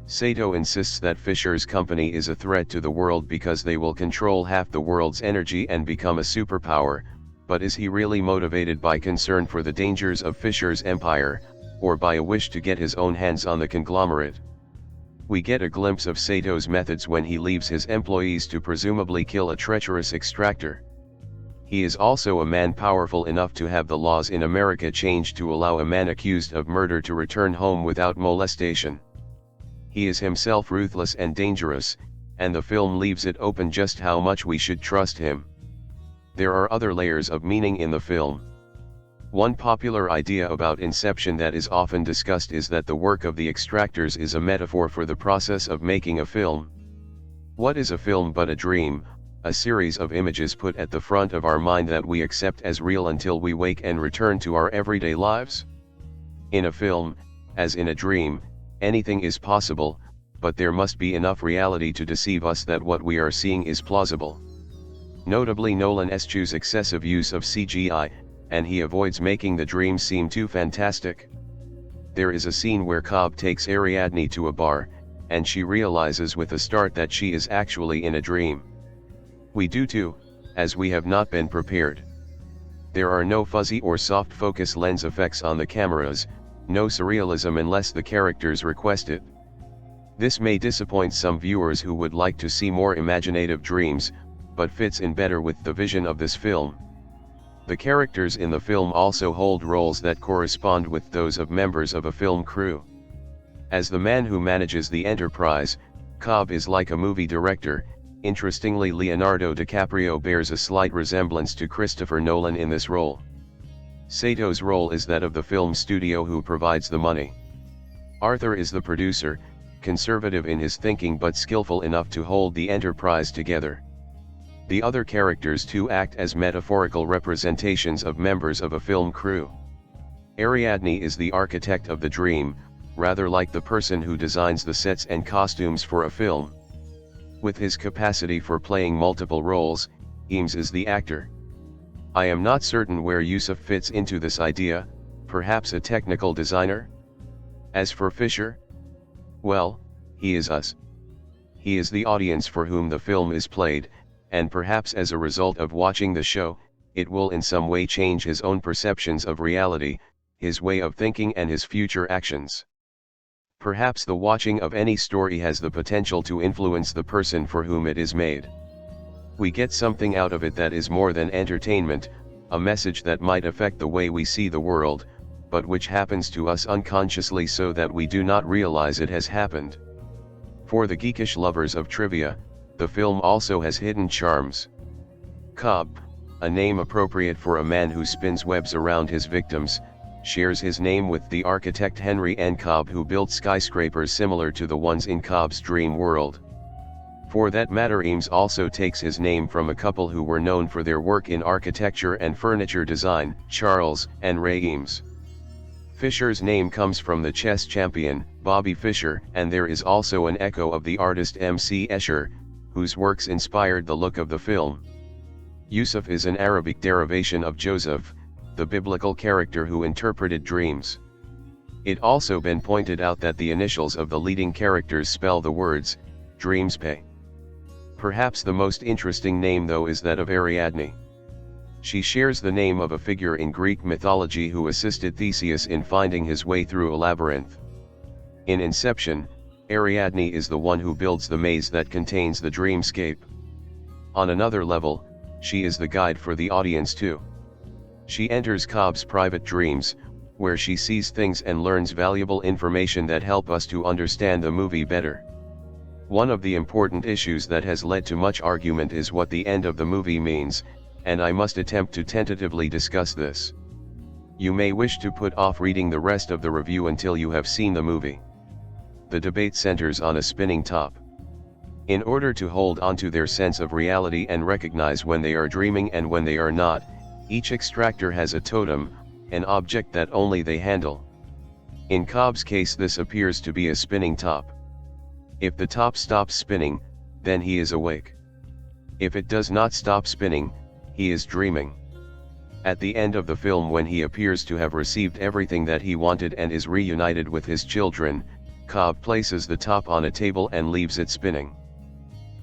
S1: Sato insists that Fisher's company is a threat to the world because they will control half the world's energy and become a superpower, but is he really motivated by concern for the dangers of Fisher's empire, or by a wish to get his own hands on the conglomerate? We get a glimpse of Sato's methods when he leaves his employees to presumably kill a treacherous extractor. He is also a man powerful enough to have the laws in America changed to allow a man accused of murder to return home without molestation. He is himself ruthless and dangerous, and the film leaves it open just how much we should trust him. There are other layers of meaning in the film. One popular idea about Inception that is often discussed is that the work of the extractors is a metaphor for the process of making a film. What is a film but a dream, a series of images put at the front of our mind that we accept as real until we wake and return to our everyday lives? In a film, as in a dream, anything is possible, but there must be enough reality to deceive us that what we are seeing is plausible. Notably, Nolan eschews excessive use of CGI, and he avoids making the dream seem too fantastic. There is a scene where Cobb takes Ariadne to a bar, and she realizes with a start that she is actually in a dream. We do too, as we have not been prepared. There are no fuzzy or soft focus lens effects on the cameras, no surrealism unless the characters request it. This may disappoint some viewers who would like to see more imaginative dreams, but fits in better with the vision of this film. The characters in the film also hold roles that correspond with those of members of a film crew. As the man who manages the Enterprise, Cobb is like a movie director. Interestingly, Leonardo DiCaprio bears a slight resemblance to Christopher Nolan in this role. Sato's role is that of the film studio who provides the money. Arthur is the producer, conservative in his thinking but skillful enough to hold the Enterprise together. The other characters too act as metaphorical representations of members of a film crew. Ariadne is the architect of the dream, rather like the person who designs the sets and costumes for a film. With his capacity for playing multiple roles, Eames is the actor. I am not certain where Yusuf fits into this idea, perhaps a technical designer? As for Fisher? Well, he is us. He is the audience for whom the film is played, and perhaps as a result of watching the show, it will in some way change his own perceptions of reality, his way of thinking and his future actions. Perhaps the watching of any story has the potential to influence the person for whom it is made. We get something out of it that is more than entertainment, a message that might affect the way we see the world, but which happens to us unconsciously so that we do not realize it has happened. For the geekish lovers of trivia, the film also has hidden charms. Cobb, a name appropriate for a man who spins webs around his victims, shares his name with the architect Henry N. Cobb, who built skyscrapers similar to the ones in Cobb's dream world. For that matter, Eames also takes his name from a couple who were known for their work in architecture and furniture design, Charles and Ray Eames. Fisher's name comes from the chess champion, Bobby Fischer, and there is also an echo of the artist M.C. Escher, whose works inspired the look of the film. Yusuf is an Arabic derivation of Joseph, the biblical character who interpreted dreams. It also been pointed out that the initials of the leading characters spell the words, dreams pay. Perhaps the most interesting name though is that of Ariadne. She shares the name of a figure in Greek mythology who assisted Theseus in finding his way through a labyrinth. In Inception, Ariadne is the one who builds the maze that contains the dreamscape. On another level, she is the guide for the audience too. She enters Cobb's private dreams, where she sees things and learns valuable information that help us to understand the movie better. One of the important issues that has led to much argument is what the end of the movie means, and I must attempt to tentatively discuss this. You may wish to put off reading the rest of the review until you have seen the movie. The debate centers on a spinning top. In order to hold onto their sense of reality and recognize when they are dreaming and when they are not, each extractor has a totem, an object that only they handle. In Cobb's case, this appears to be a spinning top. If the top stops spinning, then he is awake. If it does not stop spinning, he is dreaming. At the end of the film, when he appears to have received everything that he wanted and is reunited with his children, Cobb places the top on a table and leaves it spinning.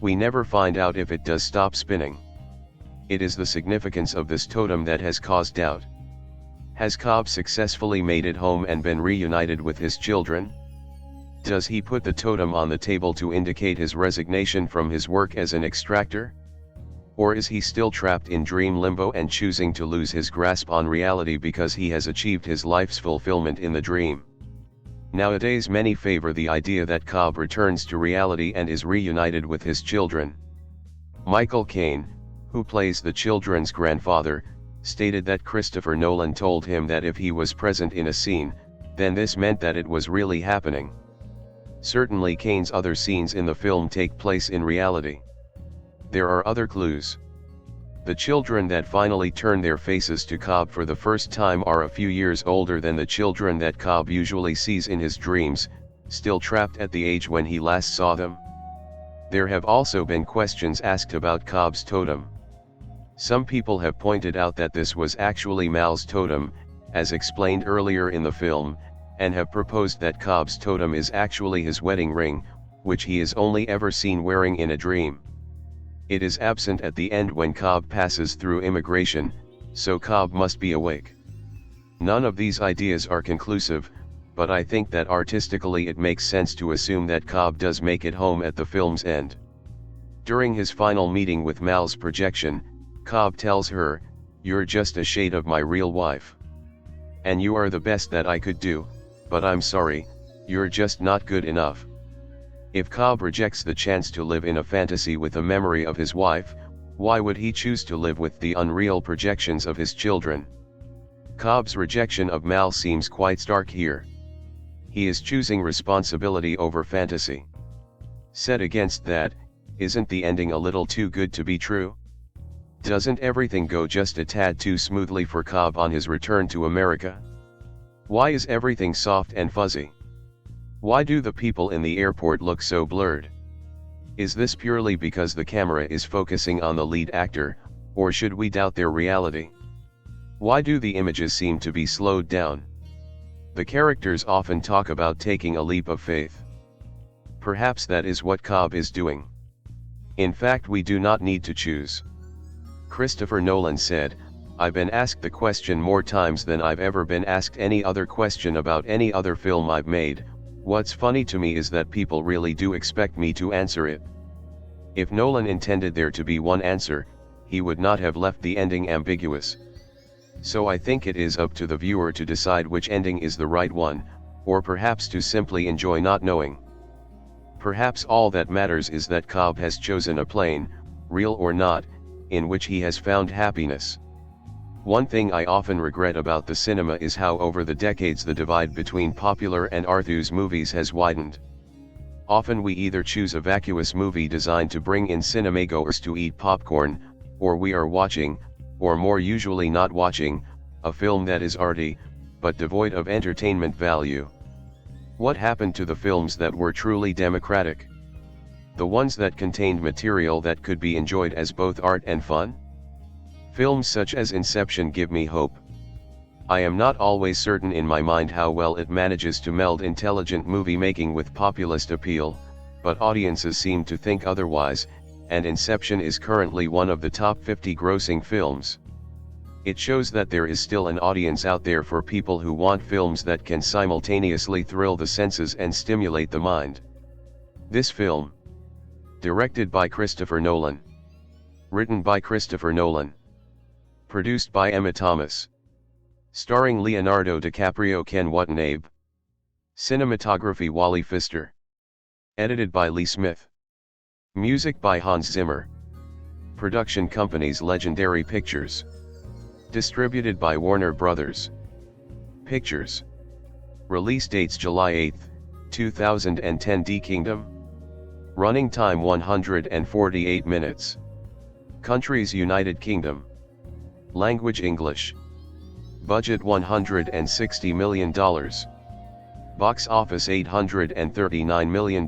S1: We never find out if it does stop spinning. It is the significance of this totem that has caused doubt. Has Cobb successfully made it home and been reunited with his children? Does he put the totem on the table to indicate his resignation from his work as an extractor? Or is he still trapped in dream limbo and choosing to lose his grasp on reality because he has achieved his life's fulfillment in the dream? Nowadays many favor the idea that Cobb returns to reality and is reunited with his children. Michael Caine, who plays the children's grandfather, stated that Christopher Nolan told him that if he was present in a scene, then this meant that it was really happening. Certainly Caine's other scenes in the film take place in reality. There are other clues. The children that finally turn their faces to Cobb for the first time are a few years older than the children that Cobb usually sees in his dreams, still trapped at the age when he last saw them. There have also been questions asked about Cobb's totem. Some people have pointed out that this was actually Mal's totem, as explained earlier in the film, and have proposed that Cobb's totem is actually his wedding ring, which he is only ever seen wearing in a dream. It is absent at the end when Cobb passes through immigration, so Cobb must be awake. None of these ideas are conclusive, but I think that artistically it makes sense to assume that Cobb does make it home at the film's end. During his final meeting with Mal's projection, Cobb tells her, "You're just a shade of my real wife. And you are the best that I could do, but I'm sorry, you're just not good enough." If Cobb rejects the chance to live in a fantasy with a memory of his wife, why would he choose to live with the unreal projections of his children? Cobb's rejection of Mal seems quite stark here. He is choosing responsibility over fantasy. Set against that, isn't the ending a little too good to be true? Doesn't everything go just a tad too smoothly for Cobb on his return to America? Why is everything soft and fuzzy? Why do the people in the airport look so blurred? Is this purely because the camera is focusing on the lead actor, or should we doubt their reality? Why do the images seem to be slowed down? The characters often talk about taking a leap of faith. Perhaps that is what Cobb is doing. In fact, we do not need to choose. Christopher Nolan said, "I've been asked the question more times than I've ever been asked any other question about any other film I've made. What's funny to me is that people really do expect me to answer it." If Nolan intended there to be one answer, he would not have left the ending ambiguous. So I think it is up to the viewer to decide which ending is the right one, or perhaps to simply enjoy not knowing. Perhaps all that matters is that Cobb has chosen a plane, real or not, in which he has found happiness. One thing I often regret about the cinema is how over the decades the divide between popular and arthouse movies has widened. Often we either choose a vacuous movie designed to bring in cinemagoers to eat popcorn, or we are watching, or more usually not watching, a film that is arty, but devoid of entertainment value. What happened to the films that were truly democratic? The ones that contained material that could be enjoyed as both art and fun? Films such as Inception give me hope. I am not always certain in my mind how well it manages to meld intelligent movie making with populist appeal, but audiences seem to think otherwise, and Inception is currently one of the top 50 grossing films. It shows that there is still an audience out there for people who want films that can simultaneously thrill the senses and stimulate the mind. This film, directed by Christopher Nolan, written by Christopher Nolan, produced by Emma Thomas, starring Leonardo DiCaprio, Ken Watanabe, cinematography Wally Pfister, edited by Lee Smith, music by Hans Zimmer, production companies Legendary Pictures, distributed by Warner Brothers Pictures, release dates July 8, 2010 D Kingdom, running time 148 minutes, countries United Kingdom, language English, budget $160 million, box office $839 million.